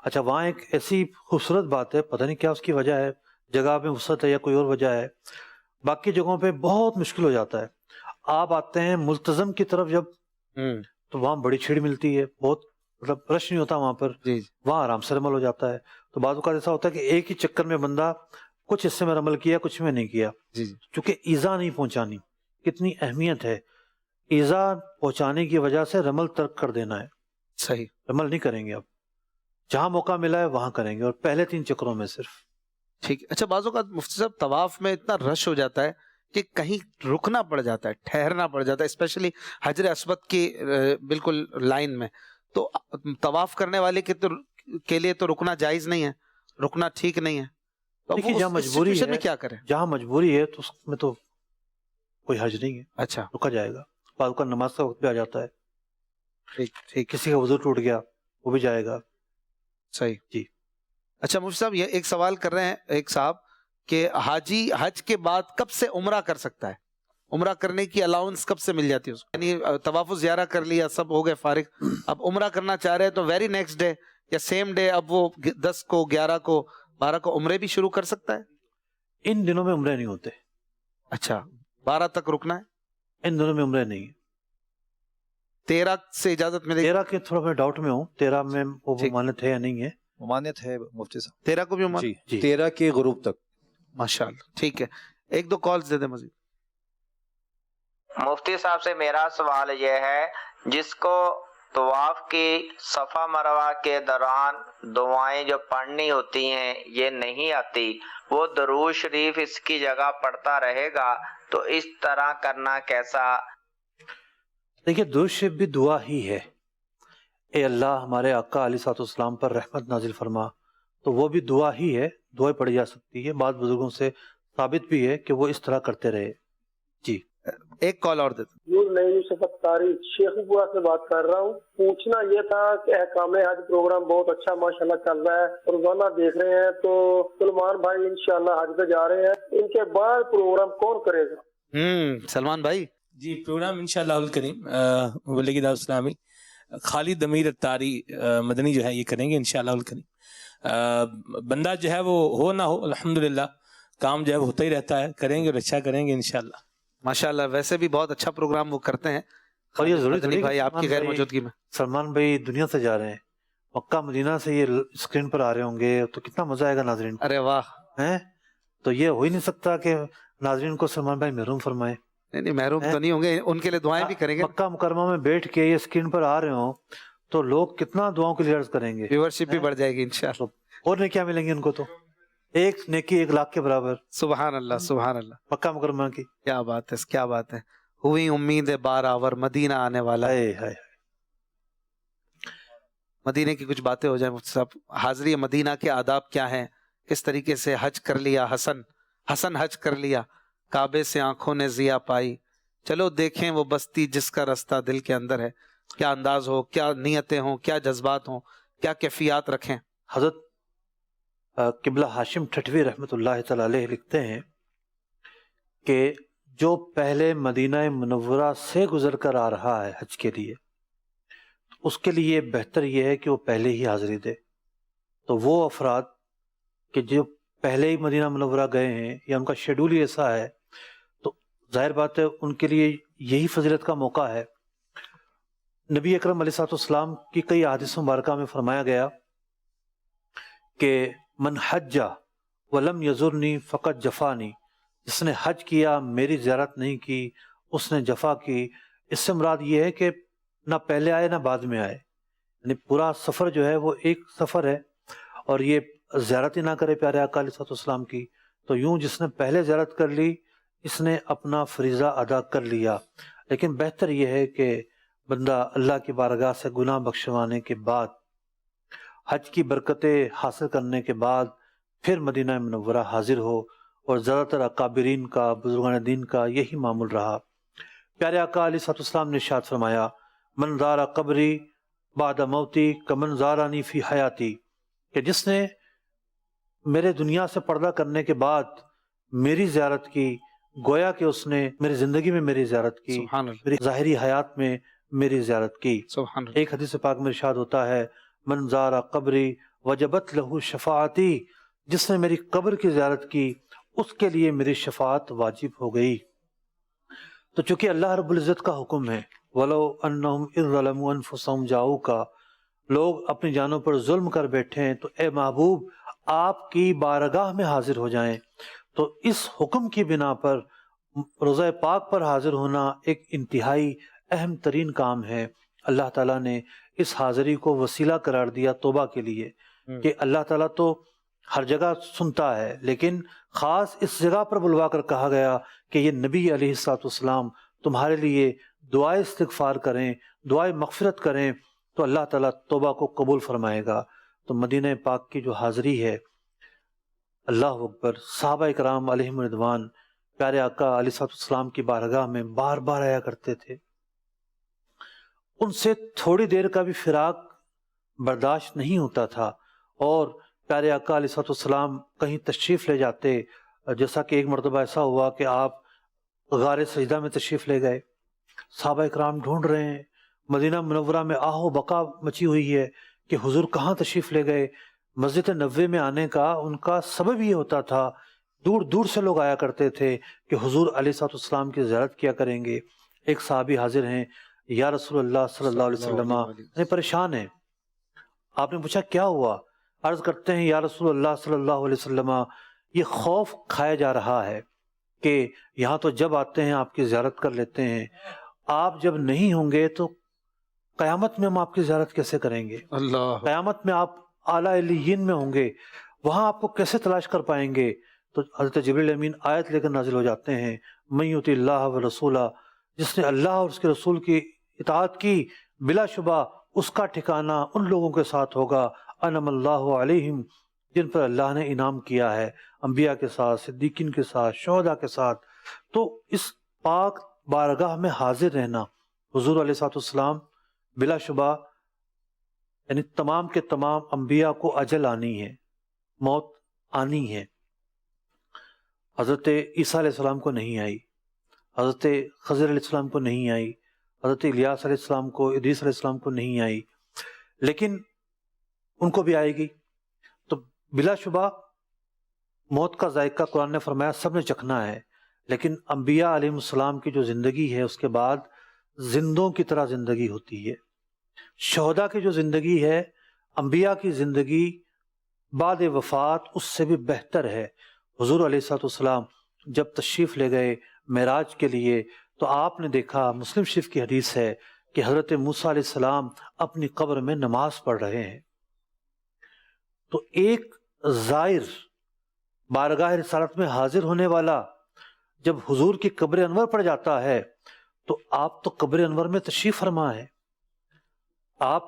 اچھا، وہاں ایک ایسی خوبصورت بات ہے، پتہ نہیں کیا اس کی وجہ ہے، جگہ میں وسعت ہے یا کوئی اور وجہ ہے، باقی جگہوں پہ بہت مشکل ہو جاتا ہے. آپ آتے ہیں ملتزم کی طرف جب تو وہاں بڑی چھیڑ ملتی ہے، بہت مطلب رش نہیں ہوتا وہاں پر. وہاں آرام سے رمل ہو جاتا ہے. تو بعض اوقات ایسا ہوتا ہے کہ ایک ہی چکر میں بندہ کچھ حصے میں رمل کیا، کچھ میں نہیں کیا. چونکہ ایذا نہیں پہنچانی، کتنی اہمیت ہے. ایذا پہنچانے کی وجہ سے رمل ترک کر دینا ہے. صحیح. رمل نہیں کریں گے. اب جہاں موقع ملا ہے وہاں کریں گے، اور پہلے 3 چکروں میں صرف. ٹھیک. اچھا، بعض اوقات مفتی صاحب طواف میں اتنا رش ہو جاتا ہے کہ کہیں رکنا پڑ جاتا ہے، ٹھہرنا پڑ جاتا ہے، اسپیشلی حجر اسود کی بالکل لائن میں. تو طواف کرنے والے کے لیے تو رکنا جائز نہیں ہے، رکنا ٹھیک نہیں ہے. دیکھیے جہاں مجبوری ہے، میں کیا کریں؟ جہاں مجبوری ہے تو اس میں تو کوئی حرج نہیں ہے. اچھا، رکا جائے گا. بعض اوقات نماز کا وقت بھی آ جاتا ہے. ٹھیک. کسی کا وضو ٹوٹ گیا وہ بھی جائے گا. صحیح. جی. اچھا مفتی صاحب، یہ ایک سوال کر رہے ہیں ایک صاحب کہ حاجی حج کے بعد کب سے عمرہ کر سکتا ہے؟ عمرہ کرنے کی الاؤنس کب سے مل جاتی ہے اس کو؟ یعنی طواف و زیارہ کر لیا، سب ہو گئے فارغ، اب عمرہ کرنا چاہ رہے ہیں تو ویری نیکسٹ ڈے یا سیم ڈے اب وہ 10 کو 11 کو 12 کو عمرے بھی شروع کر سکتا ہے؟ ان دنوں میں عمرے نہیں ہوتے. اچھا 12 تک رکنا ہے؟ ان دنوں میں عمرے نہیں. 13 سے اجازت ملے گی؟ 13 کے تھوڑا میں ڈاؤٹ میں ہوں، 13 میں وہ ٹھیک. ممانعت ہے یا نہیں ہے؟ ممانعت ہے مفتی صاحب. 13 کو بھی عمر؟ جی 13 کے غروب تک. ماشاءاللہ ٹھیک ہے. ایک دو کالز دے دیں مزید. مفتی صاحب سے میرا سوال یہ ہے، جس کو طواف کی صفا مروہ کے دوران دعائیں جو پڑھنی ہوتی ہیں یہ نہیں آتی، وہ درود شریف اس کی جگہ پڑھتا رہے گا تو اس طرح کرنا کیسا؟ دیکھیے درود شریف بھی دعا ہی ہے. اے اللہ ہمارے آقا علیہ الصلوۃ والسلام پر رحمت نازل فرما، تو وہ بھی دعا ہی ہے، دعائیں پڑھی جا سکتی ہے. بعض بزرگوں سے ثابت بھی ہے کہ وہ اس طرح کرتے رہے. جی ایک کال اور دیتے. نور نئی شفت قاری شیخ پورا سے بات کر رہا ہوں. پوچھنا یہ تھا کہ احکام حج پروگرام بہت اچھا ماشاءاللہ چل رہا ہے، روزانہ دیکھ رہے ہیں، تو سلمان بھائی انشاءاللہ حج پہ جا رہے ہیں، ان کے بعد پروگرام کون کرے گا؟ سلمان بھائی جی پروگرام انشاءاللہ الکریم مبلغ دعوت اسلامی خالد امیر اتاری مدنی جو ہے یہ کریں گے انشاءاللہ الکریم. بندہ جو ہے وہ ہو نہ ہو الحمدللہ کام جو ہے وہ ہوتا ہی رہتا ہے، کریں گے اور اچھا کریں گے انشاءاللہ. ماشاءاللہ ویسے بھی بہت اچھا پروگرام وہ کرتے ہیں. اور یہ ضروری مدنی بھائی آپ کی غیر موجودگی میں سلمان بھائی دنیا سے جا رہے ہیں، مکہ مدینہ سے یہ اسکرین پر آ رہے ہوں گے تو کتنا مزہ آئے گا ناظرین. ارے واہ، ہیں تو یہ ہو ہی نہیں سکتا کہ ناظرین کو سلمان بھائی محروم فرمائے. نہیں محروم تو نہیں ہوں گے، ان کے لیے دعائیں بھی کریں گے. مکہ مکرمہ میں بیٹھ کے یہ اسکرین پر آ رہے ہوں تو لوگ کتنا دعاؤں کے لیے عرض کریں گے، ویورشپ بھی بڑھ جائے گی انشاءاللہ. اور نیکیاں ملیں گی ان کو، تو ایک نیکی 1 لاکھ کے برابر. سبحان اللہ سبحان اللہ. مکہ مکرمہ کی کیا بات ہے، کیا بات ہے. ہوئی امید بار آور مدینہ آنے والا ہے. ہائے مدینے کی کچھ باتیں ہو جائیں مفتی صاحب. حاضری مدینہ کے آداب کیا ہیں، کس طریقے سے حج کر لیا، حسن حج کر لیا، کعبے سے آنکھوں نے ضیا پائی، چلو دیکھیں وہ بستی جس کا رستہ دل کے اندر ہے. کیا انداز ہو، کیا نیتیں ہوں، کیا جذبات ہوں، کیا کیفیات رکھیں. حضرت قبلہ ہاشم ٹھٹوی رحمۃ اللہ تعالی علیہ لکھتے ہیں کہ جو پہلے مدینہ منورہ سے گزر کر آ رہا ہے حج کے لیے، اس کے لیے بہتر یہ ہے کہ وہ پہلے ہی حاضری دے. تو وہ افراد کہ جو پہلے ہی مدینہ منورہ گئے ہیں یا ان کا شیڈول ہی ایسا ہے، تو ظاہر بات ہے ان کے لیے یہی فضیلت کا موقع ہے. نبی اکرم علیہ الصلوۃ والسلام کی کئی احادیث مبارکہ میں فرمایا گیا کہ من حج ولم یزرنی فقط جفانی، جس نے حج کیا میری زیارت نہیں کی اس نے جفا کی. اس سے مراد یہ ہے کہ نہ پہلے آئے نہ بعد میں آئے، یعنی پورا سفر جو ہے وہ ایک سفر ہے، اور یہ زیارت ہی نہ کرے پیارے آقا علیہ الصلوۃ والسلام کی، تو یوں جس نے پہلے زیارت کر لی اس نے اپنا فریضہ ادا کر لیا. لیکن بہتر یہ ہے کہ بندہ اللہ کی بارگاہ سے گناہ بخشوانے کے بعد، حج کی برکتیں حاصل کرنے کے بعد پھر مدینہ منورہ حاضر ہو. اور زیادہ تر اکابرین کا، بزرگان دین کا یہی معمول رہا. پیارے آقا علیہ الصلوۃ والسلام نے ارشاد فرمایا من زار قبری بعد موتی کمن زارانی فی حیاتی، کہ جس نے میرے دنیا سے پردہ کرنے کے بعد میری زیارت کی گویا کہ اس نے میری زندگی میں میری زیارت کی، سبحان اللہ میری ظاہری حیات میں میری زیارت کی. سبحان اللہ. ایک حدیث پاک میں ارشاد ہوتا ہے من زار قبری وجبت لہ شفاعتی، جس نے میری قبر کی زیارت کی اس کے لیے میری شفاعت واجب ہو گئی. تو چونکہ اللہ رب العزت کا حکم ہے وَلَوْ أَنَّهُمْ إِذْ ظَلَمُوا أَنفُسَهُمْ جَاءُوكَ، لوگ اپنی جانوں پر ظلم کر بیٹھے ہیں تو اے محبوب آپ کی بارگاہ میں حاضر ہو جائیں. تو اس حکم کی بنا پر روضہ پاک پر حاضر ہونا ایک انتہائی اہم ترین کام ہے. اللہ تعالیٰ نے اس حاضری کو وسیلہ قرار دیا توبہ کے لیے کہ اللہ تعالیٰ تو ہر جگہ سنتا ہے، لیکن خاص اس جگہ پر بلوا کر کہا گیا کہ یہ نبی علیہ الصلوۃ والسلام تمہارے لیے دعائے استغفار کریں، دعائے مغفرت کریں تو اللہ تعالیٰ توبہ کو قبول فرمائے گا. تو مدینہ پاک کی جو حاضری ہے، اللہ اکبر، صحابہ کرام علیہم رضوان پیارے آقا علیہ الصلوۃ والسلام کی بارگاہ میں بار بار آیا کرتے تھے. ان سے تھوڑی دیر کا بھی فراق برداشت نہیں ہوتا تھا، اور پیارے آقا علیہ الصلوۃ والسلام کہیں تشریف لے جاتے، جیسا کہ ایک مرتبہ ایسا ہوا کہ آپ غار سجدہ میں تشریف لے گئے، صحابہ اکرام ڈھونڈ رہے ہیں، مدینہ منورہ میں آہ و بقا مچی ہوئی ہے کہ حضور کہاں تشریف لے گئے۔ مسجد نبوی میں آنے کا ان کا سبب یہ ہوتا تھا، دور دور سے لوگ آیا کرتے تھے کہ حضور علیہ الصلوۃ والسلام کی زیارت کیا کریں گے۔ ایک صحابی حاضر ہیں، یا رسول اللہ صلی اللہ علیہ وسلم پریشان ہیں۔ آپ نے پوچھا کیا ہوا؟ عرض کرتے ہیں یا رسول اللہ صلی اللہ علیہ وسلم یہ خوف کھایا جا رہا ہے کہ یہاں تو جب آتے ہیں آپ کی زیارت کر لیتے ہیں، آپ جب نہیں ہوں گے تو قیامت میں ہم آپ کی زیارت کیسے کریں گے؟ اللہ، قیامت میں آپ اعلیٰ علیین میں ہوں گے، وہاں آپ کو کیسے تلاش کر پائیں گے؟ تو حضرت جبریل امین آیت لے کر نازل ہو جاتے ہیں، من یطع اللہ ورسولہ، جس نے اللہ اور اس کے رسول کی اطاعت کی بلا شبہ اس کا ٹھکانہ ان لوگوں کے ساتھ ہوگا انعم اللہ علیہم، جن پر اللہ نے انعام کیا ہے، انبیاء کے ساتھ، صدیقین کے ساتھ، شہداء کے ساتھ۔ تو اس پاک بارگاہ میں حاضر رہنا، حضور علیہ الصلوۃ والسلام بلا شبہ یعنی تمام کے تمام انبیاء کو اجل آنی ہے، موت آنی ہے۔ حضرت عیسیٰ علیہ السلام کو نہیں آئی، حضرت خضر علیہ السلام کو نہیں آئی، حضرت الیاس علیہ السلام کو، ادریس علیہ السلام کو نہیں آئی، لیکن ان کو بھی آئے گی۔ تو بلا شبہ موت کا ذائقہ قرآن نے فرمایا سب نے چکھنا ہے، لیکن انبیاء علیہ السلام کی جو زندگی ہے اس کے بعد زندوں کی طرح زندگی ہوتی ہے۔ شہداء کی جو زندگی ہے، انبیاء کی زندگی بعد وفات اس سے بھی بہتر ہے۔ حضور علیہ الصلوۃ والسلام جب تشریف لے گئے معراج کے لیے تو آپ نے دیکھا، مسلم شریف کی حدیث ہے کہ حضرت موسیٰ علیہ السلام اپنی قبر میں نماز پڑھ رہے ہیں۔ تو ایک زائر بارگاہ رسالت میں حاضر ہونے والا جب حضور کی قبر انور پڑ جاتا ہے تو آپ تو قبر انور میں تشریف فرما ہے، آپ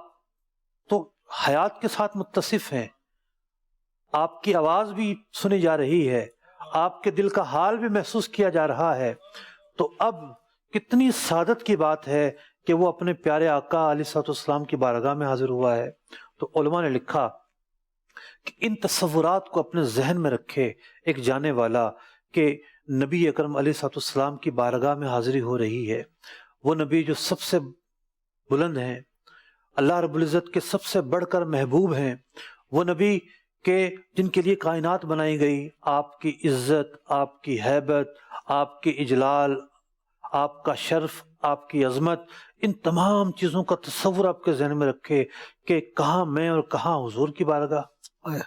تو حیات کے ساتھ متصف ہیں، آپ کی آواز بھی سنی جا رہی ہے، آپ کے دل کا حال بھی محسوس کیا جا رہا ہے۔ تو اب کتنی سعادت کی بات ہے کہ وہ اپنے پیارے آقا علیہ الصلوۃ والسلام کی بارگاہ میں حاضر ہوا ہے۔ تو علماء نے لکھا کہ ان تصورات کو اپنے ذہن میں رکھے ایک جانے والا کہ نبی اکرم علیہ الصلوۃ والسلام کی بارگاہ میں حاضری ہو رہی ہے، وہ نبی جو سب سے بلند ہیں، اللہ رب العزت کے سب سے بڑھ کر محبوب ہیں، وہ نبی کہ جن کے لیے کائنات بنائی گئی، آپ کی عزت، آپ کی حیبت، آپ کی اجلال، آپ کا شرف، آپ کی عظمت، ان تمام چیزوں کا تصور آپ کے ذہن میں رکھے کہ کہاں میں اور کہاں حضور کی بارگاہ۔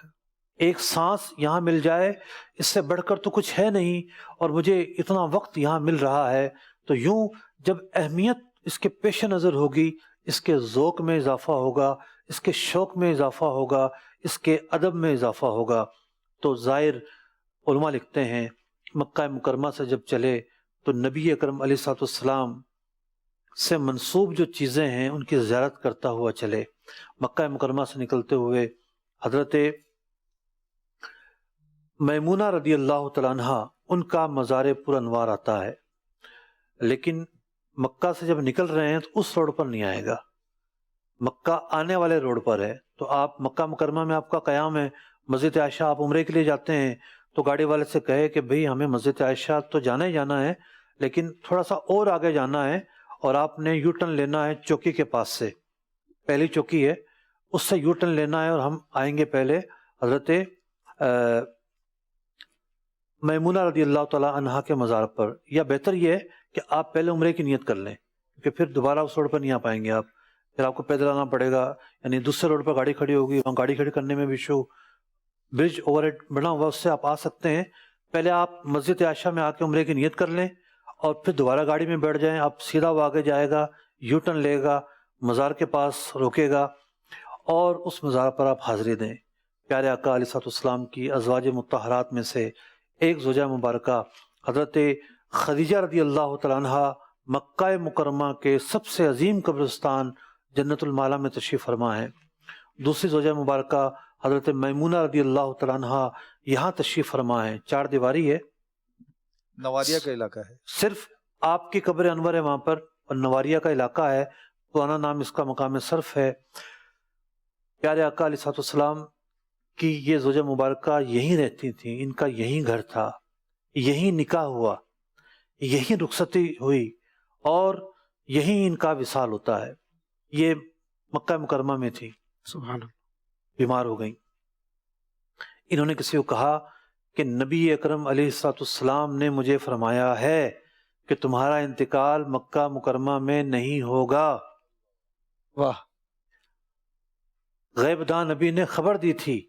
ایک سانس یہاں مل جائے اس سے بڑھ کر تو کچھ ہے نہیں، اور مجھے اتنا وقت یہاں مل رہا ہے، تو یوں جب اہمیت اس کے پیش نظر ہوگی، اس کے ذوق میں اضافہ ہوگا، اس کے شوق میں اضافہ ہوگا، اس کے ادب میں اضافہ ہوگا۔ تو زائر علماء لکھتے ہیں مکہ مکرمہ سے جب چلے تو نبی اکرم علیہ الصلوۃ والسلام سے منسوب جو چیزیں ہیں ان کی زیارت کرتا ہوا چلے۔ مکہ مکرمہ سے نکلتے ہوئے حضرت میمونہ رضی اللہ تعالیٰ عنہ ان کا مزار پر انوار آتا ہے، لیکن مکہ سے جب نکل رہے ہیں تو اس روڈ پر نہیں آئے گا، مکہ آنے والے روڈ پر ہے۔ تو آپ مکہ مکرمہ میں آپ کا قیام ہے، مسجد عائشہ آپ عمرے کے لیے جاتے ہیں تو گاڑی والے سے کہے کہ بھئی ہمیں مسجد عائشہ تو جانا ہی جانا ہے، لیکن تھوڑا سا اور آگے جانا ہے اور آپ نے یو ٹرن لینا ہے چوکی کے پاس سے، پہلی چوکی ہے اس سے یو ٹرن لینا ہے، اور ہم آئیں گے پہلے حضرت میمونہ رضی اللہ تعالیٰ عنہا کے مزار پر۔ یا بہتر یہ ہے کہ آپ پہلے عمرے کی نیت کر لیں، کیونکہ پھر دوبارہ اس روڈ پر نہیں آ پائیں گے آپ، پھر آپ کو پیدل آنا پڑے گا، یعنی دوسرے روڈ پر گاڑی کھڑی ہوگی، وہاں گاڑی کھڑی کرنے میں بھی ایشو، برج اوور ہیڈ بنا ہوا اس سے آپ آ سکتے ہیں۔ پہلے آپ مسجد عائشہ میں آ کے عمرے کی نیت کر لیں اور پھر دوبارہ گاڑی میں بیٹھ جائیں، آپ سیدھا وہ آگے جائے گا، یو ٹرن لے گا، مزار کے پاس روکے گا اور اس مزار پر آپ حاضری دیں۔ پیارے آقا علیہ الصلوۃ والسلام کی ازواج مطہرات میں سے ایک زوجہ مبارکہ حضرت خدیجہ رضی اللہ تعالیٰ عنہ مکہ مکرمہ کے سب سے عظیم قبرستان جنت المالا میں تشریف فرما ہے۔ دوسری زوجہ مبارکہ حضرت میمونہ رضی اللہ تعالیٰ عنہ یہاں تشریف فرما ہے، چار دیواری ہے، نواریہ کا علاقہ ہے، صرف آپ کی قبر انور ہے وہاں پر، اور نواریہ کا علاقہ ہے، پرانا نام اس کا مقام صرف ہے۔ پیارے آقا علیہ الصلوۃ والسلام کی یہ زوجہ مبارکہ یہیں رہتی تھیں، ان کا یہیں گھر تھا، یہیں نکاح ہوا، یہیں رخصتی ہوئی اور یہیں ان کا وصال ہوتا ہے۔ یہ مکہ مکرمہ میں تھی، سبحان اللہ۔ بیمار ہو گئیں۔ انہوں نے کسی کو کہا کہ نبی اکرم علیہ الصلوۃ والسلام نے مجھے فرمایا ہے کہ تمہارا انتقال مکہ مکرمہ میں نہیں ہوگا۔ واہ، غیب داں نبی نے خبر دی تھی۔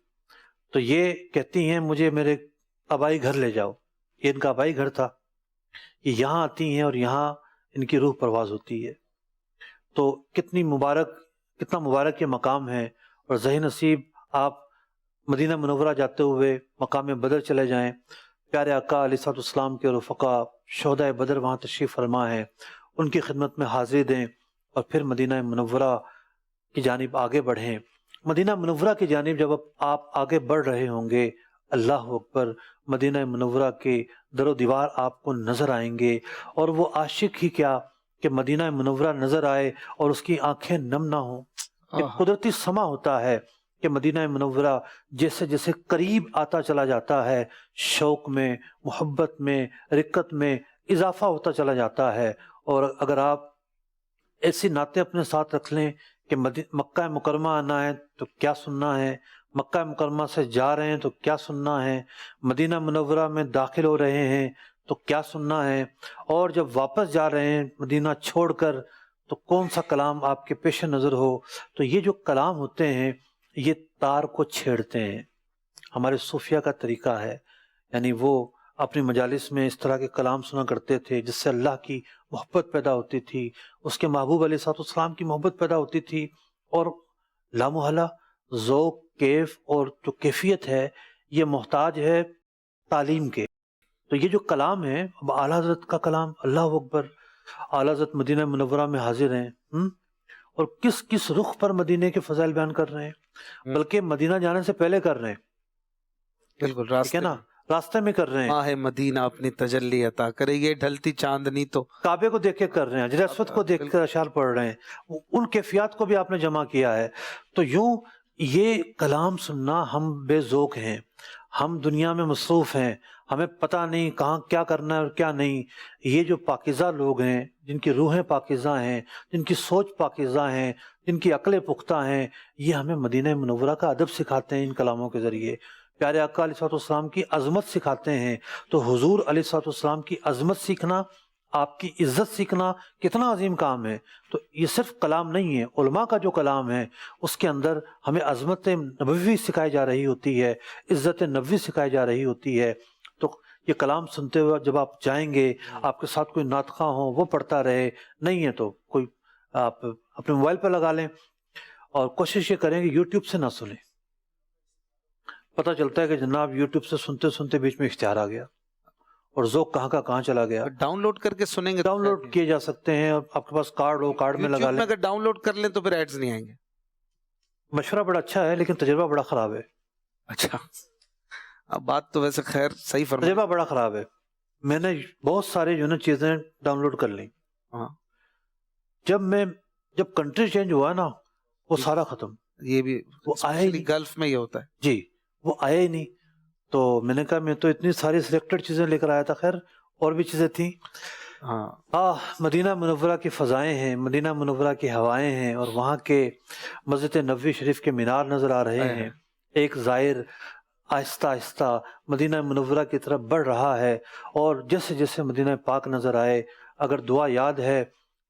تو یہ کہتی ہیں مجھے میرے آبائی گھر لے جاؤ۔ یہ ان کا آبائی گھر تھا، یہ یہاں آتی ہیں اور یہاں ان کی روح پرواز ہوتی ہے۔ تو کتنا مبارک یہ مقام ہے، اور ذہن نصیب آپ مدینہ منورہ جاتے ہوئے مقام بدر چلے جائیں، پیارے آقا علیہ الصلوۃ والسلام کے رفقا شہدائے بدر وہاں تشریف فرما ہیں، ان کی خدمت میں حاضری دیں اور پھر مدینہ منورہ کی جانب آگے بڑھیں۔ مدینہ منورہ کی جانب جب آپ آگے بڑھ رہے ہوں گے، اللہ اکبر، مدینہ منورہ کے در و دیوار آپ کو نظر آئیں گے، اور وہ عاشق ہی کیا کہ مدینہ منورہ نظر آئے اور اس کی آنکھیں نم نہ ہوں۔ ایک قدرتی سما ہوتا ہے کہ مدینہ منورہ جیسے جیسے قریب آتا چلا جاتا ہے، شوق میں، محبت میں، رقت میں اضافہ ہوتا چلا جاتا ہے۔ اور اگر آپ ایسی نعتیں اپنے ساتھ رکھ لیں کہ مکہ مکرمہ آنا ہے تو کیا سننا ہے، مکہ مکرمہ سے جا رہے ہیں تو کیا سننا ہے، مدینہ منورہ میں داخل ہو رہے ہیں تو کیا سننا ہے، اور جب واپس جا رہے ہیں مدینہ چھوڑ کر تو کون سا کلام آپ کے پیش نظر ہو۔ تو یہ جو کلام ہوتے ہیں یہ تار کو چھیڑتے ہیں۔ ہمارے صوفیہ کا طریقہ ہے، یعنی وہ اپنی مجالس میں اس طرح کے کلام سنا کرتے تھے جس سے اللہ کی محبت پیدا ہوتی تھی، اس کے محبوب علیہ الصلوۃ والسلام کی محبت پیدا ہوتی تھی، اور لامحالہ ذوق، کیف اور جو کیفیت ہے یہ محتاج ہے تعلیم کے۔ تو یہ جو کلام ہے، اب اعلیٰ حضرت کا کلام، اللہ اکبر، اعلیٰ حضرت مدینہ منورہ میں حاضر ہیں، اور کس کس رخ پر مدینے کے فضائل بیان کر رہے ہیں، بلکہ مدینہ جانے سے پہلے کر رہے ہیں، بالکل ٹھیک ہے نا، راستے میں کر رہے ہیں۔ ماہ مدینہ اپنی تجلی عطا کرے، یہ ڈھلتی چاندنی تو کعبے کو دیکھ کے کر رہے ہیں، حجر اسود کو دیکھ کر اشعار پڑھ رہے ہیں، ان کیفیات کو بھی آپ نے جمع کیا ہے۔ تو یوں یہ کلام سننا، ہم بے ذوق ہیں، ہم دنیا میں مصروف ہیں، ہمیں پتہ نہیں کہاں کیا کرنا ہے اور کیا نہیں۔ یہ جو پاکیزہ لوگ ہیں، جن کی روحیں پاکیزہ ہیں، جن کی سوچ پاکیزہ ہیں، جن کی عقلیں پختہ ہیں، یہ ہمیں مدینہ منورہ کا ادب سکھاتے ہیں ان کلاموں کے ذریعے، پیارے آقا علیہ الصلوۃ والسلام کی عظمت سکھاتے ہیں۔ تو حضور علیہ الصلوۃ والسلام کی عظمت سیکھنا، آپ کی عزت سیکھنا کتنا عظیم کام ہے۔ تو یہ صرف کلام نہیں ہے، علماء کا جو کلام ہے اس کے اندر ہمیں عظمت نبوی سکھائی جا رہی ہوتی ہے، عزت نبوی سکھائی جا رہی ہوتی ہے۔ تو یہ کلام سنتے ہوئے جب آپ جائیں گے، آپ کے ساتھ کوئی نعت خواں ہو وہ پڑھتا رہے، نہیں ہے تو کوئی آپ اپنے موبائل پہ لگا لیں، اور کوشش یہ کریں کہ یوٹیوب سے نہ سنیں۔ پتہ چلتا ہے کہ جناب یوٹیوب سے سنتے سنتے بیچ میں اشتہار آ گیا اور ذوق کہاں کا کہاں چلا گیا۔ ڈاؤن لوڈ کر کے سنیں گے، ڈاؤن لوڈ کیے جا سکتے ہیں، آپ کے پاس کارڈ ہو کارڈ میں لگا لیں۔ اگر ڈاؤن لوڈ کر لیں تو پھر ایڈز نہیں آئیں گے۔ مشورہ بڑا اچھا ہے لیکن تجربہ بڑا خراب ہے۔ اچھا، اب بات تو ویسے خیر صحیح فرمائی۔ تجربہ بڑا خراب ہے۔ میں نے بہت سارے جو ہے چیزیں ڈاؤن لوڈ کر لیں، جب کنٹری چینج ہوا نا وہ سارا ختم، یہ بھی وہ آیا ہی گلف میں یہ ہوتا ہے جی، وہ آیا ہی نہیں۔ تو میں نے کہا میں تو اتنی ساری سلیکٹڈ چیزیں لے کر آیا تھا، خیر اور بھی چیزیں تھیں۔ مدینہ منورہ کی فضائیں ہیں، مدینہ منورہ کی ہوائیں ہیں، اور وہاں کے مسجد نبوی شریف کے مینار نظر آ رہے ہیں۔ ایک زائر آہستہ آہستہ مدینہ منورہ کی طرف بڑھ رہا ہے، اور جیسے جیسے مدینہ پاک نظر آئے، اگر دعا یاد ہے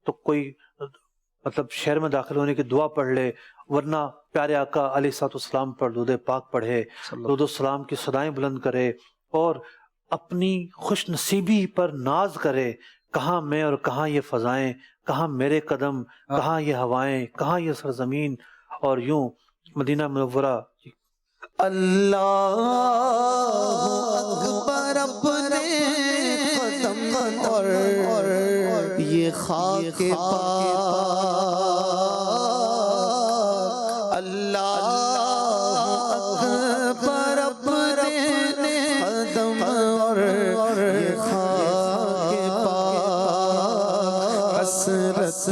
تو کوئی مطلب شہر میں داخل ہونے کی دعا پڑھ لے، ورنہ پیارے آقا علیہ الصلوۃ والسلام پر درود پاک پڑھے، درود السلام کی صدائیں بلند کرے، اور اپنی خوش نصیبی پر ناز کرے، کہاں میں اور کہاں یہ فضائیں، کہاں میرے قدم، کہاں یہ ہوائیں، کہاں یہ سرزمین۔ اور یوں مدینہ منورہ اللہ اکبر اپنے قدم اور یہ خاک پاک، اللہ اکبر اپنے قدم اور یہ خاک پاک، حسرت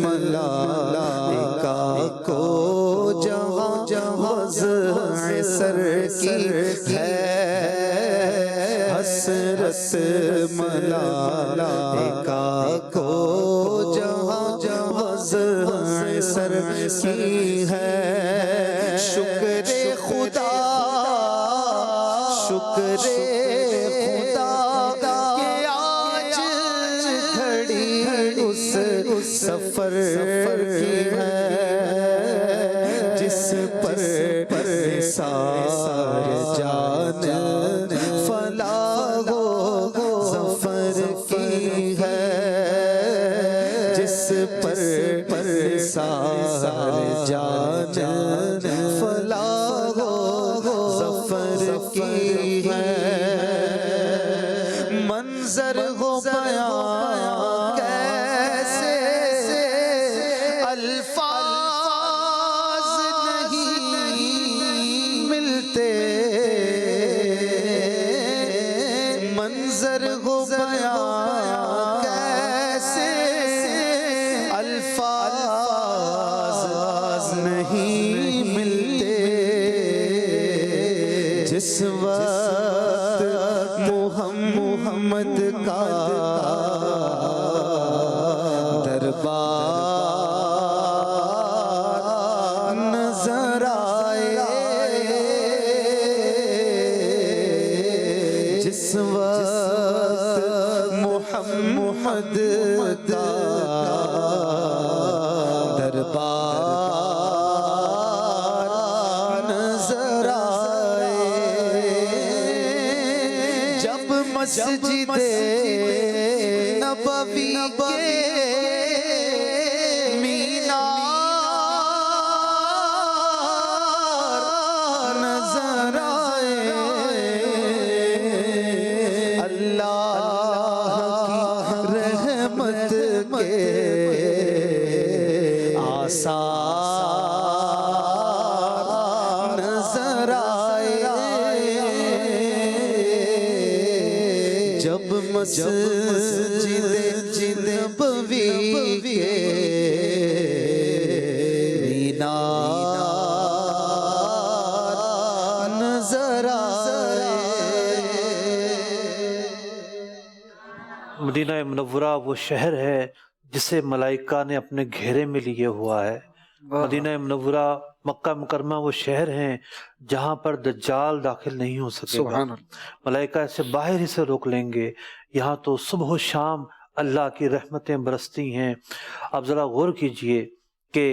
ملائکہ کو جہاں وضع سر کی ہے، حسرت 10 ملائکہ کو جہاں وضع سر کی ہے، شکر خدا شکر خدا کہ آج گھڑی اس سفر کی ہے جس پر نثار جان فلاح و ظفر کی ہے، جس پر نثار جان فلاح و ظفر کی ہے، منظر ہو بیان کیسے الفاظ نہیں ملتے، منظر ہو بیان کیسے الفاظ نہیں ملتے، جس وقت محمد کا دربار نظر آئے، جس وقت محمد کا دربار نظر آئے، جب مسجد نبوی کے مینار نظر آئے، اللہ کی رحمت کے آثار نظر آئے، جب مسجد نبوی کے مینار نظر آئے۔ مدینہ منورہ وہ شہر ہے جسے ملائکہ نے اپنے گھیرے میں لیے ہوا ہے۔ مدینہ منورہ مکہ مکرمہ وہ شہر ہیں جہاں پر دجال داخل نہیں ہو سکے گا، ملائکہ اسے باہر ہی سے روک لیں گے۔ یہاں تو صبح و شام اللہ کی رحمتیں برستی ہیں۔ آپ ذرا غور کیجئے کہ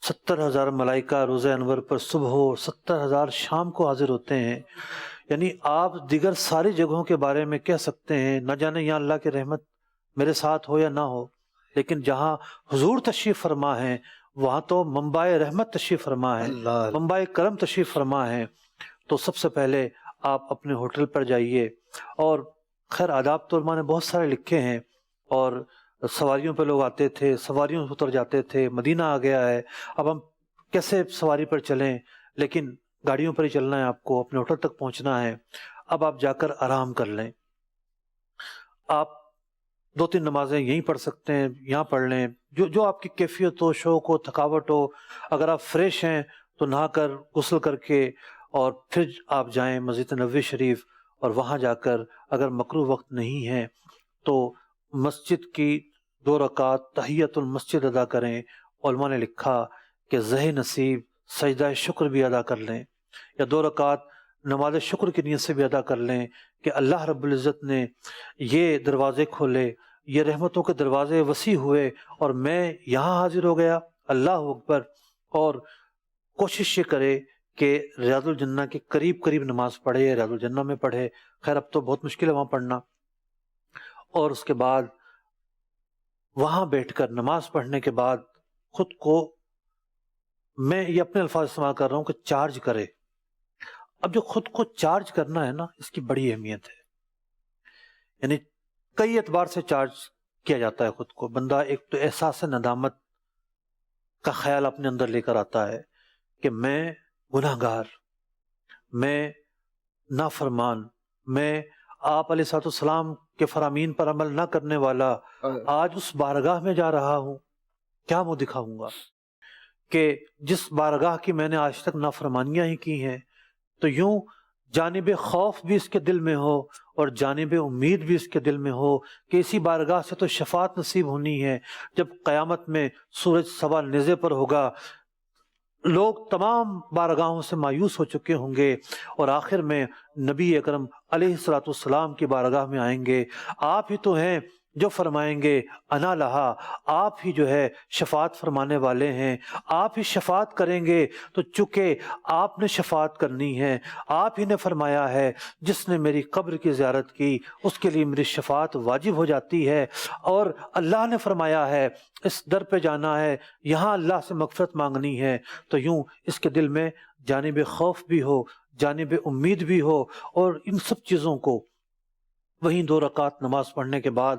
70,000 ملائکہ روزہ انور پر صبح ہو، 70,000 شام کو حاضر ہوتے ہیں۔ یعنی آپ دیگر ساری جگہوں کے بارے میں کہہ سکتے ہیں نہ جانے یہاں اللہ کی رحمت میرے ساتھ ہو یا نہ ہو، لیکن جہاں حضور تشریف فرما ہے وہاں تو منبع رحمت تشریف فرما ہے، منبع کرم تشریف فرما ہے۔ تو سب سے پہلے آپ اپنے ہوٹل پر جائیے، اور خیر آداب تو علماء نے بہت سارے لکھے ہیں، اور سواریوں پہ لوگ آتے تھے، سواریوں سے اتر جاتے تھے، مدینہ آ گیا ہے، اب ہم کیسے سواری پر چلیں؟ لیکن گاڑیوں پر ہی چلنا ہے، آپ کو اپنے ہوٹل تک پہنچنا ہے۔ اب آپ جا کر آرام کر لیں، آپ 2-3 نمازیں یہیں پڑھ سکتے ہیں، یہاں پڑھ لیں، جو آپ کی کیفیت ہو، شوق ہو، تھکاوٹ ہو۔ اگر آپ فریش ہیں تو نہا کر غسل کر کے اور پھر آپ جائیں مسجد نبوی شریف، اور وہاں جا کر اگر مکروہ وقت نہیں ہے تو مسجد کی 2 رکعت تحیت المسجد ادا کریں۔ علماء نے لکھا کہ زہ نصیب سجدہ شکر بھی ادا کر لیں، یا 2 رکعت نماز شکر کی نیت سے بھی ادا کر لیں کہ اللہ رب العزت نے یہ دروازے کھولے، یہ رحمتوں کے دروازے وسیع ہوئے، اور میں یہاں حاضر ہو گیا۔ اللہ اکبر۔ اور کوشش یہ کرے کہ ریاض الجنہ کے قریب قریب نماز پڑھے، ریاض الجنہ میں پڑھے، خیر اب تو بہت مشکل ہے وہاں پڑھنا۔ اور اس کے بعد وہاں بیٹھ کر نماز پڑھنے کے بعد خود کو، میں یہ اپنے الفاظ استعمال کر رہا ہوں، کہ چارج کرے۔ اب جو خود کو چارج کرنا ہے نا، اس کی بڑی اہمیت ہے، یعنی کئی اعتبار سے چارج کیا جاتا ہے خود کو۔ بندہ ایک تو احساس ندامت کا خیال اپنے اندر لے کر آتا ہے کہ میں گناہ گار، میں نافرمان، میں آپ علیہ السلام کے فرامین پر عمل نہ کرنے والا، آج اس بارگاہ میں جا رہا ہوں، کیا منہ دکھاؤں گا کہ جس بارگاہ کی میں نے آج تک نافرمانیاں ہی کی ہیں۔ تو یوں جانب خوف بھی اس کے دل میں ہو اور جانب امید بھی اس کے دل میں ہو کہ اسی بارگاہ سے تو شفاعت نصیب ہونی ہے. جب قیامت میں سورج سوا نیزے پر ہوگا، لوگ تمام بارگاہوں سے مایوس ہو چکے ہوں گے اور آخر میں نبی اکرم علیہ الصلوۃ والسلام کی بارگاہ میں آئیں گے. آپ ہی تو ہیں جو فرمائیں گے انا لہا، آپ ہی جو ہے شفاعت فرمانے والے ہیں، آپ ہی شفاعت کریں گے. تو چونکہ آپ نے شفاعت کرنی ہے، آپ ہی نے فرمایا ہے جس نے میری قبر کی زیارت کی اس کے لیے میری شفاعت واجب ہو جاتی ہے، اور اللہ نے فرمایا ہے اس در پہ جانا ہے، یہاں اللہ سے مغفرت مانگنی ہے. تو یوں اس کے دل میں جانب خوف بھی ہو، جانب امید بھی ہو، اور ان سب چیزوں کو وہیں 2 رکعت نماز پڑھنے کے بعد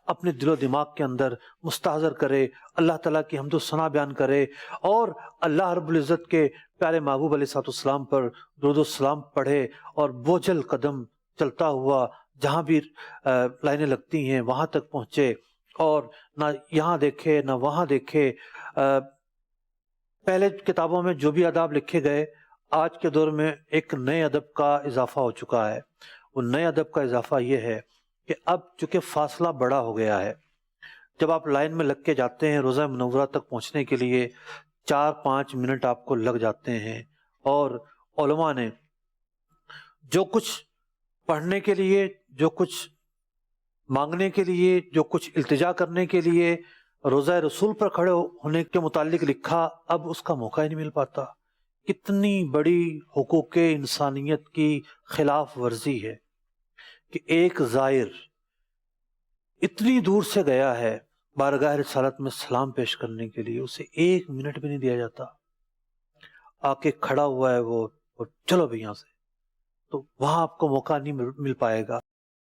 اپنے دل و دماغ کے اندر مستحضر کرے، اللہ تعالیٰ کی حمد و ثنا بیان کرے، اور اللہ رب العزت کے پیارے محبوب علیہ الصلوۃ والسلام پر درود و سلام پڑھے، اور بوجھل قدم چلتا ہوا جہاں بھی لائنیں لگتی ہیں وہاں تک پہنچے، اور نہ یہاں دیکھے نہ وہاں دیکھے. پہلے کتابوں میں جو بھی آداب لکھے گئے، آج کے دور میں ایک نئے ادب کا اضافہ ہو چکا ہے. وہ نئے ادب کا اضافہ یہ ہے کہ اب چونکہ فاصلہ بڑا ہو گیا ہے، جب آپ لائن میں لگ کے جاتے ہیں روضہ منورہ تک پہنچنے کے لیے 4-5 منٹ آپ کو لگ جاتے ہیں، اور علماء نے جو کچھ پڑھنے کے لیے، جو کچھ مانگنے کے لیے، جو کچھ التجا کرنے کے لیے روضہ رسول پر کھڑے ہونے کے متعلق لکھا، اب اس کا موقع ہی نہیں مل پاتا. کتنی بڑی حقوق انسانیت کی خلاف ورزی ہے کہ ایک زائر اتنی دور سے گیا ہے بارگاہ رسالت میں سلام پیش کرنے کے لیے، اسے 1 منٹ بھی نہیں دیا جاتا. آ کے کھڑا ہوا ہے وہ، اور چلو بھئی یہاں سے، تو وہاں آپ کو موقع نہیں مل پائے گا.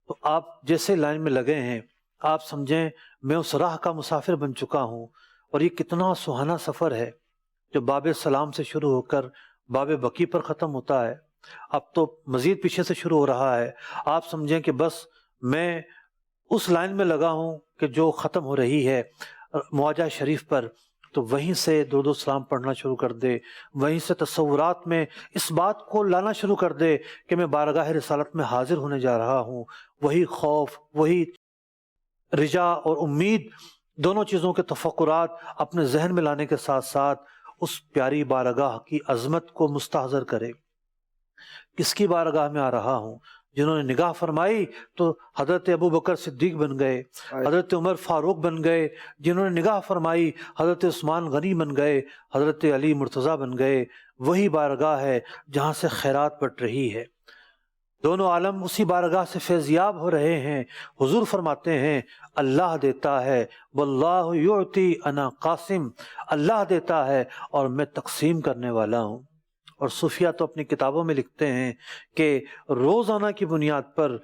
تو آپ جیسے لائن میں لگے ہیں، آپ سمجھیں میں اس راہ کا مسافر بن چکا ہوں. اور یہ کتنا سہانا سفر ہے جو باب سلام سے شروع ہو کر باب بقی پر ختم ہوتا ہے. اب تو مزید پیچھے سے شروع ہو رہا ہے. آپ سمجھیں کہ بس میں اس لائن میں لگا ہوں کہ جو ختم ہو رہی ہے مواجہ شریف پر، تو وہیں سے درود و سلام پڑھنا شروع کر دے، وہیں سے تصورات میں اس بات کو لانا شروع کر دے کہ میں بارگاہ رسالت میں حاضر ہونے جا رہا ہوں. وہی خوف، وہی رجا اور امید، دونوں چیزوں کے تفکرات اپنے ذہن میں لانے کے ساتھ ساتھ اس پیاری بارگاہ کی عظمت کو مستحضر کرے. کس کی بارگاہ میں آ رہا ہوں؟ جنہوں نے نگاہ فرمائی تو حضرت ابو بکر صدیق بن گئے، حضرت عمر فاروق بن گئے. جنہوں نے نگاہ فرمائی حضرت عثمان غنی بن گئے، حضرت علی مرتضیٰ بن گئے. وہی بارگاہ ہے جہاں سے خیرات بٹ رہی ہے. دونوں عالم اسی بارگاہ سے فیضیاب ہو رہے ہیں. حضور فرماتے ہیں اللہ دیتا ہے، واللہ یعطی انا قاسم، اللہ دیتا ہے اور میں تقسیم کرنے والا ہوں. اور صوفیہ تو اپنی کتابوں میں لکھتے ہیں کہ روزانہ کی بنیاد پر،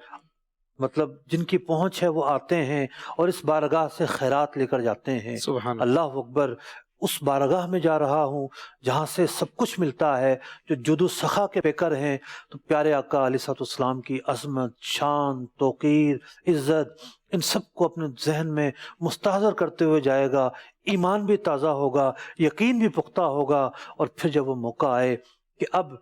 مطلب جن کی پہنچ ہے وہ آتے ہیں اور اس بارگاہ سے خیرات لے کر جاتے ہیں. سبحان اللہ اکبر. اس بارگاہ میں جا رہا ہوں جہاں سے سب کچھ ملتا ہے، جو جود و سخا کے پیکر ہیں. تو پیارے آقا علیہ الصلوۃ والسلام کی عظمت، شان، توقیر، عزت، ان سب کو اپنے ذہن میں مستحضر کرتے ہوئے جائے گا. ایمان بھی تازہ ہوگا، یقین بھی پختہ ہوگا. اور پھر جب وہ موقع آئے کہ اب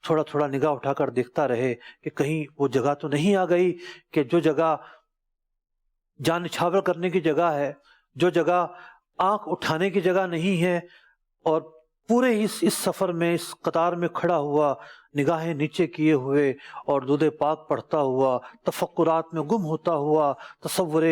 تھوڑا تھوڑا نگاہ اٹھا کر دیکھتا رہے کہ کہیں وہ جگہ تو نہیں آ گئی کہ جو جگہ جان نچھاور کرنے کی جگہ ہے، جو جگہ آنکھ اٹھانے کی جگہ نہیں ہے. اور پورے اس سفر میں، اس قطار میں کھڑا ہوا، نگاہیں نیچے کیے ہوئے اور درود پاک پڑھتا ہوا، تفکرات میں گم ہوتا ہوا، تصور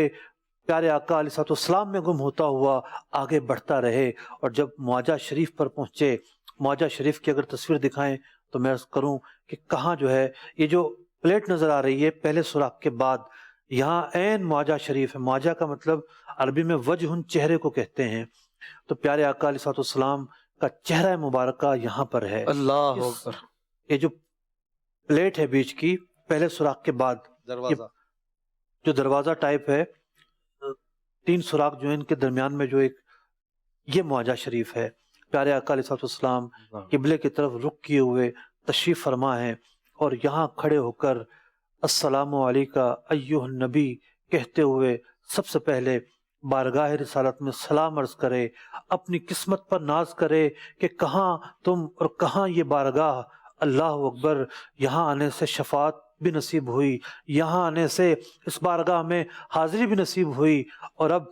پیارے آقا علیہ الصلوۃ والسلام میں گم ہوتا ہوا آگے بڑھتا رہے. اور جب معاجہ شریف پر پہنچے، معاجہ شریف کی اگر تصویر دکھائیں تو میں عرض کروں کہ کہاں جو ہے یہ جو پلیٹ نظر آ رہی ہے پہلے سوراخ کے بعد، یہاں عین معاجہ شریف ہے. معاجہ کا مطلب عربی میں وجہ، چہرے کو کہتے ہیں. تو پیارے آقا علیہ الصلوۃ والسلام کا چہرہ مبارکہ یہاں پر ہے. اللہ اکبر. یہ جو پلیٹ ہے بیچ کی، پہلے سوراخ کے بعد دروازہ، جو دروازہ ٹائپ ہے، 3 سوراخ جو ہیں ان کے درمیان میں جو ایک یہ معاجہ شریف ہے. پیارے آقا علیہ الصلوۃ والسلام قبلے کی طرف رخ کیے ہوئے تشریف فرما ہیں، اور یہاں کھڑے ہو کر السلام علیکہ ایھا النبی کہتے ہوئے سب سے پہلے بارگاہ رسالت میں سلام عرض کرے، اپنی قسمت پر ناز کرے کہ کہاں تم اور کہاں یہ بارگاہ اللہ اکبر، یہاں آنے سے شفاعت بھی نصیب ہوئی، یہاں آنے سے اس بارگاہ میں حاضری بھی نصیب ہوئی، اور اب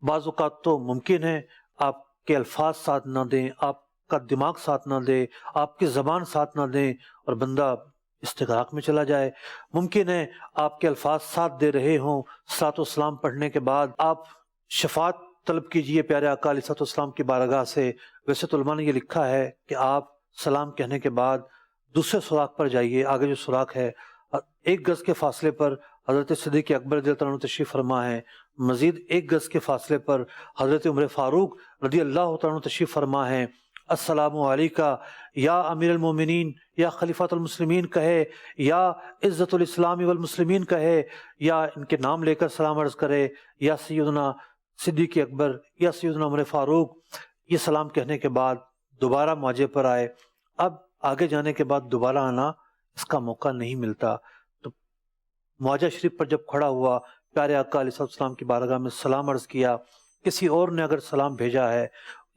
بعض اوقات تو ممکن ہے آپ کے الفاظ ساتھ نہ دیں، آپ کا دماغ ساتھ نہ دے، آپ کی زبان ساتھ نہ دیں، اور بندہ استغراق میں چلا جائے۔ ممکن ہے آپ کے الفاظ ساتھ دے رہے ہوں، صلاۃ و سلام پڑھنے کے بعد آپ شفاعت طلب کیجئے پیارے آقا علیہ الصلوۃ والسلام کی بارگاہ سے۔ ویسے تو علماء نے یہ لکھا ہے کہ آپ سلام کہنے کے بعد دوسرے سوراخ پر جائیے، آگے جو سوراخ ہے 1 گز کے فاصلے پر حضرت صدیق اکبر رضی اللہ عنہ تشریف فرما ہے، مزید 1 گز کے فاصلے پر حضرت عمر فاروق رضی اللہ عنہ تشریف فرما ہے۔ السلام علیکہ یا امیر المومنین، یا خلیفۃ المسلمین کہے، یا عزت الاسلام والمسلمین کہے، یا ان کے نام لے کر سلام عرض کرے، یا سیدنا صدیق اکبر، یا سیدنا عمر فاروق، یہ سلام کہنے کے بعد دوبارہ معجے پر آئے۔ اب آگے جانے کے بعد دوبارہ آنا اس کا موقع نہیں ملتا، تو معجہ شریف پر جب کھڑا ہوا، پیارے آقا علیہ السلام کی بارگاہ میں سلام عرض کیا۔ کسی اور نے اگر سلام بھیجا ہے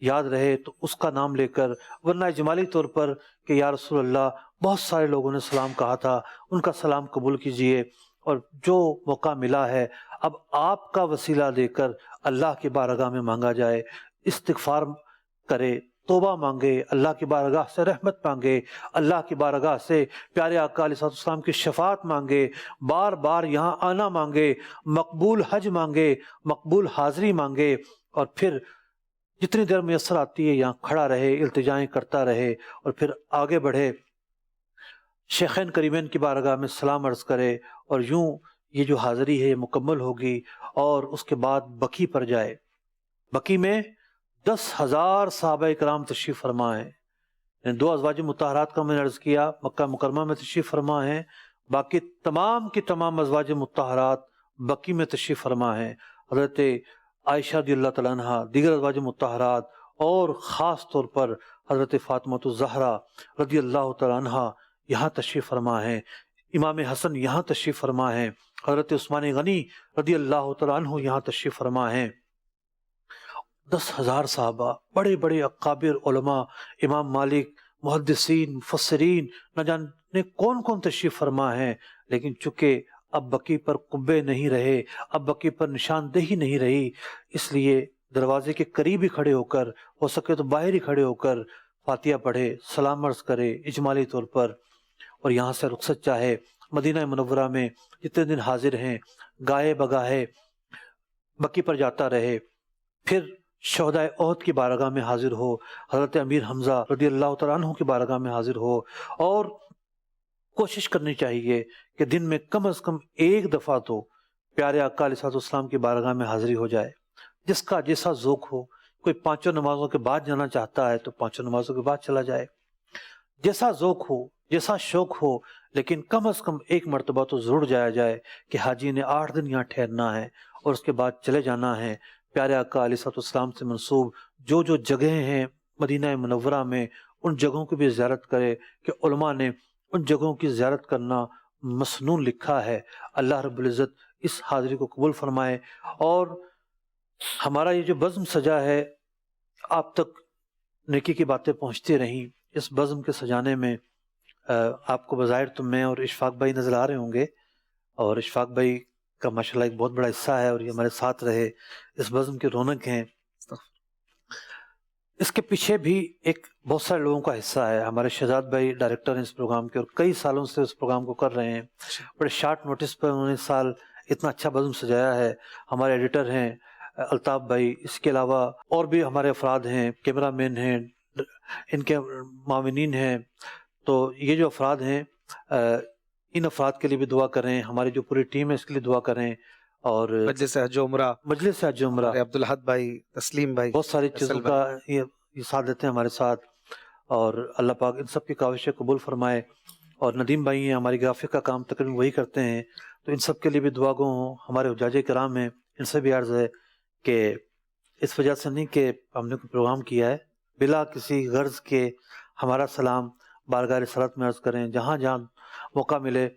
یاد رہے تو اس کا نام لے کر، ورنہ اجمالی طور پر کہ یا رسول اللہ بہت سارے لوگوں نے سلام کہا تھا، ان کا سلام قبول کیجئے، اور جو موقع ملا ہے اب آپ کا وسیلہ دے کر اللہ کی بارگاہ میں مانگا جائے، استغفار کرے، توبہ مانگے، اللہ کی بارگاہ سے رحمت مانگے، اللہ کی بارگاہ سے پیارے آقا علیہ السلام کی شفاعت مانگے، بار بار یہاں آنا مانگے، مقبول حج مانگے، مقبول حاضری مانگے، اور پھر جتنی دیر میسر آتی ہے یہاں کھڑا رہے، التجائیں کرتا رہے، اور پھر آگے بڑھے، شیخین کریمین کی بارگاہ میں سلام عرض کرے، اور یوں یہ جو حاضری ہے یہ مکمل ہوگی، اور اس کے بعد بقی پر جائے۔ بقی میں 10,000 صحابہ کرام تشریف فرما ہیں، یعنی 2 ازواج مطہرات کا میں نے عرض کیا مکہ مکرمہ میں تشریف فرما ہیں، باقی تمام کی تمام ازواج مطہرات بقی میں تشریف فرما ہیں۔ حضرت عائشہ رضی اللہ تعالیٰ عنہ، دیگر ازواج مطہرات، اور خاص طور پر حضرت فاطمہ الزہرا رضی اللہ تعالیٰ عنہ یہاں تشریف فرما ہیں، امام حسن یہاں تشریف فرما ہیں، حضرت عثمان غنی رضی اللہ تعالیٰ عنہ یہاں تشریف فرما ہیں۔ 10,000 صحابہ، بڑے بڑے اکابر علماء، امام مالک، محدثین، مفسرین، نہ جانے کون کون تشریف فرما ہیں، لیکن چونکہ اب بقی پر قبے نہیں رہے، اب بقی پر نشاندہی نہیں رہی، اس لیے دروازے کے قریب ہی کھڑے ہو کر، ہو سکے تو باہر ہی کھڑے ہو کر فاتحہ پڑھے، سلام عرض کرے اجمالی طور پر، اور یہاں سے رخصت چاہے مدینہ منورہ میں جتنے دن حاضر ہیں گاہے بگاہے بقی پر جاتا رہے، پھر شہدائے احد کی بارگاہ میں حاضر ہو، حضرت امیر حمزہ رضی اللہ تعالیٰ عنہ کی بارگاہ میں حاضر ہو، اور کوشش کرنی چاہیے کہ دن میں کم از کم 1 دفعہ تو پیارے آقا علیہ السلام کی بارگاہ میں حاضری ہو جائے، جس کا جیسا ذوق ہو۔ کوئی 5 نمازوں کے بعد جانا چاہتا ہے تو 5 نمازوں کے بعد چلا جائے، جیسا ذوق ہو، جیسا شوق ہو، لیکن کم از کم 1 مرتبہ تو ضرور جایا جائے کہ حاجی نے 8 دن یہاں ٹھہرنا ہے اور اس کے بعد چلے جانا ہے۔ پیارے آقا علیہ السلام سے منسوب جو جو جگہیں ہیں مدینہ منورہ میں، ان جگہوں کی بھی زیارت کرے، کہ علماء نے ان جگہوں کی زیارت کرنا مسنون لکھا ہے۔ اللہ رب العزت اس حاضری کو قبول فرمائے، اور ہمارا یہ جو بزم سجا ہے آپ تک نیکی کی باتیں پہنچتی رہیں۔ اس بزم کے سجانے میں آپ کو بظاہر تو میں اور اشفاق بھائی نظر آ رہے ہوں گے، اور اشفاق بھائی کا ماشاءاللہ ایک بہت بڑا حصہ ہے، اور یہ ہمارے ساتھ رہے، اس بزم کی رونق ہیں۔ اس کے پیچھے بھی ایک بہت سارے لوگوں کا حصہ ہے۔ ہمارے شہزاد بھائی ڈائریکٹر ہیں اس پروگرام کے، اور کئی سالوں سے اس پروگرام کو کر رہے ہیں، بڑے شارٹ نوٹس پر انہوں نے اس سال اتنا اچھا بزم سجایا ہے۔ ہمارے ایڈیٹر ہیں الطاف بھائی، اس کے علاوہ اور بھی ہمارے افراد ہیں، کیمرہ مین ہیں، ان کے معاونین ہیں، تو یہ جو افراد ہیں ان افراد کے لیے بھی دعا کریں، ہماری جو پوری ٹیم ہے اس کے لیے دعا کریں، اور مجلس حج عمرہ، مجلس حج عمرہ، عبدالحد بھائی، تسلیم بھائی، بہت ساری چیزوں کا یہ ساتھ دیتے ہیں ہمارے ساتھ، اور اللہ پاک ان سب کی کاوشیں قبول فرمائے۔ اور ندیم بھائی ہیں ہماری گرافک کا کام تقریباً وہی کرتے ہیں، تو ان سب کے لیے بھی دعا گو ہوں۔ ہمارے حجاج کرام ہیں، ان سے بھی عرض ہے کہ اس وجہ سے نہیں کہ ہم نے کوئی پروگرام کیا ہے، بلا کسی غرض کے ہمارا سلام بارگاہ رسالت میں عرض کریں، جہاں جہاں موقع ملے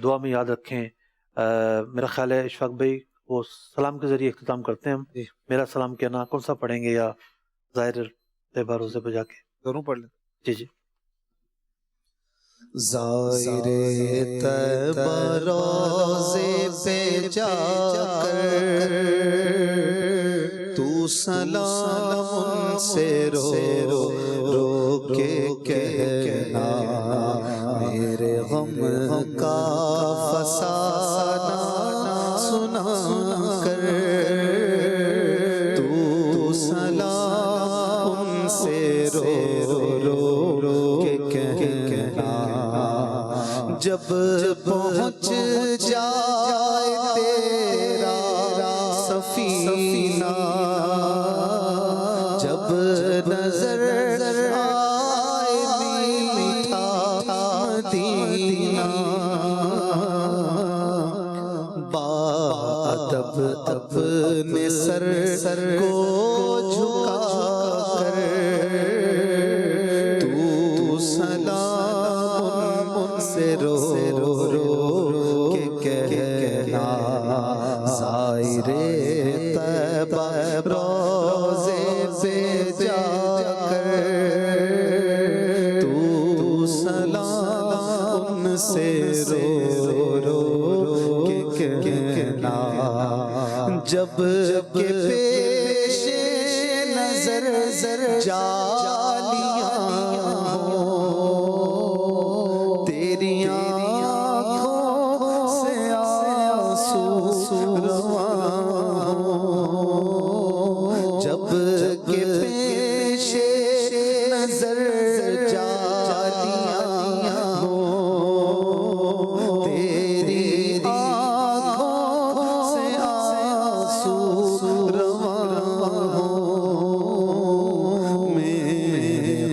دعا میں یاد رکھیں۔ میرا خیال ہے اشفاق بھائی وہ سلام کے ذریعے اختتام کرتے ہیں، ہم میرا سلام کہنا کون سا پڑھیں گے، یا ظاہر طیبہ روزے پہ جا کے دونوں پڑھ لیں؟ جی جی۔ زائر طیبہ روضے پہ جا کر تو سلام ان سے رو کے کہنا، میرے غم کا فسانہ سنا کر تو سلام ان سے رو کے کہنا، جب پہنچ جائے تیرا سفینہ، جب نظر آئے میٹھا مدینہ، بادب اپنے سر کو جھکا کر تو سلام ان سے رو کے کہنا، زائر طیبہ روضے پہ جا کر تو سلام ان سے رو کے کہنا، جب کہ پیش نظر جالیاں ہوں، تیری آنکھوں سے آنسو رواں ہوں، جب کہ پیش نظر جالیاں ہوں، تیری آنکھوں سے آنسو رواں ہوں، میں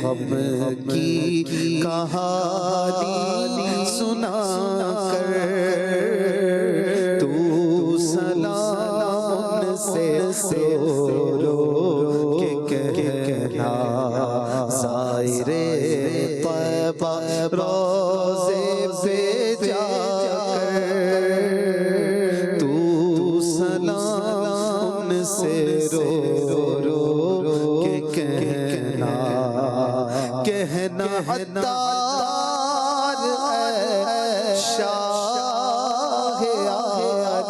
غم کی کہانی سنا کر تو سلام سے رو کے کہنا، زائر طیبہ روضے پہ جا کر تو سلام سے رو کے کہنا، کہنا عطار اے شاہ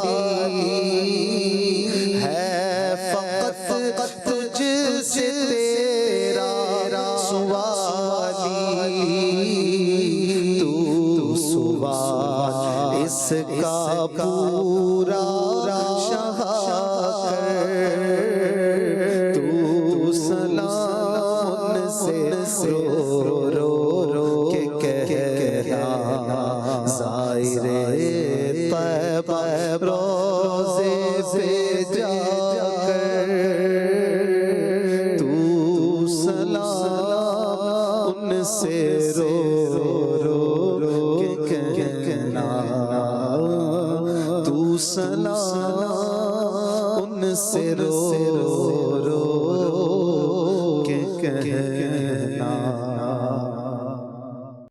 علی ہے فقط تجھ سے تیرا سوالی، تو سوال اس کا پورا شاہ کر تو سلام سے رو کے کہنا، زائر طیبہ روضے پہ جا کر تو سلام ان سے رو کے کہنا، تو سلام ان سے رو کے کہنا۔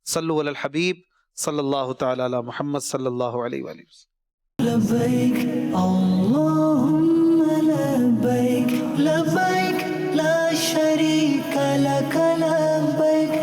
صلو علی الحبیب صلی اللہ تعالی علی محمد صلی اللہ علیہ وآلہ وسلم۔ لبیک اللہم لبیک لبیک لا شریک لک لبیک